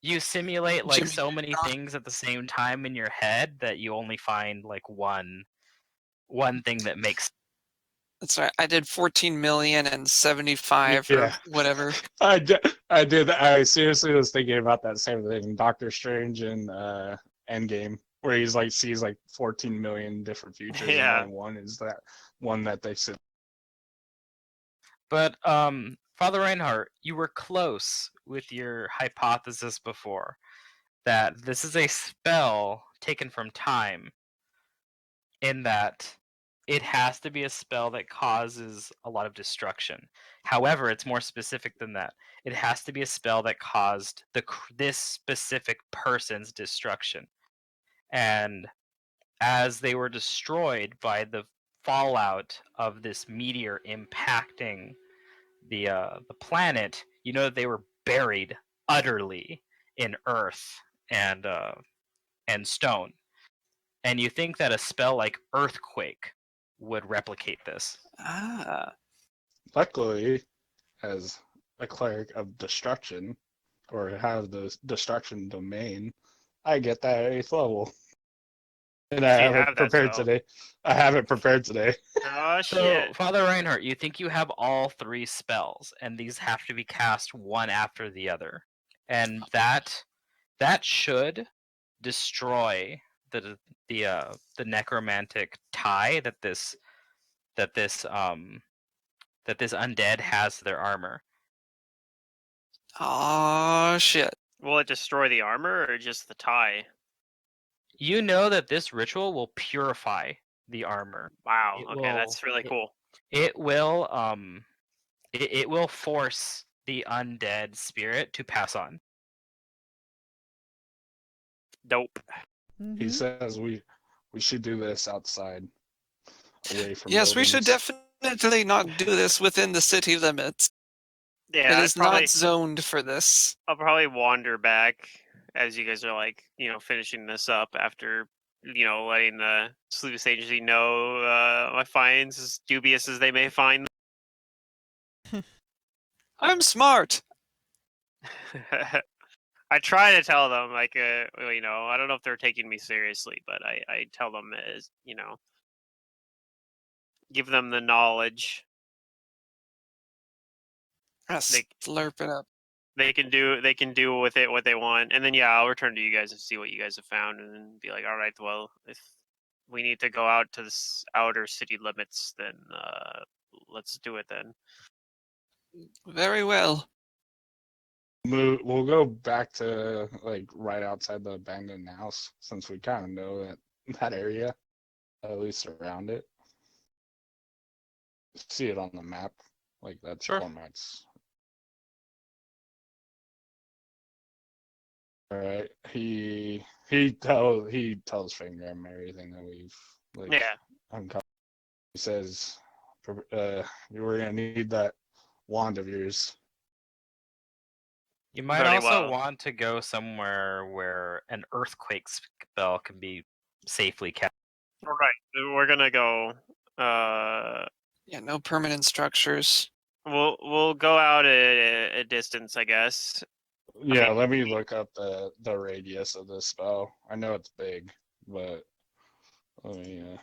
you simulate like Jimmy so many things at the same time in your head that you only find like one thing that makes. That's right. I did 14 million and 75 or Yeah, whatever. I did. I seriously was thinking about that same thing. Doctor Strange and Endgame, where he's like sees like 14 million different futures, and Yeah. only one is that one that they said. But Father Reinhardt, you were close with your hypothesis before that this is a spell taken from time, in that it has to be a spell that causes a lot of destruction. However, it's more specific than that. It has to be a spell that caused this specific person's destruction. And as they were destroyed by the fallout of this meteor impacting the planet, you know that they were buried utterly in earth and stone. And you think that a spell like Earthquake would replicate this. Ah. Luckily, as a cleric of destruction, or have the destruction domain, I get that at 8th level, and I So you have it have that prepared spell. today. I have it prepared today. Oh So, shit. Father Reinhardt, you think you have all 3 spells, and these have to be cast one after the other, and that should destroy the necromantic tie that this undead has to their armor. Oh shit. Will it destroy the armor or just the tie? You know that this ritual will purify the armor. Wow. It Okay, that's really cool. It will it will force the undead spirit to pass on. Dope. He Mhm. says we should do this outside, away from Yes, we should buildings. definitely not do this within the city limits. Yeah, It is not zoned for this. I'll probably wander back as you guys are like, finishing this up after, letting the Sleepless Agency know my finds, as dubious as they may find I'm smart. them. I try to tell them, like, I don't know if they're taking me seriously, but I tell them as, give them the knowledge. They Slurp it up. they can do with it what they want, and then I'll return to you guys and see what you guys have found, and then be like, all right, well, if we need to go out to this outer city limits, then let's do it then. Very well. We'll go back to like right outside the abandoned house, since we kind of know that area. at least around it. See it on the map, like that's Sure. Cormac's. All right, he tells Finger and everything that we've like Yeah. uncovered. He says, we're gonna need that wand of yours. You might Very also well. want to go somewhere where an earthquake spell can be safely cast. All right. We're gonna go. Yeah, no permanent structures. We'll go out a distance, I guess. Yeah, mean, let me look up the radius of this spell. I know it's big, but let me.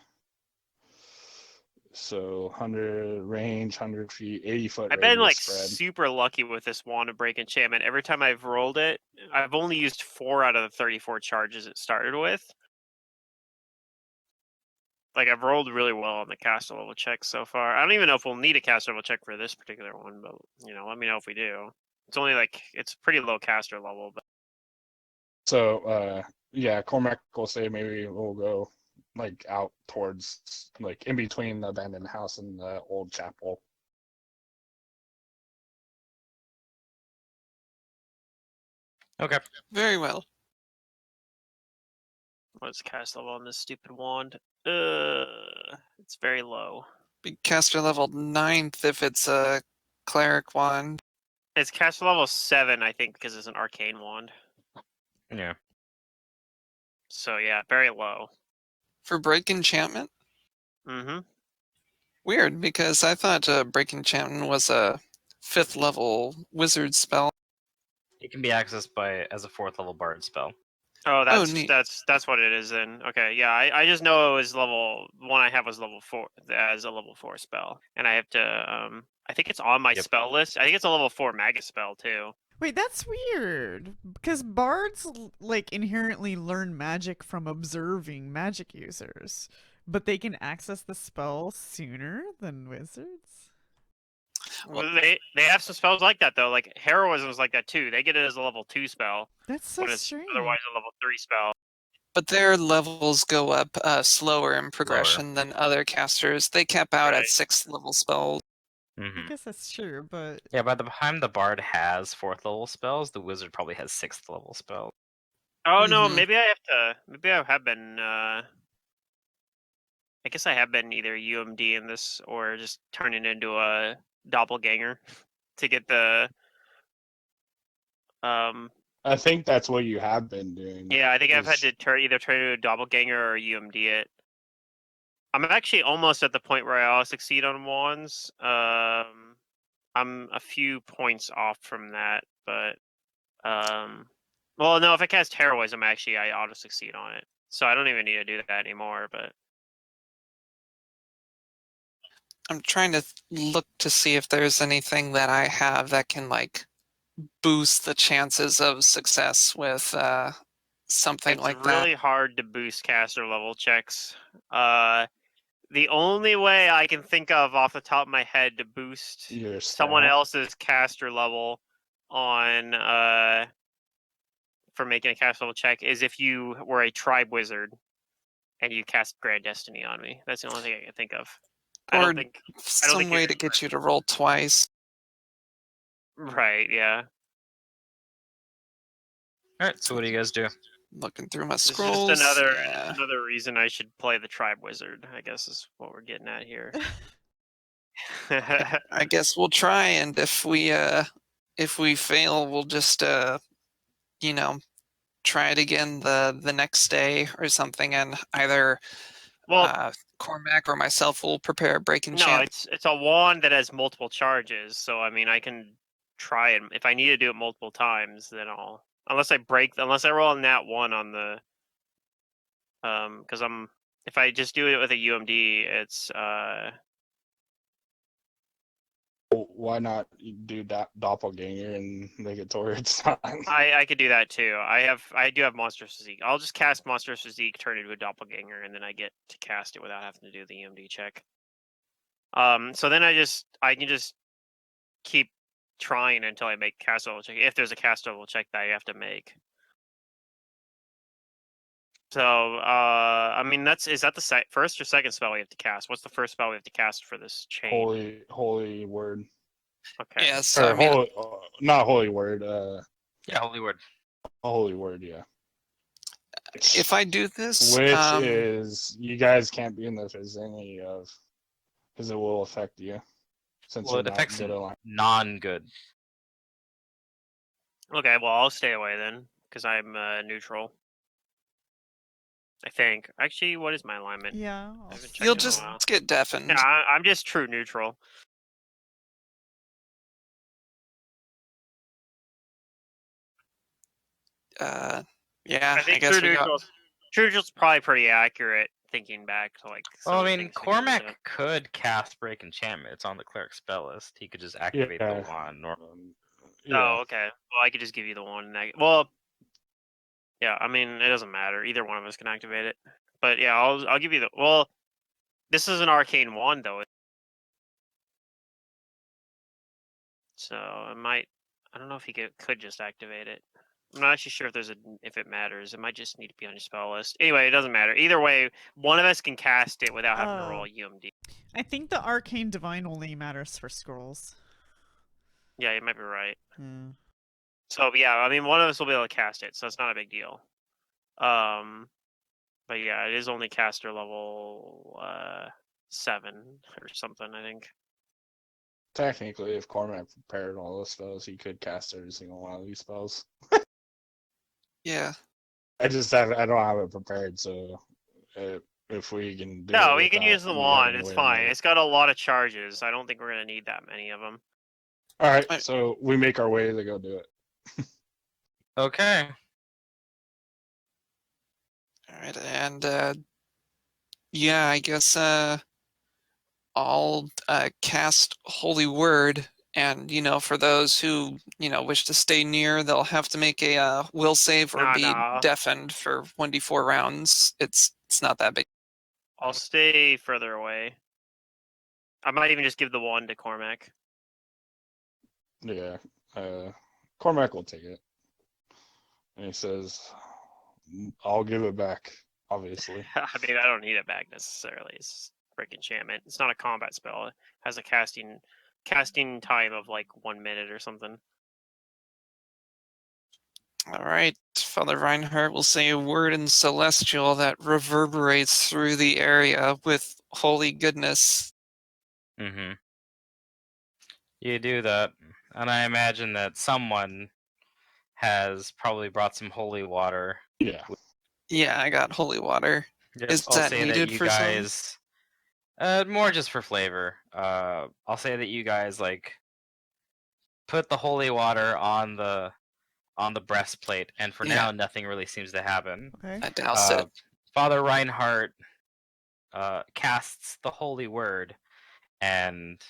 So 100 range, 100 feet, 80-foot I've been radius like spread. super lucky with this wand of break enchantment. Every time I've rolled it, I've only used 4 out of the 34 charges it started with. Like I've rolled really well on the caster level check so far. I don't even know if we'll need a caster level check for this particular one, but let me know if we do. It's only like it's pretty low caster level, but So yeah, Cormac will say maybe we'll go like out towards like in between the abandoned house and the old chapel. Okay. Very well. what's cast level on this stupid wand? It's very low. Be caster level 9th if it's a cleric wand. It's caster level 7, I think, because it's an arcane wand. Yeah. So yeah, very low. For break enchantment? Mm-hmm. Weird, because I thought break enchantment was a 5th level wizard spell. It can be accessed as a 4th level bard spell. Oh, neat. that's what it is then. Okay, yeah, I just know it was level one. I have was level 4 as a level 4 spell, and I have to I think it's on my Yep. spell list. I think it's a level 4 magus spell too. Wait, that's weird. Because bards like inherently learn magic from observing magic users, but they can access the spell sooner than wizards. Well, they have some spells like that though. Like heroism is like that too. They get it as a level 2 spell That's so when it's strange. otherwise a level 3 spell. But their levels go up slower in progression than other casters. They cap out at Right. 6th level spells. I Mm-hmm. guess that's true, but Yeah, by the time the bard has 4th level spells, the wizard probably has 6th level spells. Oh no, Mhm. maybe I have to. Maybe I have been. I guess I have been either UMD in this or just turning into a doppelganger to get the. I think that's what you have been doing. Yeah, I think I've had is- to either turn into a doppelganger or UMD it. I'm actually almost at the point where I'll succeed on wands. I'm a few points off from that, but well, no, if I cast heroism, actually, I auto succeed on it, so I don't even need to do that anymore. But I'm trying to look to see if there's anything that I have that can like boost the chances of success with something it's like really hard to boost caster level checks. The only way I can think of off the top of my head to boost your someone stat. else's caster level on for making a caster level check is if you were a tribe wizard and you cast Grand Destiny on me. That's the only thing I can think of. that. I Or don't think some way you're to get you to roll twice. right. Yeah, Alright, so what do you guys do? Looking through my it's scrolls. just Yeah. another reason I should play the tribe wizard. I guess is what we're getting at here. I guess we'll try, and if we fail, we'll just you know, try it again the next day or something, and either Well, Cormac or myself will prepare break no, enchant. it's a wand that has multiple charges, so I mean I can try it. If I need to do it multiple times, then I'll unless I roll on that one on the because if I just do it with a UMD, it's Why not do doppelganger and make it towards time? I could do that too. I do have Monstrous Physique. I'll just cast Monstrous Physique, turn it into a doppelganger, and then I get to cast it without having to do the UMD check. So then I can just keep trying until I make cast level check. If there's a cast level check that I have to make. So, I mean, is that the first or second spell we have to cast? What's the first spell we have to cast for this chain? Holy word. Okay. Yeah, so Or I mean, holy, not holy word. Yeah, holy word. Holy word. Yeah. if I do this, Which is you guys can't be in the vicinity of, because it will affect you, since Well, you're it not affects good at line. non-good. Okay, well, I'll stay away then, because I'm neutral. I think. Actually, what is my alignment? Yeah. I haven't checked you'll in a just while. get deafened. Yeah, I'm just true neutral. Yeah, I think I guess we got. true neutral's probably pretty accurate. Thinking back to like some Well, of I the mean, things we did with Cormac it. could cast Break Enchantment. It's on the cleric spell list. He could just activate the Yeah. wand normally. Yeah. Oh, okay. Well, I could just give you the one. Well, yeah. I mean, it doesn't matter. Either one of us can activate it. But yeah, I'll give you the. Well, this is an arcane wand though, so it might. I don't know if he could just activate it. I'm not actually sure if it matters. It might just need to be on your spell list. Anyway, it doesn't matter. Either way, one of us can cast it without having to roll a UMD. I think the arcane divine only matters for scrolls. Yeah, you might be right. Hmm. So yeah, I mean, one of us will be able to cast it, so it's not a big deal. But yeah, it is only caster level 7 or something, I think. Technically, if Cormac prepared all the spells, he could cast every single one of these spells. Yeah, I don't have it prepared, so if we can do No, it we can without use the me wand. having to It's wait a fine. minute. It's got a lot of charges. I don't think we're gonna need that many of them. All right, I- so we make our way to go do it. Okay. all right, and yeah, I guess I'll cast Holy Word, and for those who wish to stay near, they'll have to make a will save or be Nah. deafened for 1d4 rounds. It's not that big. I'll stay further away. I might even just give the wand to Cormac. Yeah, Cormac will take it, and he says, "I'll give it back." Obviously, I mean, I don't need it back necessarily. It's break enchantment. It's not a combat spell. It has a casting time of like 1 minute or something. All right, Father Reinhardt will say a word in Celestial that reverberates through the area with holy goodness. Mm-hmm. You do that, and I imagine that someone has probably brought some holy water. yeah. Yeah, I got holy water. Yep, Is I'll that say that needed you for some? guys, more just for flavor. I'll say that you guys like put the holy water on the breastplate, and for Yeah. now, nothing really seems to happen. Okay. I doused it. Father Reinhardt casts the holy word, and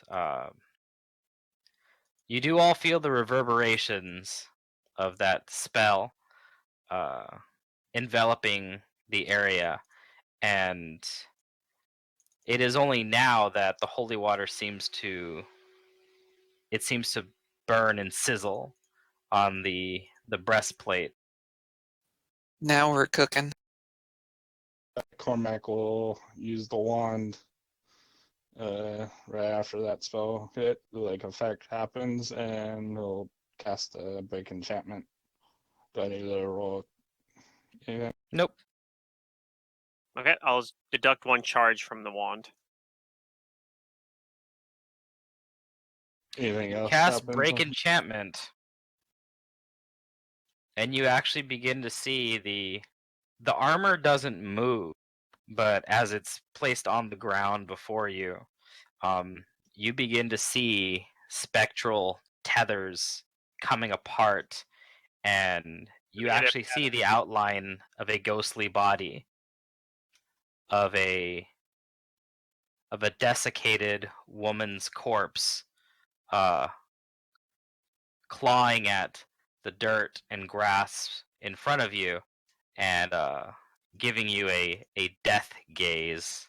you do all feel the reverberations of that spell enveloping the area, and it is only now that the holy water seems to burn and sizzle on the breastplate. Now we're cooking. Cormac will use the wand right after that spell hit, like effect happens, and he'll cast a break enchantment. Do I need to roll anything? Nope. Okay, I'll deduct 1 charge from the wand. Anything else Cast happens? break enchantment, and you actually begin to see the armor doesn't move, but as it's placed on the ground before you, you begin to see spectral tethers coming apart, and you Look at it. actually see the outline of a ghostly body of a desiccated woman's corpse, uh, clawing at the dirt and grass in front of you, and giving you a death gaze.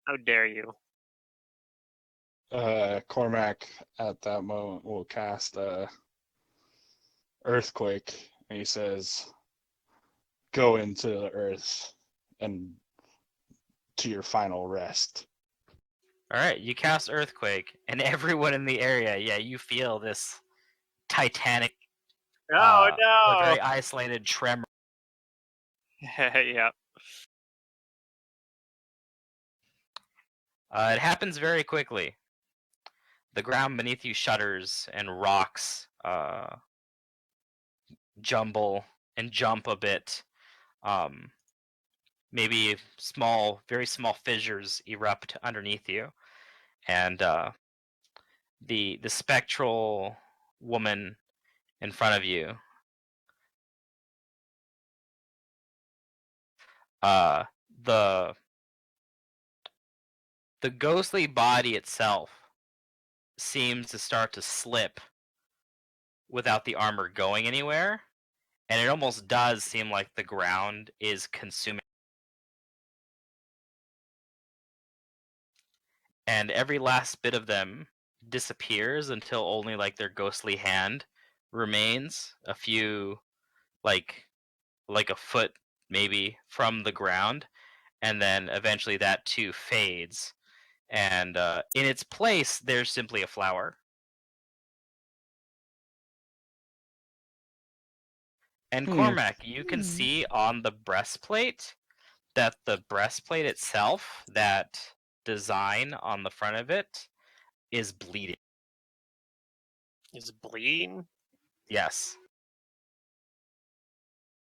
How dare you? Cormac at that moment will cast Earthquake, and he says, go into the earth and to your final rest. All right, you cast Earthquake, and everyone in the area, yeah, you feel this titanic, Oh but no! very isolated tremor. Yeah. It happens very quickly. The ground beneath you shudders, and rocks jumble and jump a bit. Maybe very small fissures erupt underneath you, and the spectral woman in front of you, uh, the the ghostly body itself seems to start to slip without the armor going anywhere, and it almost does seem like the ground is consuming. And every last bit of them disappears until only like their ghostly hand remains a few, like a foot maybe from the ground, and then eventually that too fades, and in its place there's simply a flower. And Cormac, you can see on the breastplate that the breastplate itself, that design on the front of it, is bleeding. Is bleeding Yes.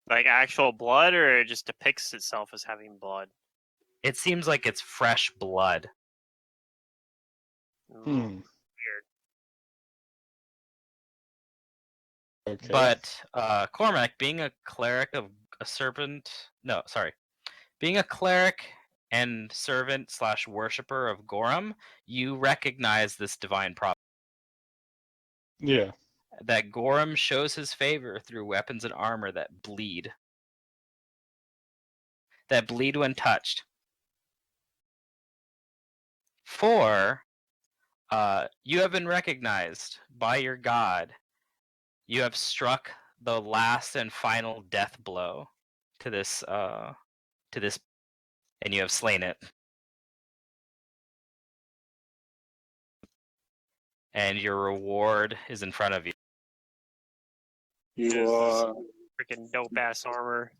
like actual blood, or it just depicts itself as having blood? It seems like it's fresh blood. Weird. Okay. But Cormac, being a cleric of a serpent, no, sorry, being a cleric and servant slash worshipper of Gorum, you recognize this divine property. Yeah. That Gorum shows his favor through weapons and armor that bleed. That bleed when touched. For you have been recognized by your god. You have struck the last and final death blow to this, and you have slain it. And your reward is in front of you. You Freaking dope ass armor.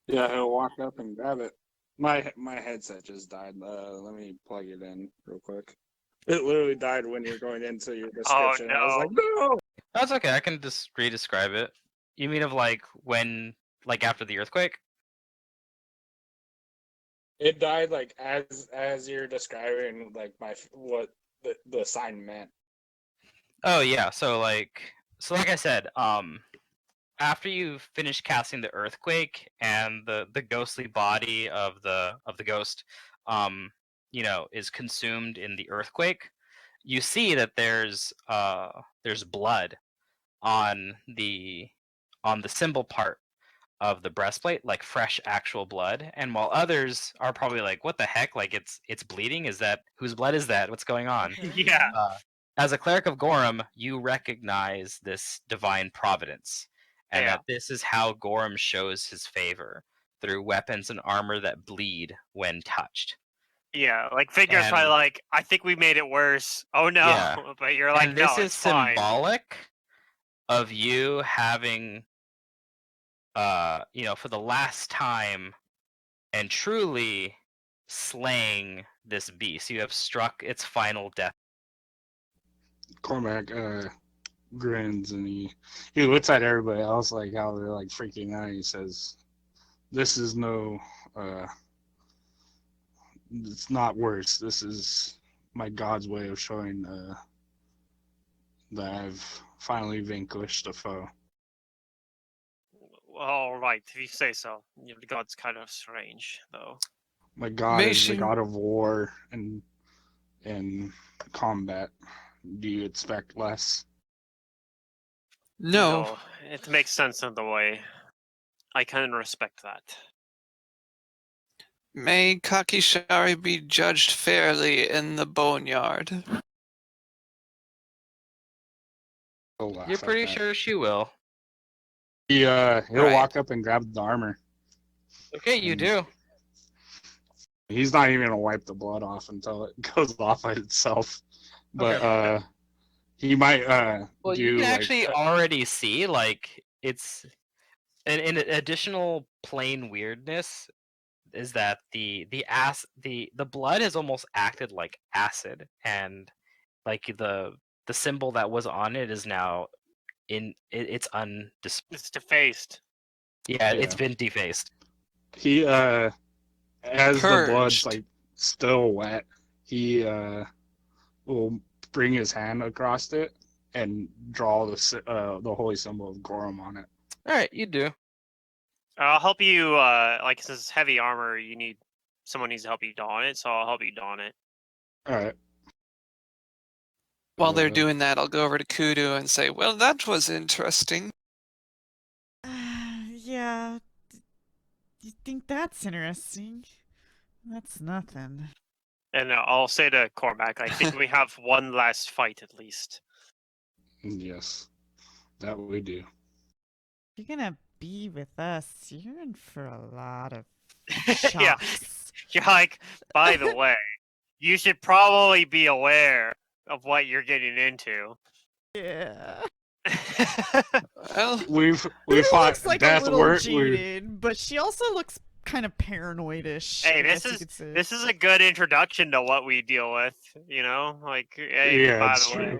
yeah, he'll walk up and grab it. My headset just died. Let me plug it in real quick. It literally died when you're going into your description. I was no. like, no. That's okay. I can just re-describe it. You mean of like when, like after the earthquake? It died like as you're describing like what the sign meant. Oh yeah. So like I said, after you finish casting the earthquake and the ghostly body of the ghost, is consumed in the earthquake, you see that there's blood on the symbol part of the breastplate, like fresh actual blood. And while others are probably like, what the heck, like it's bleeding, is that, whose blood is that, what's going on? Yeah. As a cleric of Gorum, you recognize this divine providence, and Yeah. that this is how Gorum shows his favor, through weapons and armor that bleed when touched. Yeah, like Figure's And probably like, I think we made it worse. Oh no. Yeah. But you're like, and this no, is it's fine. symbolic of you having for the last time and truly slaying this beast. You have struck its final death. Cormac grins and he looks at everybody else like how they're like freaking out. He says, "This is no, it's not worse. This is my god's way of showing that I've finally vanquished a foe. All right, if you say so. The god's kind of strange, though. My god is the Mission- god of war and combat. Do you expect less?" No, It makes sense in the way. I can respect that. may Kakishari be judged fairly in the boneyard. He'll laugh You're at pretty that. sure she will. He'll Right. walk up and grab the armor Okay, you And do. he's not even gonna wipe the blood off until it goes off by itself. But Okay. he might Well, you do can like actually already see, like, it's an additional plain weirdness is that the blood has almost acted like acid, and like the symbol that was on it is now it's undis. It's defaced. Yeah, it's Yeah. been defaced. he as the blood's Purged. like still wet, he will bring his hand across it and draw the holy symbol of Gorum on it. All right, you do. I'll help you. Like since it's heavy armor, you need someone needs to help you don it, so I'll help you don it. All right. While they're doing that, I'll go over to Kudu and say, "Well, that was interesting." Yeah. You think that's interesting? That's nothing. And I'll say to Cormac, I think we have one last fight at least. Yes, that we do. If you're gonna be with us, you're in for a lot of Yeah. shocks. You're like, by the way, you should probably be aware of what you're getting into. Yeah. Well, We Kudu fought looks like death a little work. jaded, but she also looks kind of paranoidish. Hey, I guess you could say. this is a good introduction to what we deal with. You know, like, hey, Yeah, by it's the true.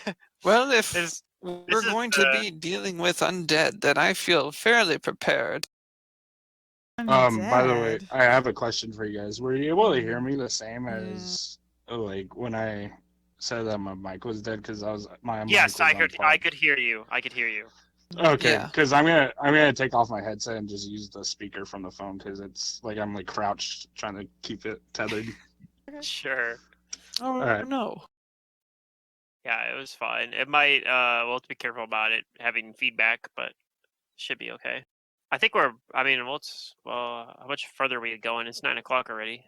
way. well, if This- we're is going to be dealing with undead, then I feel fairly prepared. By the way, Undead. I have a question for you guys. Were you able to hear Hmm. me the same Yeah. as like when I said that my mic was dead because my mic Yes, was I unplugged? could hear you. I could hear you. Okay, Yeah. because I'm gonna take off my headset and just use the speaker from the phone because it's like I'm like crouched trying to keep it tethered. Sure. Oh Alright. no. Yeah, it was fine. It might we'll have to be careful about it having feedback, but should be okay. I think I mean, how much further are we going? It's 9 o'clock already.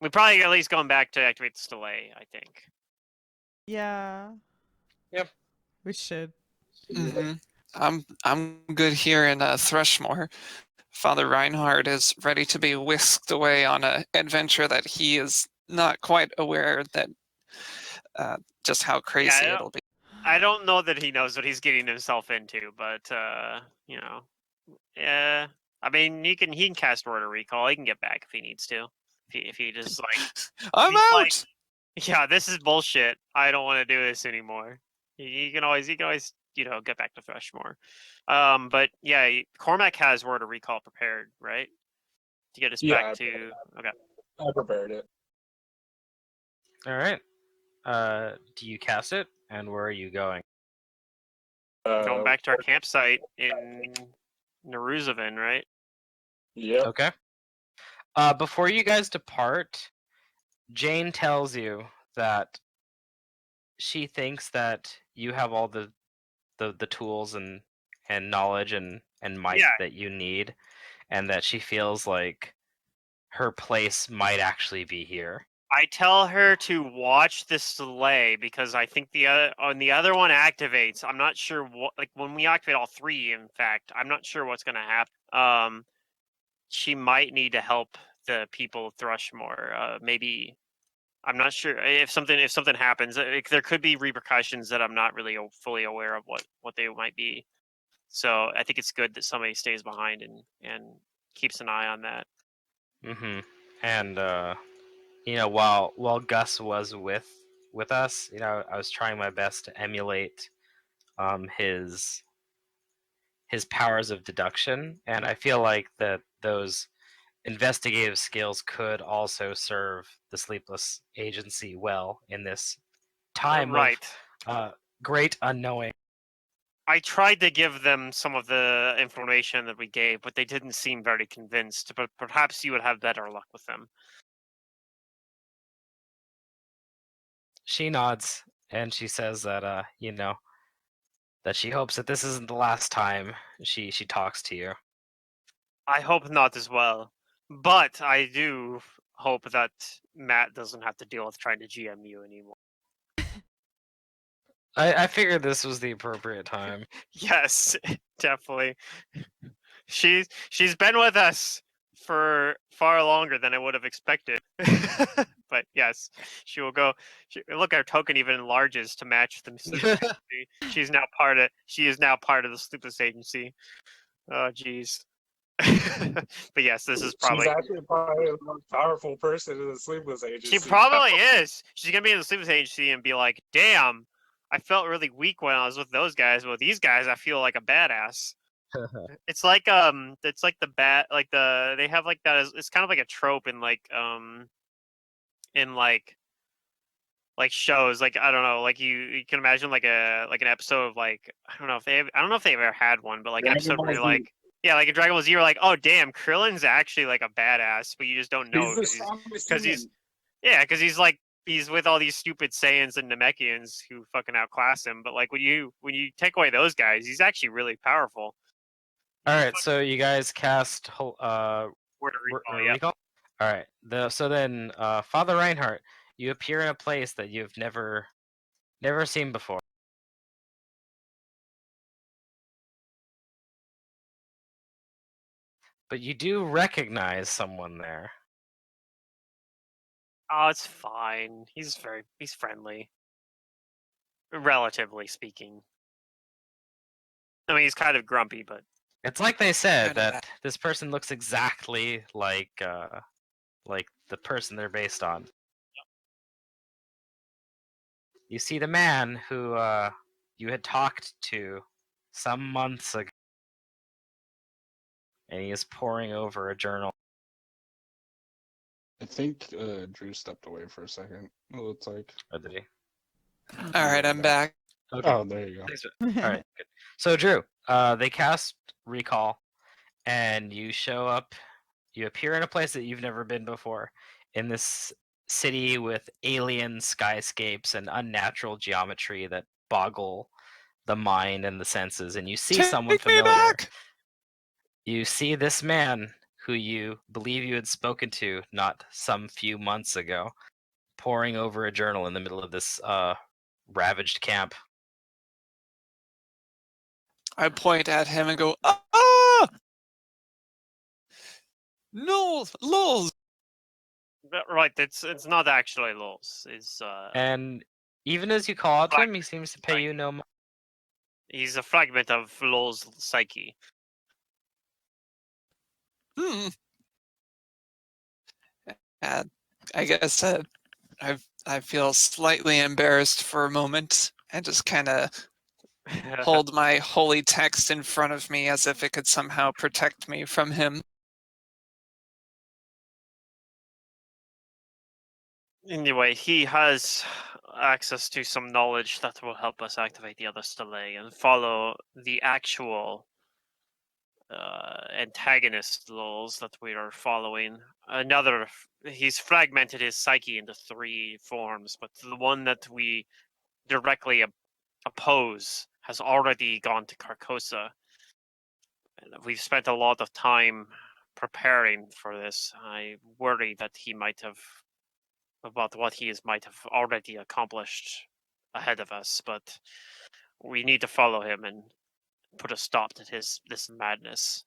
We probably at least going back to activate the delay, I think. Yeah. Yep. We should. Hmm. I'm good here in Thrushmore. Father Reinhard is ready to be whisked away on an adventure that he is not quite aware that just how crazy Yeah, it'll be. I don't know that he knows what he's getting himself into, but you know, yeah. I mean, he can cast Word of Recall. He can get back if he needs to. If he just like, I'm he's like, out. yeah, this is bullshit. I don't want to do this anymore. He can always get back to Thrushmore. But yeah, Cormac has Word of Recall prepared, right? To get us back to okay. I prepared it. All right. Do you cast it? And where are you going? Going back to our campsite in Naruzavin, right? Yep. Okay. Before you guys depart, Jane tells you that she thinks that you have all the tools and knowledge and might Yeah. that you need, and that she feels like her place might actually be here. I tell her to watch this delay because I think the other one activates. I'm not sure what, like when we activate all three. In fact, I'm not sure what's going to happen. She might need to help the people of Thrushmore. Maybe I'm not sure if something happens. There could be repercussions that I'm not really fully aware of what they might be. So I think it's good that somebody stays behind and keeps an eye on that. Mm-hmm. And while Gus was with us, I was trying my best to emulate his powers of deduction, and I feel like that those investigative skills could also serve the Sleepless Agency well in this time Right. of great unknowing. I tried to give them some of the information that we gave, but they didn't seem very convinced. But perhaps you would have better luck with them. She nods and she says that that she hopes that this isn't the last time she talks to you. I hope not as well. But I do hope that Matt doesn't have to deal with trying to GM you anymore. I figured this was the appropriate time. Yes, definitely. she's been with us for far longer than I would have expected. But yes, she will go. Look, our token even enlarges to match the sleepless agency. She is now part of the sleepless agency. Oh, jeez. But yes, this is She's probably. actually probably the most powerful person in the sleepless agency. She probably is. She's gonna be in the sleepless agency and be like, "Damn, I felt really weak when I was with those guys. But with these guys, I feel like a badass." It's like the bat like they have like that. It's kind of like a trope in shows, like I don't know, like you can imagine like an episode of like I don't know if they've ever had one, but like an Dragon episode Ball where you're Z. like like in Dragon Ball Z, you're like, oh damn, Krillin's actually like a badass, but you just don't know He's the strongest because human. he's with all these stupid Saiyans and Namekians who fucking outclass him. But like when you take away those guys, he's actually really powerful. All right, so you guys cast Word of recall, yeah. recall. All right, so then Father Reinhardt, you appear in a place that you've never seen before. But you do recognize someone there. Oh, it's fine. He's friendly, relatively speaking. I mean, he's kind of grumpy, but It's like they said Kinda that this person looks exactly like the person they're based on. You see the man who you had talked to some months ago, and he is poring over a journal. I think Drew stepped away for a second. It looks like. Oh, did he? All right, I'm back. Okay. Oh, there you go. Thanks. All right, good. So Drew, they cast recall, and you show up. You appear in a place that you've never been before, in this city with alien skyscapes and unnatural geometry that boggle the mind and the senses. And you see someone Take me familiar. back! You see this man who you believe you had spoken to not some few months ago, poring over a journal in the middle of this ravaged camp. I point at him and go, ah! No, lols! right, it's not actually Lulz. It's And even as you call out to him, he seems to pay you no mind. he's a fragment of Lulz's psyche. Hmm. I guess I feel slightly embarrassed for a moment and just kind of hold my holy text in front of me as if it could somehow protect me from him. Anyway, he has access to some knowledge that will help us activate the other Stele and follow the actual antagonist Lulz that we are following. He's fragmented his psyche into 3 forms, but the one that we directly oppose has already gone to Carcosa. And we've spent a lot of time preparing for this. I worry that he might have already accomplished ahead of us, but we need to follow him and put a stop to this madness.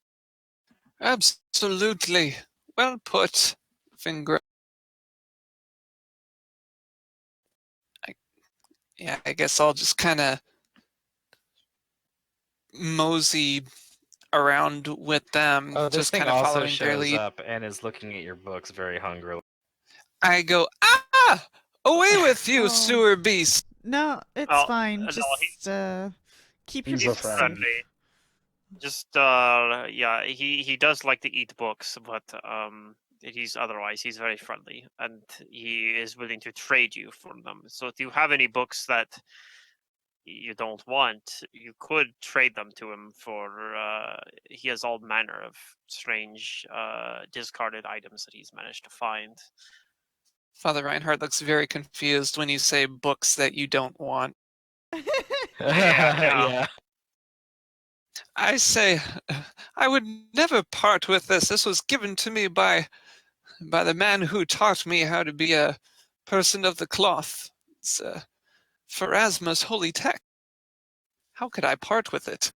Absolutely. Well put, Finger. I guess I'll just kind of mosey around with them, Oh, this just thing kind of also following their shows lead. up and is looking at your books very hungrily. I go, ah! Away with you, Oh. sewer beast! No, it's Oh, fine. no, Just keep He's your a books friend. safe. Friendly. Just he does like to eat books, but he's very friendly, and he is willing to trade you for them. So if you have any books that you don't want, you could trade them to him for he has all manner of strange discarded items that he's managed to find. Father Reinhardt looks very confused when you say books that you don't want. Yeah. I say, I would never part with this. This was given to me by the man who taught me how to be a person of the cloth. It's Pharasma's holy text. How could I part with it?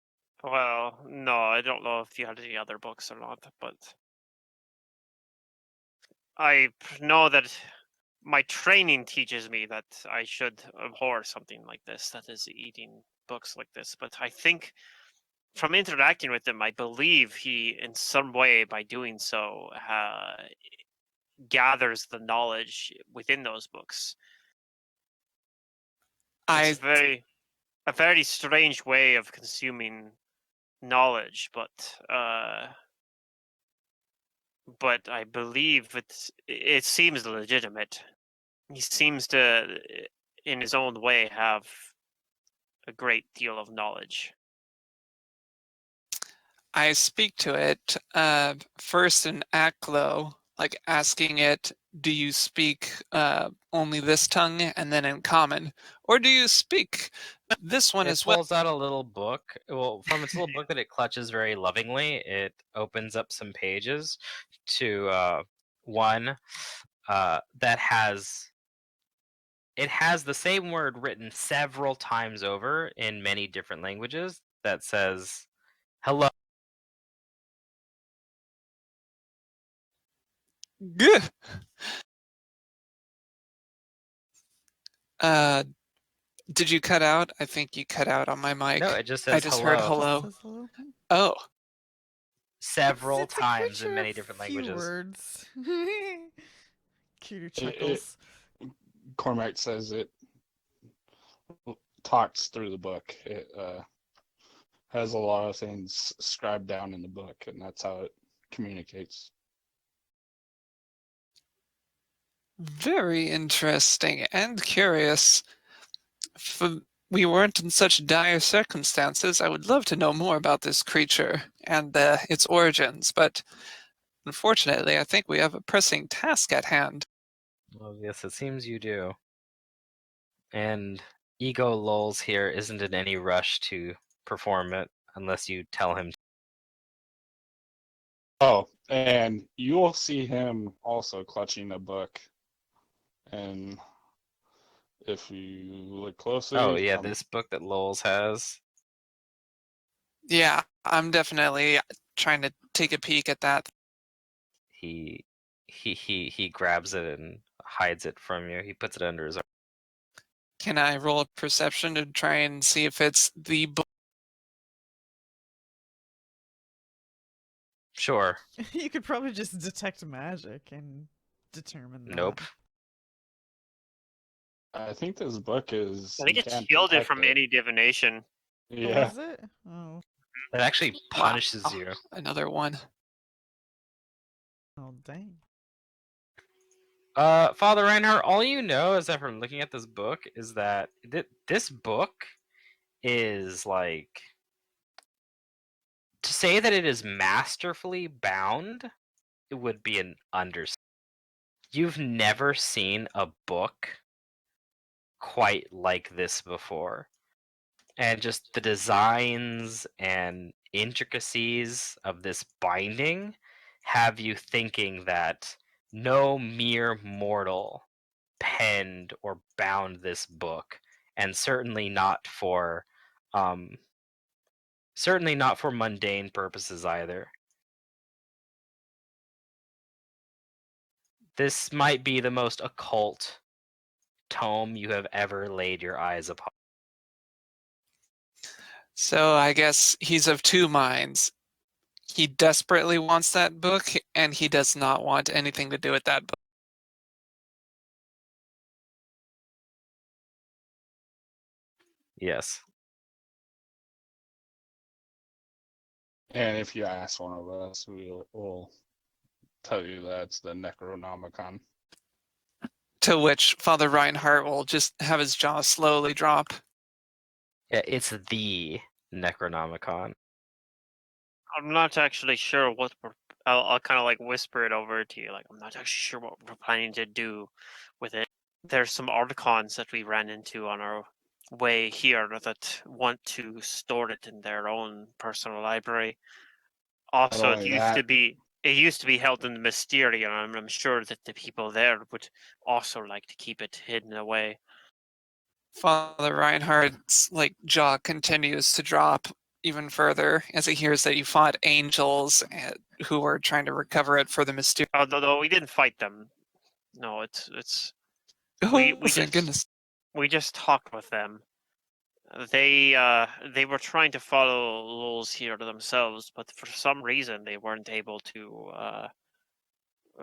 Well, no, I don't know if you had any other books or not, but I know that my training teaches me that I should abhor something like this, that is eating books like this. But I think from interacting with him, I believe he, in some way, by doing so, gathers the knowledge within those books. It's a very strange way of consuming knowledge, but I believe it seems legitimate. He seems to, in his own way, have a great deal of knowledge. I speak to it first in Aklo, like asking it, do you speak only this tongue, and then in common, or do you speak this one It as well? pulls out a little book. Well, from its little book that it clutches very lovingly, it opens up some pages to one that has the same word written several times over in many different languages that says hello. Gah. Did you cut out? I think you cut out on my mic. No, it just I says just heard hello hello. Says hello. Oh, several It's a times in creature many of different few languages. words. Cuter It, chuckles. Cormac says it talks through the book. It has a lot of things scribed down in the book, and that's how it communicates. very interesting and curious. If we weren't in such dire circumstances, I would love to know more about this creature and its origins, but unfortunately, I think we have a pressing task at hand. Well, yes, it seems you do. And Ego Lulz here isn't in any rush to perform it unless you tell him. Oh, and you will see him also clutching a book. And if you look closely, Oh yeah, this book that Lulz has. Yeah, I'm definitely trying to take a peek at that. He grabs it and hides it from you. He puts it under his arm. Can I roll a perception to try and see if it's the book? Sure. You could probably just detect magic and determine that. Nope. I think this book is. I think you it's can't shielded detect from it. any divination. Oh, Yeah. is it? Oh. It actually punishes Wow, you. another one. Oh, dang. Father Reinhardt, all you know is that from looking at this book is that this book is like, to say that it is masterfully bound, it would be an understatement. You've never seen a book quite like this before. And just the designs and intricacies of this binding have you thinking that no mere mortal penned or bound this book, and certainly not for mundane purposes either. This might be the most occult tome you have ever laid your eyes upon. So I guess he's of two minds. He desperately wants that book, and he does not want anything to do with that book. Yes. And if you ask one of us, we'll tell you that's the Necronomicon. To which Father Reinhardt will just have his jaw slowly drop. Yeah, it's the Necronomicon. I'm not actually sure what I'll kind of like whisper it over to you. Like, I'm not actually sure what we're planning to do with it. There's some Archons that we ran into on our way here that want to store it in their own personal library. Also, only that- it used to be held in the Mysterium, and I'm sure that the people there would also like to keep it hidden away. Father Reinhardt's jaw continues to drop. even further as he hears that you fought angels who were trying to recover it for the mysterious. Although we didn't fight them. No, it's Oh, we thank goodness. we just talked with them. They were trying to follow laws here themselves, but for some reason they weren't able to.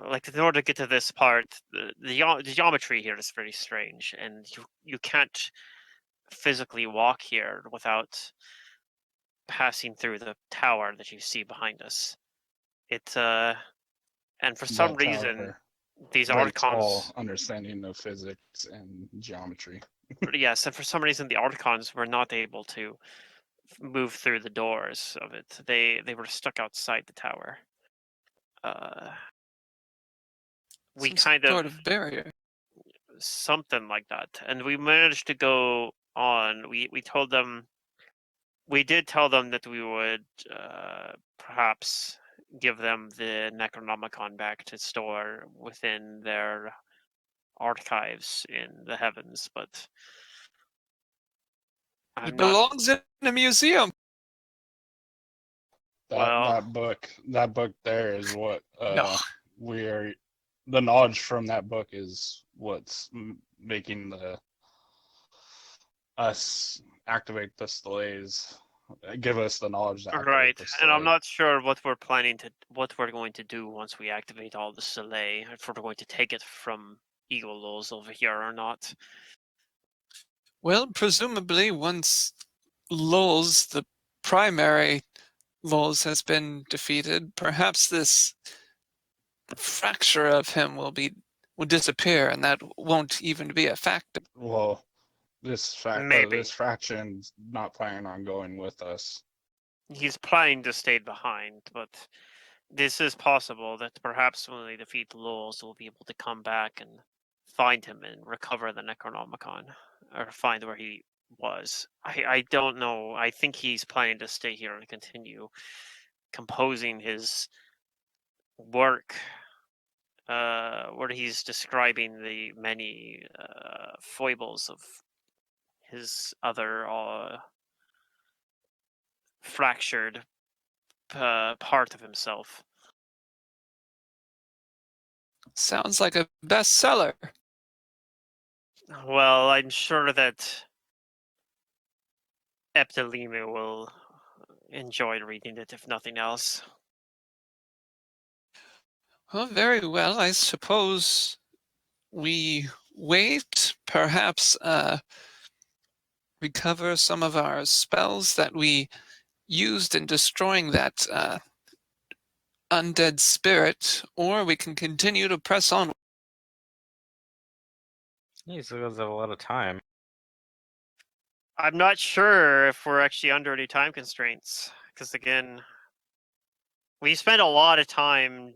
Like in order to get to this part, the geometry here is very strange, and you can't physically walk here without passing through the tower that you see behind us. It and for some That reason tower these breaks all archons. understanding of physics and geometry. Yes, and for some reason the archons were not able to move through the doors of it. They were stuck outside the tower. We Some kind sort of of barrier. something like that, and we managed to go on. We told them, we did tell them that we would perhaps give them the Necronomicon back to store within their archives in the heavens, but It I'm not. belongs in a museum. Well, That book there is what No. we're the knowledge from that book is what's making us activate the delays, give us the knowledge to activate right, the and I'm delay. not sure what we're going to do once we activate all the Soleil. If we're going to take it from Eagle Laws over here or not. Well, presumably once Lulz, the primary Lulz, has been defeated, perhaps this fracture of him will disappear, and that won't even be a factor. Well, Maybe. this fraction's not planning on going with us. He's planning to stay behind, but this is possible that perhaps when we defeat the Lulz, we'll be able to come back and find him and recover the Necronomicon, or find where he was. I don't know. I think he's planning to stay here and continue composing his work, where he's describing the many foibles of his other fractured part of himself. Sounds like a bestseller. Well, I'm sure that Eptelimu will enjoy reading it, if nothing else. Well, very well. I suppose we wait, perhaps recover some of our spells that we used in destroying that undead spirit, or we can continue to press on. You still guys have a lot of time. I'm not sure if we're actually under any time constraints, because again, we spent a lot of time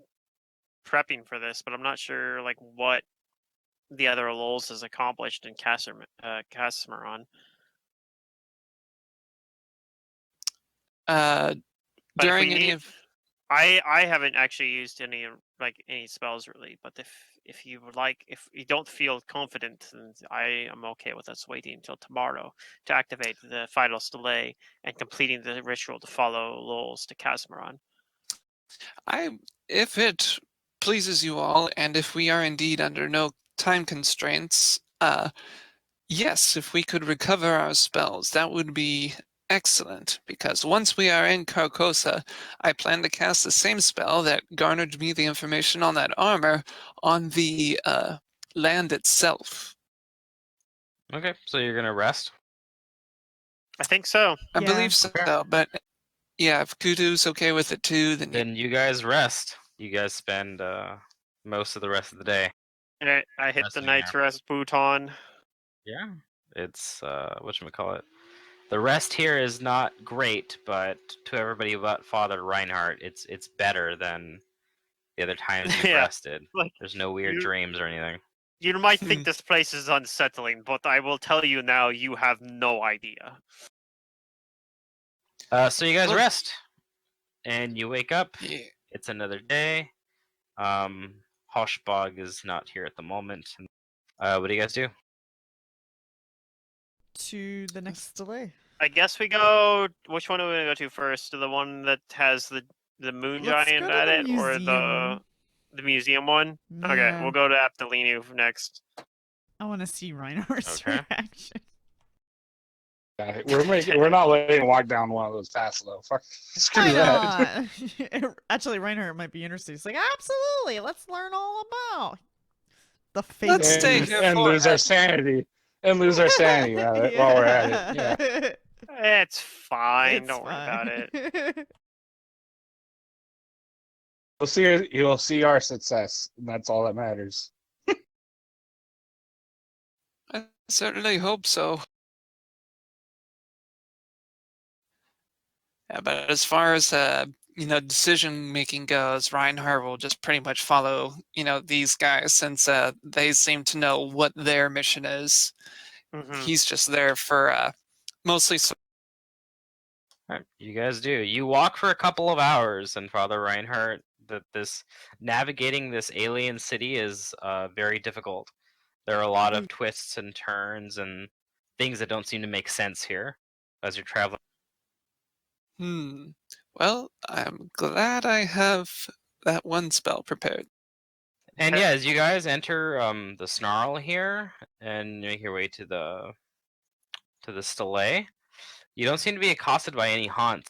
prepping for this, but I'm not sure like what the other Lulz has accomplished in Casamaron. But if During we any need, of I haven't actually used any spells really. But if you would like, if you don't feel confident, then I am okay with us waiting until tomorrow to activate the final delay and completing the ritual to follow Lulz to Casamaron. if it pleases you all, and if we are indeed under no time constraints, yes, if we could recover our spells, that would be excellent, because once we are in Carcosa, I plan to cast the same spell that garnered me the information on that armor on the land itself. Okay, so you're gonna rest. I think so. I Yeah. believe so, but yeah, if Kudu's okay with it too, then yeah. Then you guys rest. You guys spend most of the rest of the day. And I hit the Resting Night's there. Rest bouton. Yeah, it's whatchamacallit. The rest here is not great, but to everybody but Father Reinhardt, it's better than the other times you've Yeah, rested. like, There's no weird you- dreams or anything. You might think this place is unsettling, but I will tell you now, you have no idea. So you guys Well- rest, and you wake up. Yeah. It's another day. Hoshbog is not here at the moment. What do you guys do? To the next delay. I guess we go. Which one are we gonna go to first? The one that has the moon Let's giant go to at the it, or museum. the museum one? Okay, Yeah. we'll go to Aptolinu next. I want to see Reinhardt's Okay. reaction. Yeah, we're not letting him walk down one of those paths though. Fuck, screw Why that. not? Actually, Reinhardt might be interested. He's like, absolutely. Let's learn all about the Let's fabled stay And here beast. and for lose our sanity. And lose our sanity while we're at it. Yeah. It's fine. It's Don't worry about fine. it. You'll see our success, and that's all that matters. I certainly hope so. Yeah, but as far as decision making goes, Reinhardt will just pretty much follow these guys since they seem to know what their mission is. Mhm. He's just there for mostly. Alright, you guys do. You walk for a couple of hours, and Father Reinhardt, that this navigating this alien city is very difficult. There are a lot of twists and turns and things that don't seem to make sense here as you're traveling. Well, I'm glad I have that one spell prepared. And yeah, as you guys enter the snarl here and make your way to the stele, you don't seem to be accosted by any haunts,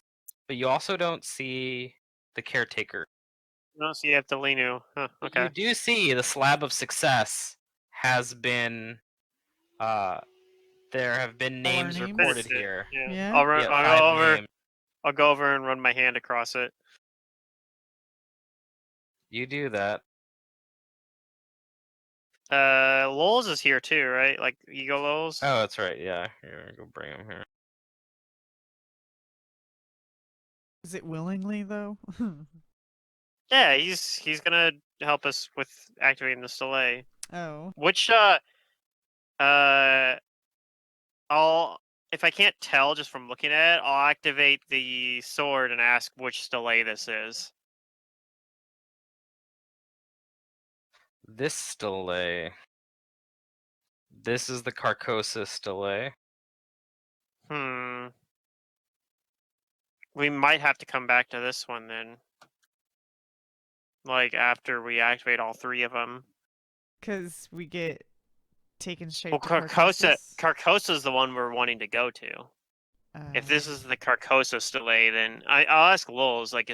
but you also don't see the caretaker. No, so you have Delinu. Huh, But okay. you do see the slab of success has been there have been All our names names? recorded Finished it. here. Yeah. Yeah? I'll run. Yeah, I'll 5 go over. names. I'll go over and run my hand across it. You do that. Lols is here too, right? Like Ego Lols. Oh, that's right. Yeah, here, go bring him here. Is it willingly, though? Yeah, he's gonna help us with activating the delay. Oh. Which I'll if I can't tell just from looking at it, I'll activate the sword and ask which delay this is. This stele. This is the Carcosa stele. We might have to come back to this one then. Like after we activate all three of them. Because we get taken straight Well, to Carcosa's the one we're wanting to go to. If this is Uh, the Carcosa delay, then I'll ask Lulz. Like,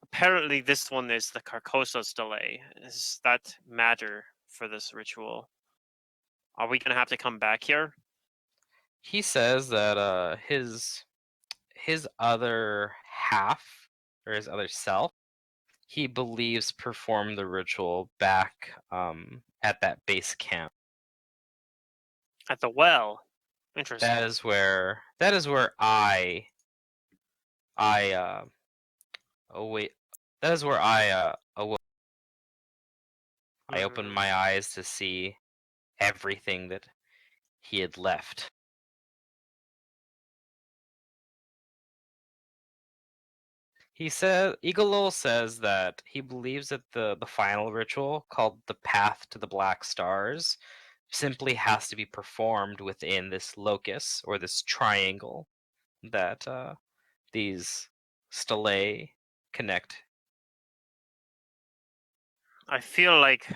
apparently this one is the Carcosa delay. Does that matter for this ritual? Are we gonna have to come back here? He says that his other half or his other self, he believes performed the ritual back at that base camp. At the well. Interesting. That is where I oh wait, that is where I awoke. I opened Mhm. my eyes to see everything that he had left. He says Eagle says that he believes that the final ritual, called the Path to the Black Stars, simply has to be performed within this locus or this triangle that these stelae connect. I feel like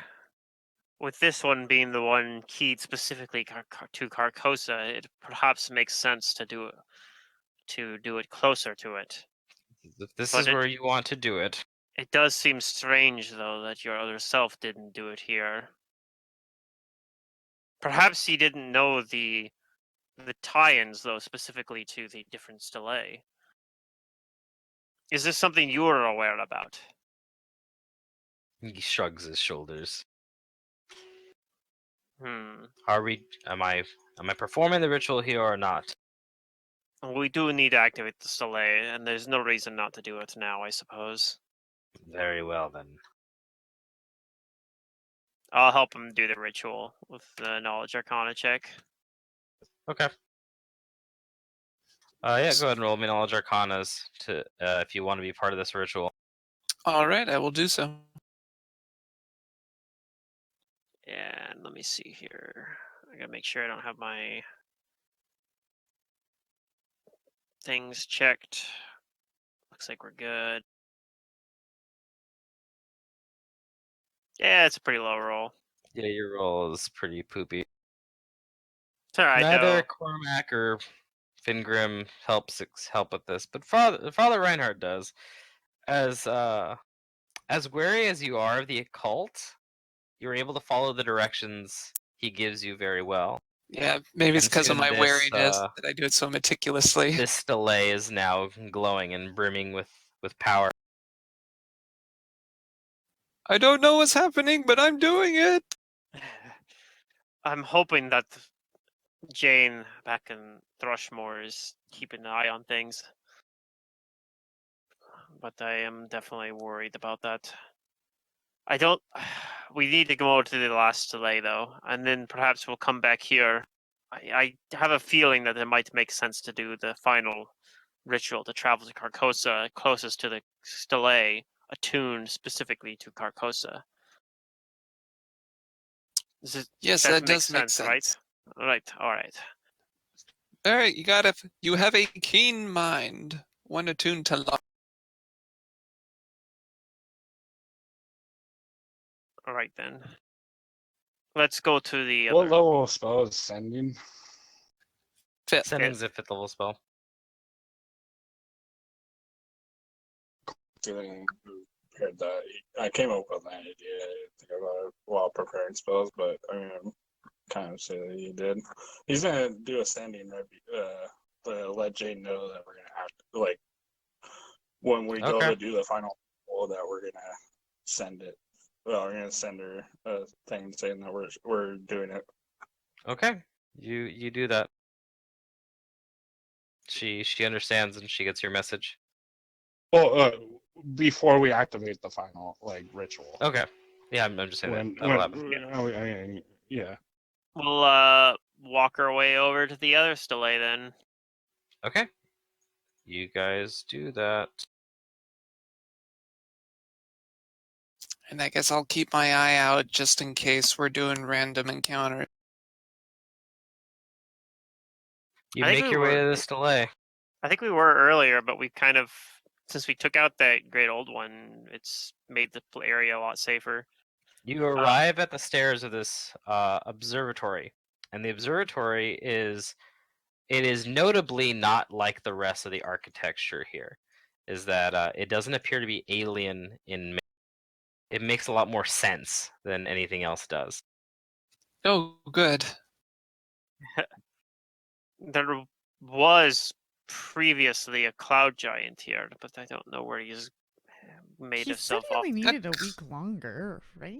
with this one being the one keyed specifically to Carcosa, it perhaps makes sense to do it closer to it. If this But is where you want to do it, it does seem strange, though, that your other self didn't do it here. Perhaps he didn't know the tie-ins, though, specifically to the different stelae. Is this something you are aware about? he shrugs his shoulders. Hmm. Am I performing the ritual here or not? We do need to activate the stelae, and there's no reason not to do it now, I suppose. Very well then. I'll help him do the ritual with the Knowledge Arcana check. Okay. Yeah, go ahead and roll me knowledge arcanas to if you want to be part of this ritual. All right, I will do so. And let me see here. I gotta make sure I don't have my things checked. Looks like we're good. Yeah, it's a pretty low roll. Yeah, your roll is pretty poopy. It's alright Neither though. Cormac or Fingrim help with this, but Father Reinhardt does. As wary as you are of the occult, you're able to follow the directions he gives you very well. Yeah, maybe it's And because of soon my this, wariness that I do it so meticulously. This delay is now glowing and brimming with power. I don't know what's happening, but I'm doing it. I'm hoping that Jane back in Thrushmore is keeping an eye on things. But I am definitely worried about that. I don't. We need to go to the last delay though, and then perhaps we'll come back here. I have a feeling that it might make sense to do the final ritual to travel to Carcosa, closest to the stele, attuned specifically to Carcosa. Yes, that does make sense. Right? Right. All right. All right, you have a keen mind, one attuned to love. All right then. Let's go to the What other. level of spell is sending? Fifth. Sending's a 5th level spell. Feeling prepared that I came up with an idea. I didn't think about it while preparing spells, but I mean, I'm kind of say that he did. He's gonna do a standing to let Jane know that we're gonna have to, like, when we go Okay. to do the final roll, that we're gonna send it. Well, we're gonna send her a thing saying that we're doing it. Okay. You do that. She understands and she gets your message. Well, before we activate the final ritual. Okay. Yeah, I'm just saying When that'll happen. I mean, yeah. We'll walk our way over to the other stele then. Okay. You guys do that. And I guess I'll keep my eye out just in case we're doing random encounters. You I think make we your way were- to this delay. I think we were earlier, but we kind of, since we took out that great old one, it's made the area a lot safer. You arrive at the stairs of this observatory, and the observatory is notably not like the rest of the architecture here. Is that it doesn't appear to be alien in. It makes a lot more sense than anything else does. Oh, good. There was previously a cloud giant here, but I don't know where he's made He said himself he up. only needed a week longer, right?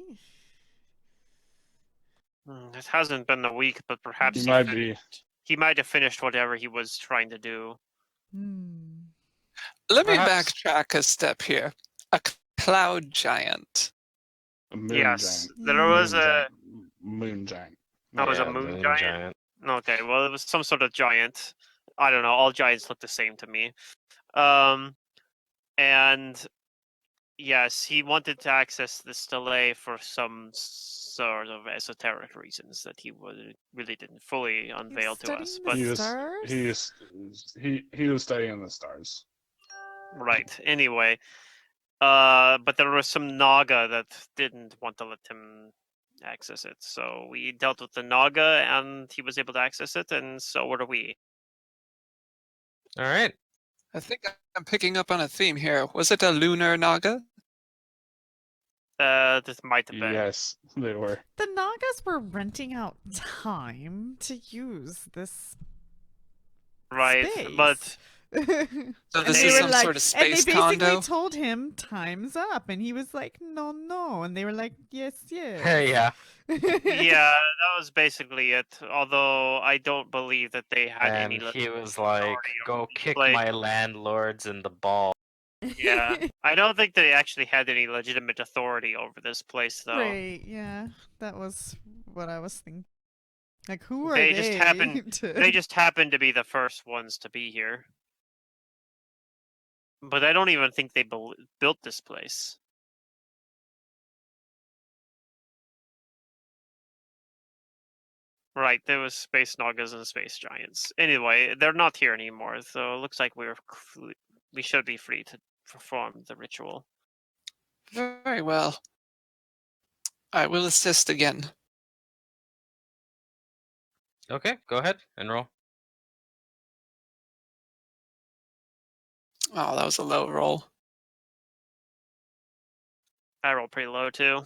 It hasn't been a week, but perhaps He might be. he might have finished whatever he was trying to do. Hmm. Let me Perhaps- backtrack a step here. A cloud giant. A moon Yes, giant. there was Moon a. giant. Moon giant. That was a Yeah, moon giant? Okay, well, it was some sort of giant. I don't know. All giants look the same to me. And yes, he wanted to access the stele for some sort of esoteric reasons that he really didn't fully unveil to us. studying But the stars? He was studying the stars. right. Anyway, but there was some Naga that didn't want to let him access it. So we dealt with the Naga, and he was able to access it, and so were we. All right. I think I'm picking up on a theme here. Was it a lunar naga? This might have been. Yes, they were. The Nagas were renting out time to use this Right, space. but So And this they is were some sort of and they space basically condo? told him time's up, and he was like, no, and they were like, yes. Yeah. yeah, that was basically it. Although I don't believe that they had And any. he was like, authority "Go over the kick place." my landlords in the ball." Yeah, I don't think they actually had any legitimate authority over this place, though. Right, yeah, that was what I was thinking. Like, who are They they? just happened- to... They just happened to be the first ones to be here. But I don't even think they built this place. Right, there was space Nagas and space giants. Anyway, they're not here anymore, so it looks like we should be free to perform the ritual. Very well. I will assist again. Okay, go ahead and roll. Oh, that was a low roll. I rolled pretty low too.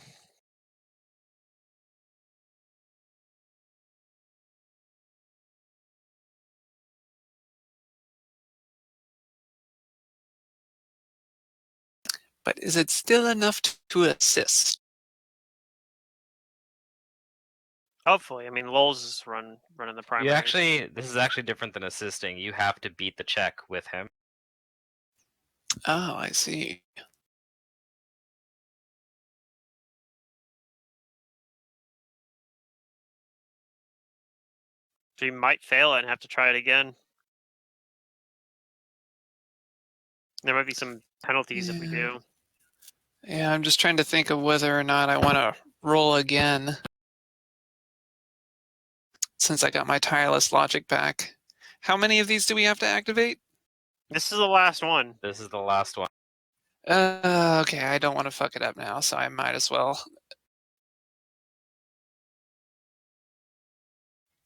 But is it still enough to assist? Hopefully, I mean, Lowell's is running the primary. This is actually different than assisting. You have to beat the check with him. Oh, I see. So you might fail it and have to try it again. There might be some penalties if we do. Yeah, I'm just trying to think of whether or not I want to roll again. Since I got my tireless logic back. How many of these do we have to activate? This is the last one. This is the last one. Okay, I don't want to fuck it up now, so I might as well.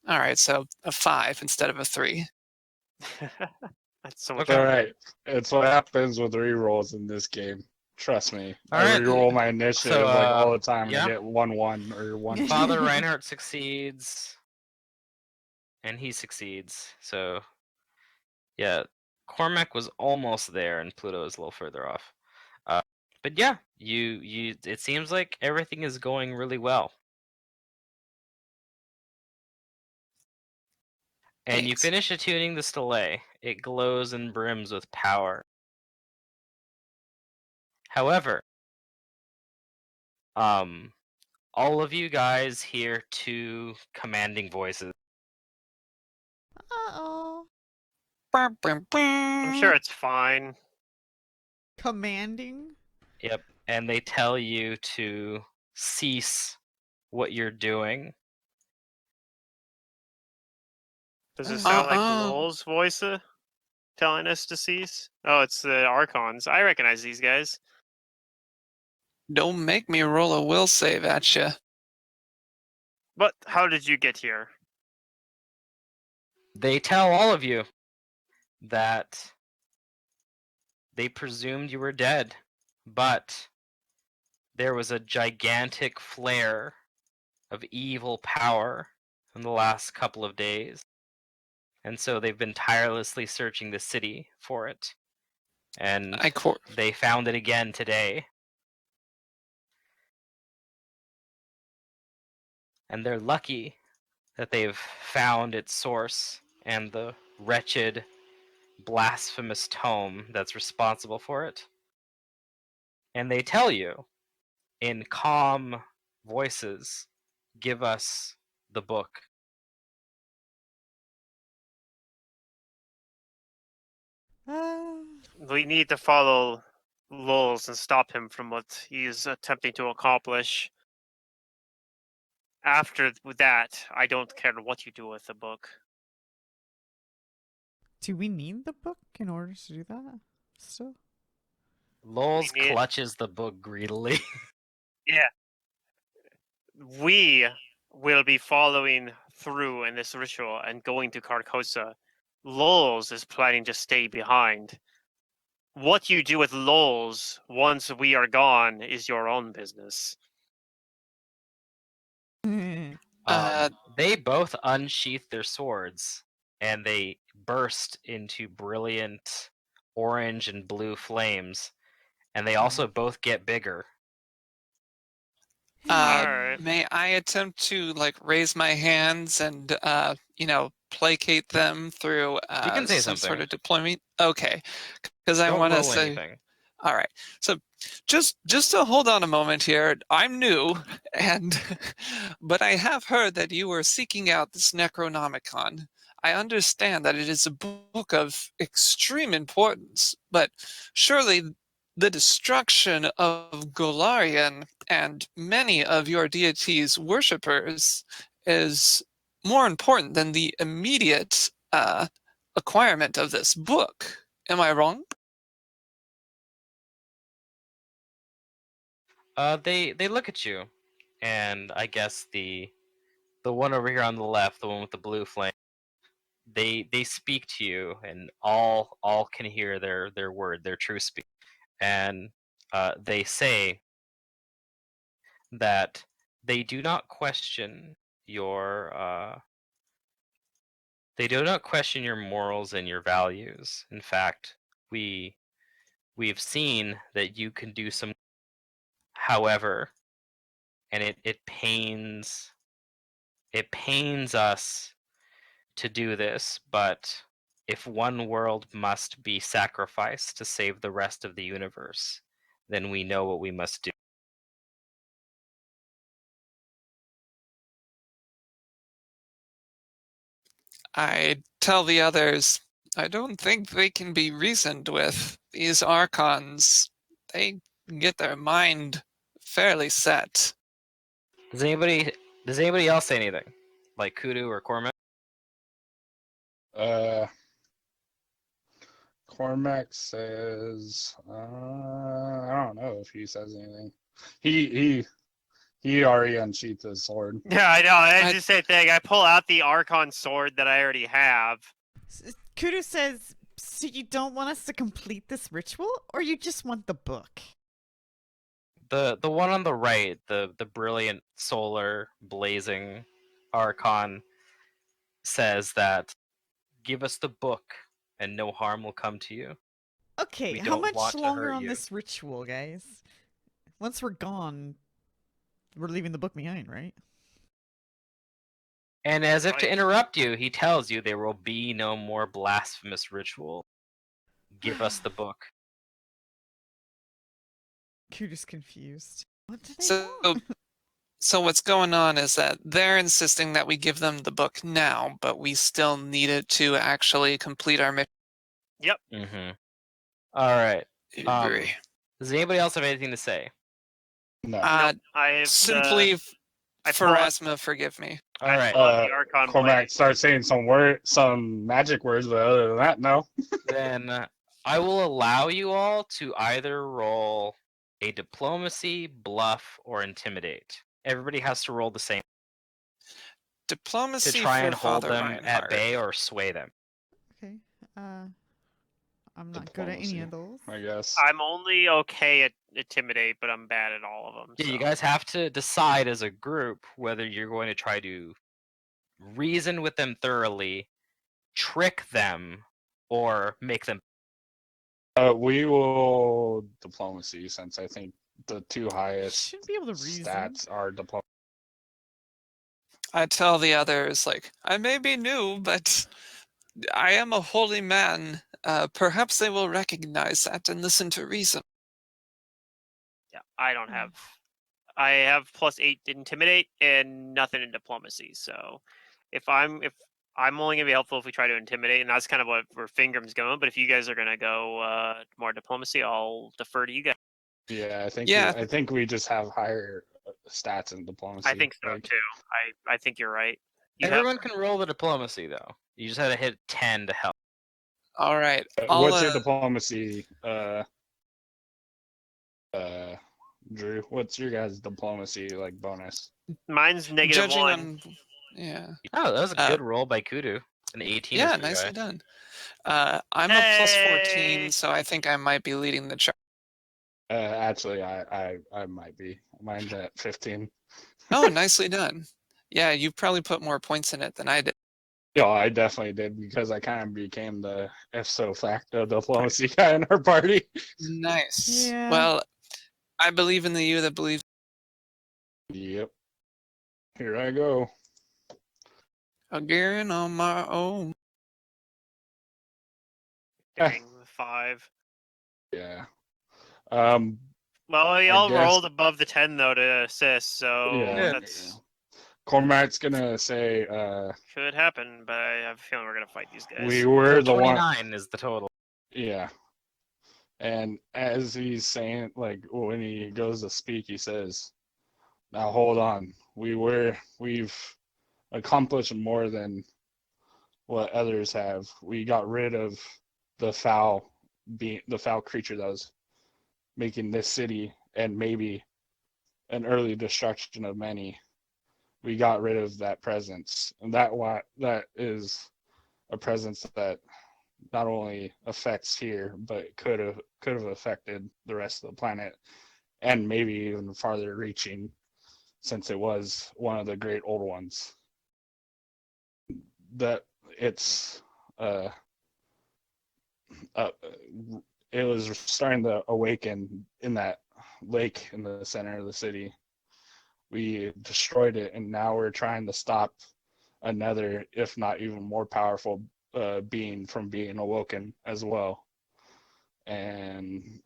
All right, so a 5 instead of a 3. That's so much. Okay. All right. It's what happens with rerolls in this game. Trust me. All I right. reroll my initiative So, like all the time yeah. and I get 1-1 or 1. Father Reinhardt succeeds, and he succeeds. So, yeah, Cormac was almost there, and Pluto is a little further off. But yeah, you. It seems like everything is going really well, and you Thanks. finish attuning the stele. It glows and brims with power. However, all of you guys hear two commanding voices. Uh-oh. I'm sure it's fine. Commanding? Yep, and they tell you to cease what you're doing. Does it sound like Uh-uh. Lowell's voice telling us to cease? Oh, it's the Archons. I recognize these guys. Don't make me roll a will save at you. But how did you get here? They tell all of you that they presumed you were dead, but there was a gigantic flare of evil power in the last couple of days. And so they've been tirelessly searching the city for it. And they found it again today. And they're lucky that they've found its source and the wretched, blasphemous tome that's responsible for it. And they tell you, in calm voices, give us the book. We need to follow Lowell's and stop him from what he is attempting to accomplish. After that, I don't care what you do with the book. Do we need the book in order to do that still? Lowell's clutches the book greedily. Yeah. We will be following through in this ritual and going to Carcosa. Lowell's is planning to stay behind. What you do with Lowell's once we are gone is your own business. They both unsheath their swords, and they burst into brilliant orange and blue flames, and they also both get bigger. Alright. May I attempt to raise my hands and placate them through You can say some something. sort of deployment? Okay, because I Don't want to roll say. anything. All right, so just to hold on a moment here. I'm new, but I have heard that you were seeking out this Necronomicon. I understand that it is a book of extreme importance, but surely the destruction of Golarion and many of your deity's worshippers is more important than the immediate acquirement of this book. Am I wrong? They look at you, and I guess the one over here on the left, the one with the blue flame, they speak to you, and all can hear their word, their true speech, and they say that they do not question your they do not question your morals and your values. In fact, we've seen that you can do some. However, and it pains us to do this, but if one world must be sacrificed to save the rest of the universe, then we know what we must do. I tell the others, I don't think they can be reasoned with. These Archons, they get their mind fairly set. Does anybody else say anything? Like Kudu or Cormac? Cormac says, I don't know if he says anything. He already unsheathed his sword. Yeah, I know. That's the same thing. I pull out the Archon sword that I already have. Kudu says, so you don't want us to complete this ritual, or you just want the book? The one on the right, the brilliant solar blazing Archon, says that give us the book and no harm will come to you. Okay, We how don't much want to longer hurt on you. this ritual, guys? Once we're gone, we're leaving the book behind, right? And as if to Right. interrupt you, he tells you there will be no more blasphemous ritual. Give us the book. Kudu's confused. What do they So, want? so what's going on is that they're insisting that we give them the book now, but we still need it to actually complete our mission. Yep. Mm-hmm. All right. Agree. Does anybody else have anything to say? No. Uh, I have simply, I pull out- Pharasma, forgive me. All right. the Archon Cormac blade. starts saying some magic words, but other than that, no. Then I will allow you all to either roll a diplomacy, bluff, or intimidate. Everybody has to roll the same to Diplomacy try for and hold Father them at Reinhardt. bay or sway them. Okay, I'm not good at any of those. I guess. I'm only okay at intimidate, but I'm bad at all of them. Yeah, so. you guys have to decide as a group whether you're going to try to reason with them thoroughly, trick them, or make them. We will diplomacy, since I think the two highest Shouldn't be able to reason. stats are diplomacy. I tell the others, like, I may be new, but I am a holy man. Perhaps they will recognize that and listen to reason. Yeah, I don't have. I have +8 in intimidate and nothing in diplomacy. So, if I'm only gonna be helpful if we try to intimidate, and that's kind of what where Fingram's going. But if you guys are gonna go more diplomacy, I'll defer to you guys. Yeah, I think Yeah. I think we just have higher stats in diplomacy. I think so like- too. I think you're right. You have Everyone can roll the diplomacy though. You just had to hit 10 to help. All right. What's your diplomacy? Drew, what's your guys' diplomacy like bonus? mine's -1. judging on, yeah, Oh, that was a good roll by Kudu. An 18. yeah, is your nicely guy. done. I'm a +14, Hey! so I think I might be leading the charge. Actually, I might be. Mine's at 15. Oh, nicely done. Yeah, you probably put more points in it than I did. Yeah, I definitely did, because I kind of became the ipso facto diplomacy guy in our party. Nice. Yeah. Well, I believe in the you that believes. Yep. Here I go. Again on my own. Dang, 5. Yeah. Well, we I all guess- rolled above the 10 though to assist, so Yeah. that's Cormac's gonna say, could happen. But I have a feeling we're gonna fight these guys. we were the one. 29 is the total. Yeah. And as he's saying, like, when he goes to speak, he says, "Now hold on. We've accomplished more than what others have. We got rid of the foul creature that was making this city and maybe an early destruction of many. We got rid of that presence, and that is a presence that not only affects here, but could have affected the rest of the planet, and maybe even farther reaching, since it was one of the great old ones. That it's it was starting to awaken in that lake in the center of the city. We destroyed it, and now we're trying to stop another, if not even more powerful being from being awoken as well. And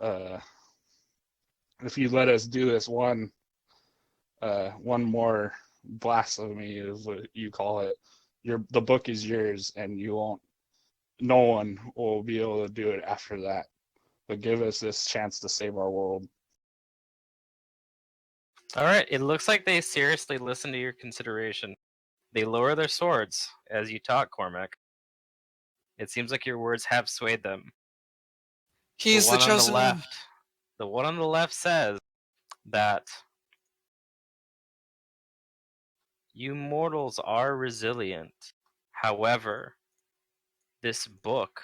if you let us do this one more blasphemy is what you call it, the book is yours, and no one will be able to do it after that. But give us this chance to save our world. All right, it looks like they seriously listen to your consideration. They lower their swords as you talk, Cormac. It seems like your words have swayed them. He's the chosen one. The one on the left says that you mortals are resilient. However, this book,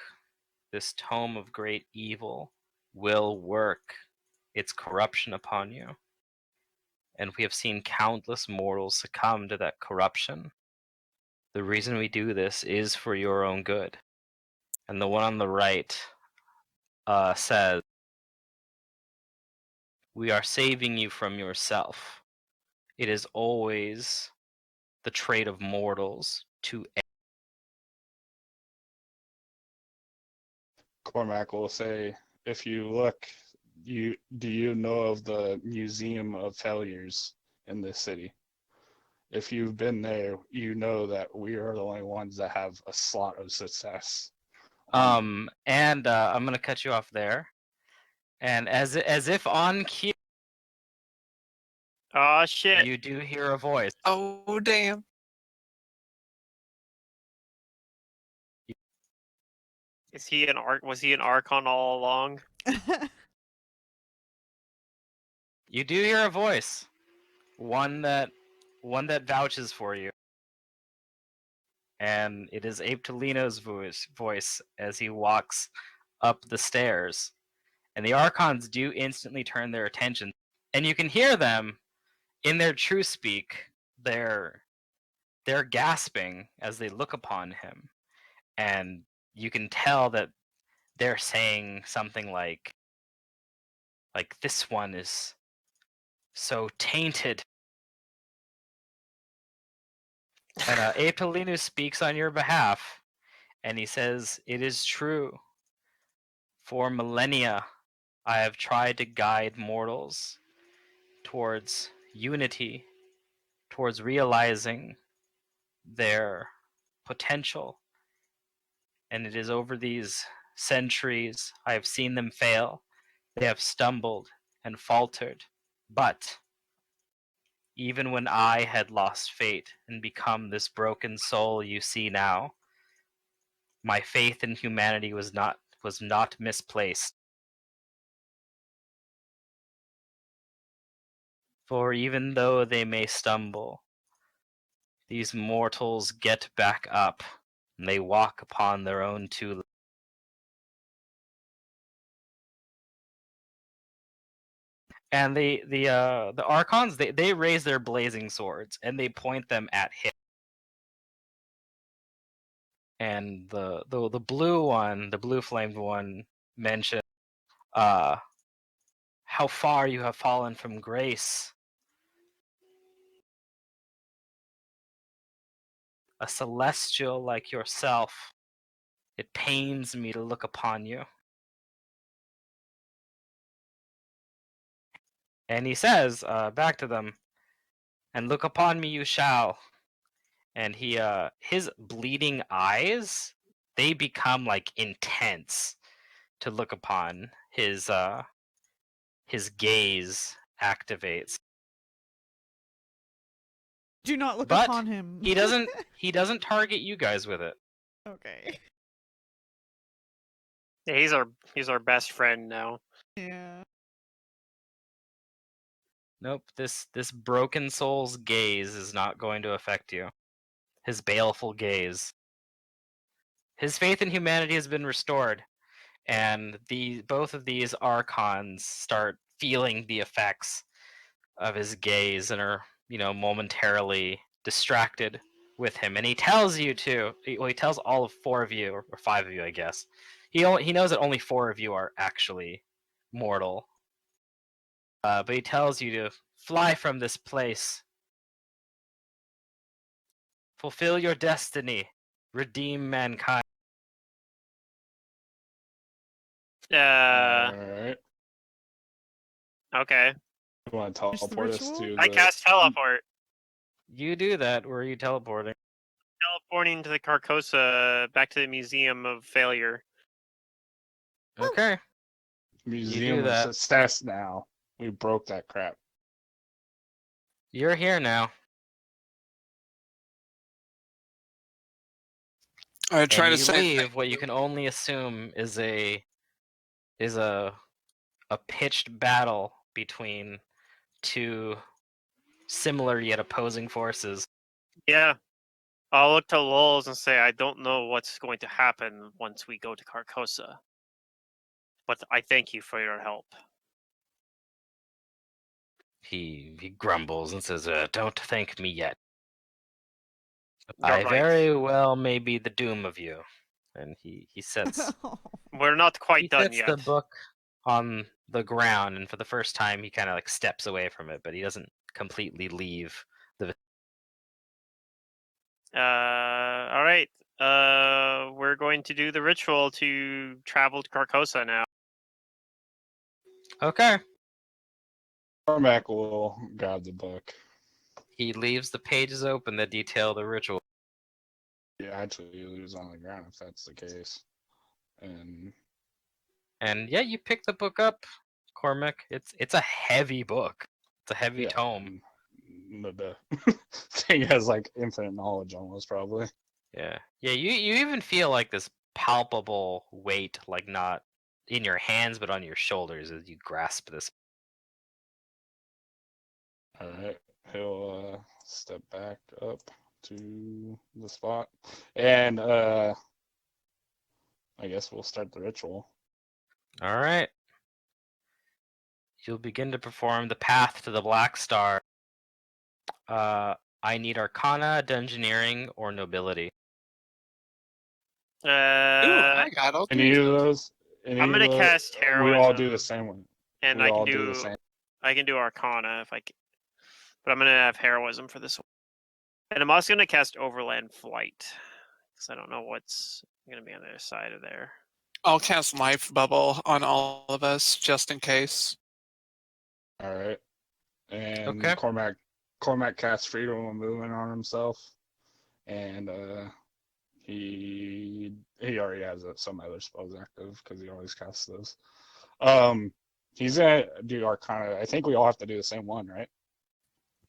this tome of great evil, will work its corruption upon you. And we have seen countless mortals succumb to that corruption. The reason we do this is for your own good. And the one on the right says, we are saving you from yourself. It is always the trait of mortals to Cormac will say, if you look, do you know of the Museum of Failures in this city? If you've been there, you know that we are the only ones that have a slot of success. And I'm gonna cut you off there. And as if on cue, Oh shit! you do hear a voice. Oh, damn. Is he an arc? Was he an Archon all along? You do hear a voice. One that vouches for you. And it is Abe Tolino's voice as he walks up the stairs. And the Archons do instantly turn their attention. And you can hear them in their true speak. They're gasping as they look upon him. And you can tell that they're saying something like this one is so tainted. And Abe Tolino speaks on your behalf, and he says, it is true. For millennia, I have tried to guide mortals towards unity, towards realizing their potential. And it is over these centuries I have seen them fail. They have stumbled and faltered. But even when I had lost fate and become this broken soul you see now, my faith in humanity was not misplaced. For even though they may stumble, these mortals get back up, and they walk upon their own two legs. And the Archons, they raise their blazing swords and they point them at him. And the blue one, the blue flamed one, mentioned how far you have fallen from grace. A celestial like yourself, it pains me to look upon you. And he says back to them, and look upon me you shall. And he his bleeding eyes, they become like intense to look upon. His gaze activates. Do not look But upon him. he doesn't. He doesn't target you guys with it. Okay. Yeah, he's our best friend now. Yeah. Nope. This broken soul's gaze is not going to affect you. His baleful gaze. His faith in humanity has been restored, and both of these archons start feeling the effects of his gaze and are, momentarily distracted with him. And he tells you to. Well, he tells all of four of you, or five of you, I guess. He knows that only four of you are actually mortal. But he tells you to fly from this place, fulfill your destiny, redeem mankind. Alright. Okay. You want to Finish the teleport us ritual? to I the... cast teleport. You do that. Where are you teleporting? Teleporting to the Carcosa, back to the Museum of Failure. Okay. Museum of that. Success now. We broke that crap. You're here now. I try And to you say leave what you can only assume is a pitched battle between two similar yet opposing forces. Yeah. I'll look to Lulz and say I don't know what's going to happen once we go to Carcosa. But I thank you for your help. He grumbles and says, "Don't thank me yet. You're I right. very well may be the doom of you." And he sets We're not quite done the yet. book on the ground, and for the first time he kind of like steps away from it, but he doesn't completely leave the. All right. We're going to do the ritual to travel to Carcosa now. Okay. Cormac will grab the book. He leaves the pages open that detail the ritual. Yeah, actually, you lose on the ground if that's the case. And yeah, you pick the book up, Cormac. It's a heavy book. It's a heavy tome. The thing has like infinite knowledge almost, probably. Yeah. Yeah, you even feel like this palpable weight, like not in your hands but on your shoulders as you grasp this. Alright. He'll step back up to the spot. And I guess we'll start the ritual. All right. You'll begin to perform the path to the Black Star. I need Arcana, Dungeoneering, or Nobility. Ooh, I Uh, got all Any three. of those? I'm gonna cast We all heroism. do the same one. and We I all can do the do same. I can do Arcana if I can. But I'm gonna have heroism for this one. And I'm also gonna cast Overland Flight. Because I don't know what's gonna be on the other side of there. I'll cast Life Bubble on all of us, just in case. Alright. And Okay. Cormac casts Freedom of Movement on himself. And he already has some other spells active because he always casts those. He's gonna do Arcana. I think we all have to do the same one, right?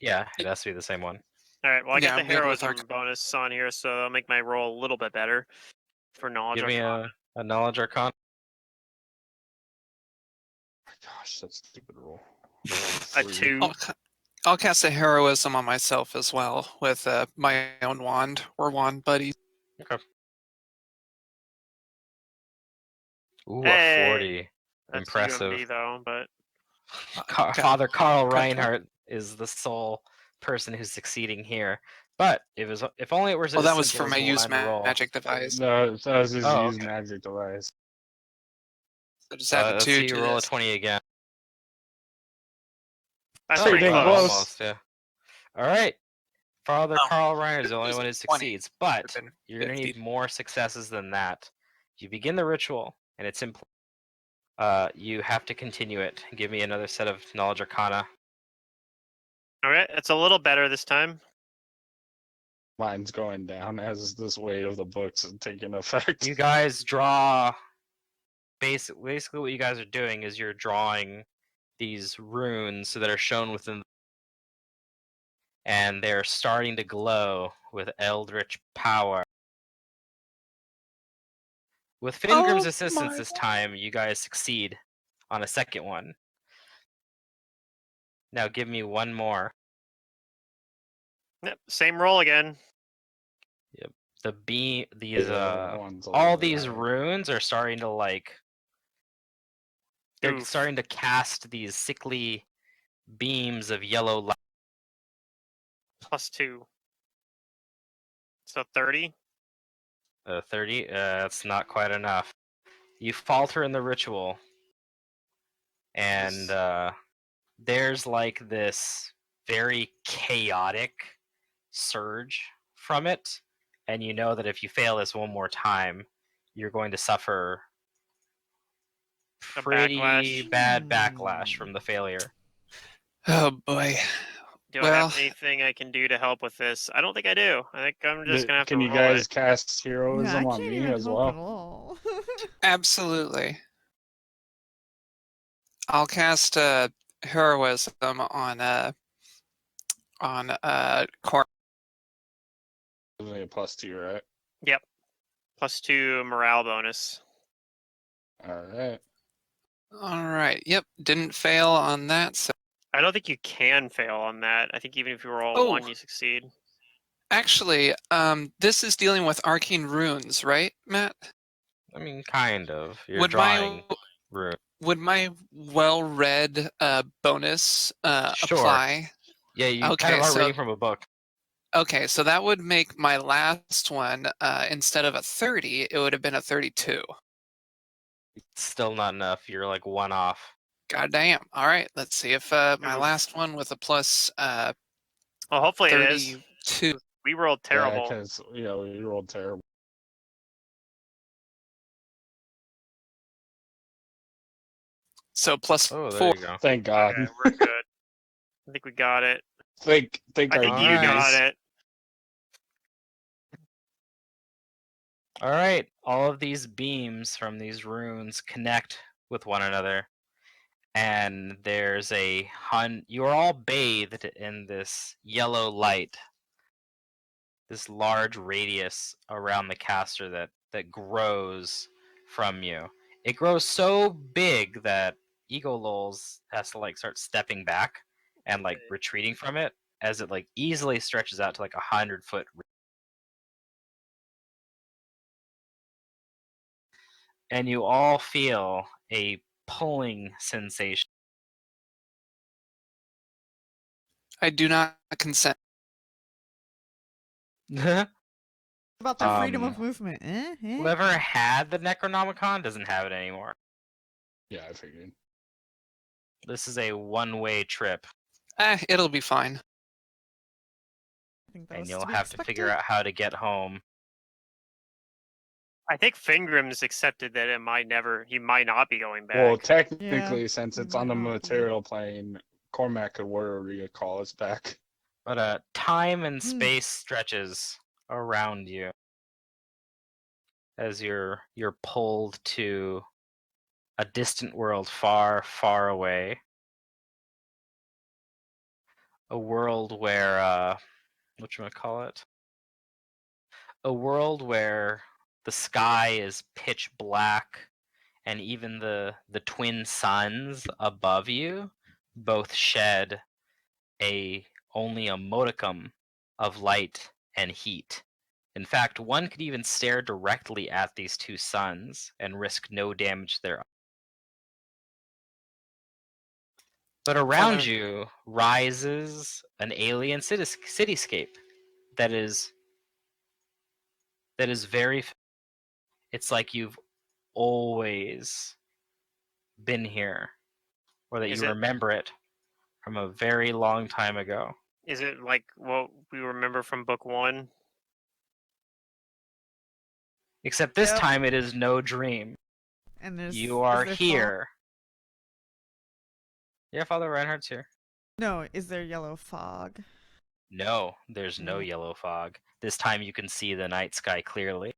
Yeah, it has to be the same one. All right. Well, I Yeah, got the I'm good with heroism bonus on here, so I'll make my roll a little bit better for knowledge. Give me Arcana. a Knowledge Arcana. My gosh, that's a stupid roll. A 3. 2. I'll cast a heroism on myself as well with my own wand or wand buddies. Ooh, Hey, a 40. That's Impressive. UMD though, but Father Carl Critical. Reinhardt is the sole person who's succeeding here. But if only it were Well, as that was simple for as my a use line roll. magic device. No, that was his Oh, use okay. magic device. So just add a Let's 2 see to you roll this. a 20 again. that's Oh, pretty dang, close. close. Almost, yeah. All right. Father Oh, Carl Reinhardt is the only was one who 20. succeeds, but Would've been you're going to 50. need more successes than that. You begin the ritual, and it's simple. You have to continue it. Give me another set of Knowledge Arcana. Okay, it's a little better this time. Mine's going down as this weight of the books is taking effect. You guys draw. Basically, what you guys are doing is you're drawing these runes that are shown within. and they're starting to glow with eldritch power. With Fingrim's assistance this time, you guys succeed on a second one. Now give me one more. Yep, same roll again. These Yeah, one's a all little these higher. runes are starting to they're Oof. starting to cast these sickly beams of yellow light. +2. So 30. 30. That's not quite enough. You falter in the ritual, and there's like this very chaotic surge from it, and you know that if you fail this one more time, you're going to suffer A pretty backlash. bad backlash from the failure. Oh boy. Do I Well, have anything I can do to help with this? I don't think I do. I think I'm just gonna have to Can you roll guys it. cast Yeah, I heroism on can't me even as help at well? all. absolutely. I'll cast heroism on Cor. Only a +2, right? Yep. +2 morale bonus. All right. All right. Yep. Didn't fail on that. So I don't think you can fail on that. I think even if you roll Oh. 1, you succeed. actually, this is dealing with arcane runes, right, Matt? I mean, kind of. You're Would drawing my rune. would my well-read bonus Sure. apply? Yeah, you kind Okay, of are so reading from a book. okay, so that would make my last one instead of a 30, it would have been a 32. Still not enough. You're like one off. God damn. All right, let's see if my Oof. last one with a plus Well, hopefully it is. 32. We rolled Yeah, terrible. because we rolled terrible. So plus Oh, there 4. you go. Thank God. Okay, we're good. I think we got it. Think I our think you Alright. got DBs. it. All right, all of these beams from these runes connect with one another, and there's a you're all bathed in this yellow light, this large radius around the caster that grows from you. It grows so big that Ego Lols has to like start stepping back and like retreating from it as it like easily stretches out to like 100-foot. And you all feel a pulling sensation. I do not consent. About the freedom Um, of movement. Whoever had the Necronomicon doesn't have it anymore. Yeah, I figured. This is a one-way trip, It'll be fine. I think that and was you'll to be have to figure expected. out how to get home. I think Fingrim's accepted that he might not be going back. Well, technically, since we it's on the might not be. material plane, Cormac could worry call us back. But time and space stretches around you as you're pulled to a distant world far, far away. A world where whatchamacallit? A world where the sky is pitch black, and even the twin suns above you both shed only a modicum of light and heat. In fact, one could even stare directly at these two suns and risk no damage there. But around you rises an alien cityscape that is very. It's like you've always been here, or that Is you it remember it from a very long time ago. is it like what we remember from book 1? Except this Yep. time it is no dream. And there's You are is there here. Yeah, Father Reinhardt's here. No, is there yellow fog? No, there's no Mm. yellow fog. This time you can see the night sky clearly.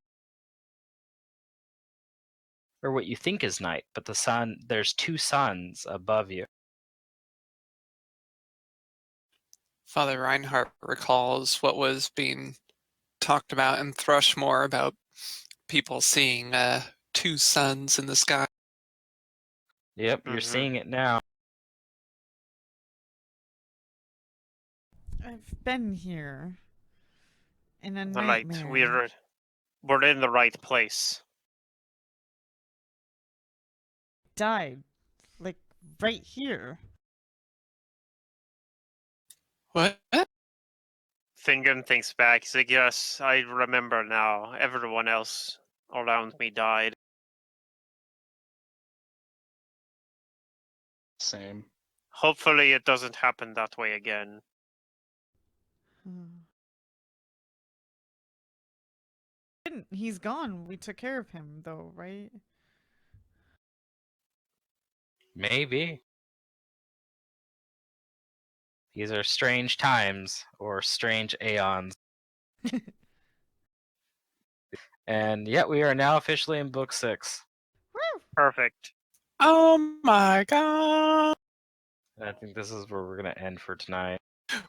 Or what you think is night, but there's two suns above you. Father Reinhardt recalls what was being talked about in Thrushmore about people seeing two suns in the sky. Yep, you're Mhm. seeing it now. I've been here. In a Right, nightmare. we're in the right place. Died. Like, right here. What? Fingon thinks back. He's like, yes, I remember now. Everyone else around me died. Same. Hopefully it doesn't happen that way again. He's gone. We took care of him, though, right? Maybe. These are strange times, or strange Aeons. And yet we are now officially in book 6. Perfect. Oh my god! And I think this is where we're going to end for tonight.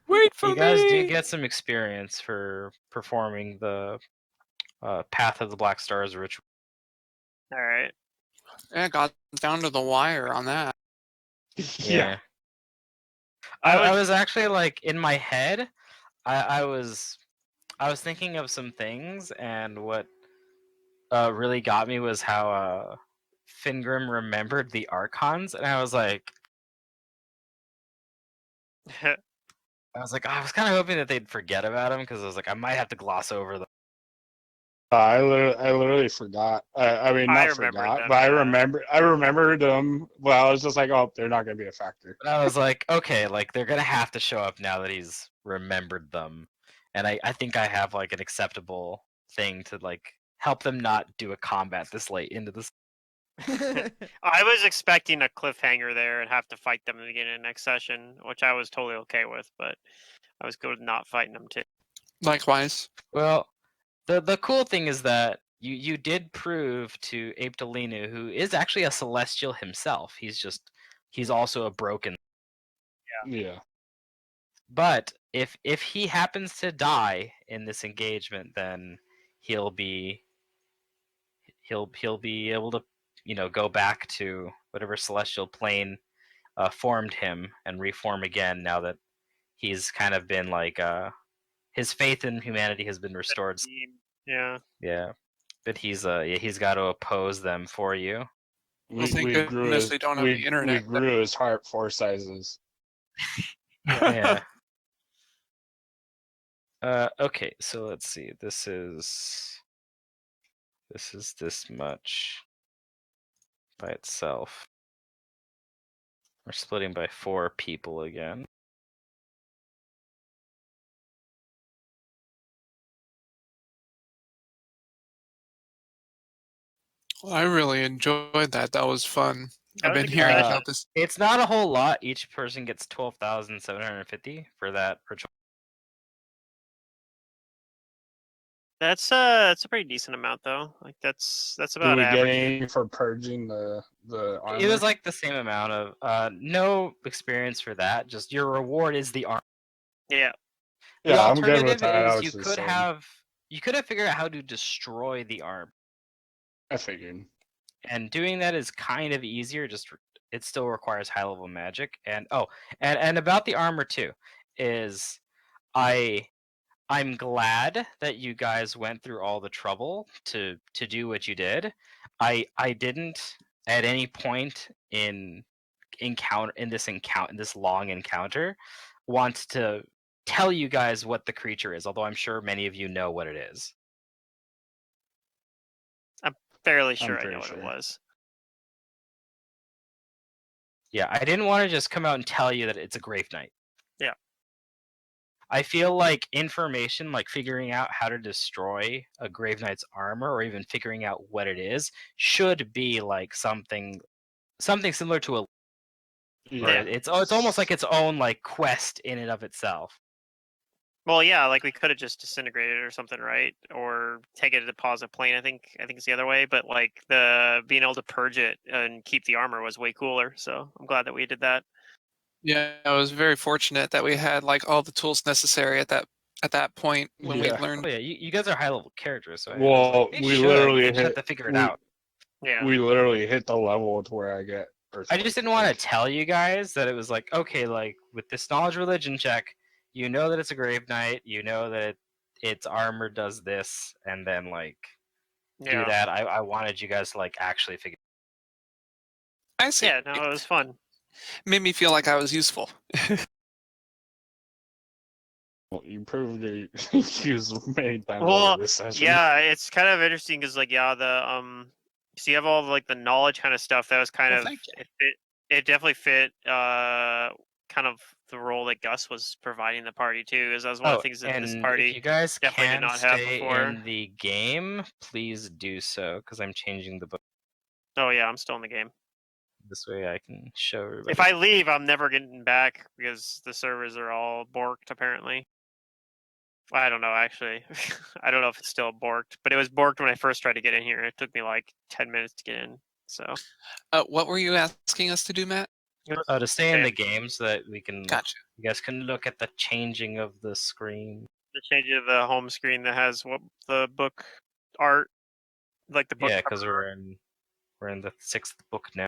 Wait for You guys do me! get some experience for performing the Path of the Black Stars ritual. Alright. Yeah, got down to the wire on that. Yeah. I was actually like in my head, I was thinking of some things, and what really got me was how Fingrim remembered the Archons, and I was like, I was kind of hoping that they'd forget about him, because I was like, I might have to gloss over them. I literally forgot. I mean, I not remembered forgot, them, but yeah. I remembered them. Well, I was just like, oh, they're not gonna be a factor. But I was like, okay, like they're gonna have to show up now that he's remembered them, and I think I have like an acceptable thing to like help them not do a combat this late into this. I was expecting a cliffhanger there and have to fight them again in next session, which I was totally okay with, but I was good with not fighting them too. Likewise. Well, the cool thing is that you did prove to Aptolinu, who is actually a celestial himself. He's also a broken. Yeah. But if he happens to die in this engagement, then he'll be able to go back to whatever celestial plane formed him and reform again, now that he's kind of been like his faith in humanity has been restored. Yeah. Yeah, but he's got to oppose them for you. Well, thank goodness they don't have the we internet. grew his heart 4 sizes. Yeah. Okay, so let's see. This is this much by itself. We're splitting by 4 people again. Well, I really enjoyed that. That was fun. That I've was been a good hearing session. about this. It's not a whole lot. Each person gets 12,750 for that ritual. That's a pretty decent amount though. Like that's Do about we get average. any for purging the armor? It was like the same amount of no experience for that. Just your reward is the armor. Yeah. The Yeah, I'm good with alternative that. I is was just saying. you could have figured out how to destroy the arm, I figured. and doing that is kind of easier. Just it still requires high level magic. And and about the armor too, is I'm glad that you guys went through all the trouble to do what you did. I didn't at any point in this long encounter want to tell you guys what the creature is, although I'm sure many of you know what it is. I'm fairly I'm sure I pretty know what sure. it was. Yeah, I didn't want to just come out and tell you that it's a Grave Knight. Yeah. I feel like information, like figuring out how to destroy a Grave Knight's armor, or even figuring out what it is, should be like something similar to a. Yeah. It's almost like its own like quest in and of itself. Well, yeah, like we could have just disintegrated or something, right? Or take it to deposit plane. I think it's the other way. But like the being able to purge it and keep the armor was way cooler. So I'm glad that we did that. Yeah, I was very fortunate that we had like all the tools necessary at that point when we Yeah. learned. Oh yeah, you guys are high level characters, so it was Well, like, they we should. literally They just have hit. to figure it We, out. Yeah. we literally hit the level to where I get. I just didn't want to tell you guys that it was like, okay, like with this knowledge religion check, you know that it's a grave knight, you know that its armor does this, and then like do Yeah. that. I wanted you guys to like actually figure. I see. Yeah, no, it was fun. Made me feel like I was useful. Well, you proved your use many times Well, over this session. yeah, it's kind of interesting because like yeah, the so you have all like the knowledge kind of stuff that was kind Well, of thank you. it definitely fit kind of the role that Gus was providing the party too, is that was one of the things that this and party if you guys definitely did can not have stay before. in the game, please do so, because I'm changing the book. Oh yeah, I'm still in the game. This way I can show everybody. If I leave, I'm never getting back because the servers are all borked apparently. I don't know actually. I don't know if it's still borked, but it was borked when I first tried to get in here. It took me like 10 minutes to get in. So What were you asking us to do, Matt? To stay in Okay. the game so that we can. Gotcha. You guys can look at the changing of the screen. the change of the home screen that has what the book art, like the book. Yeah, because we're in the 6th book now.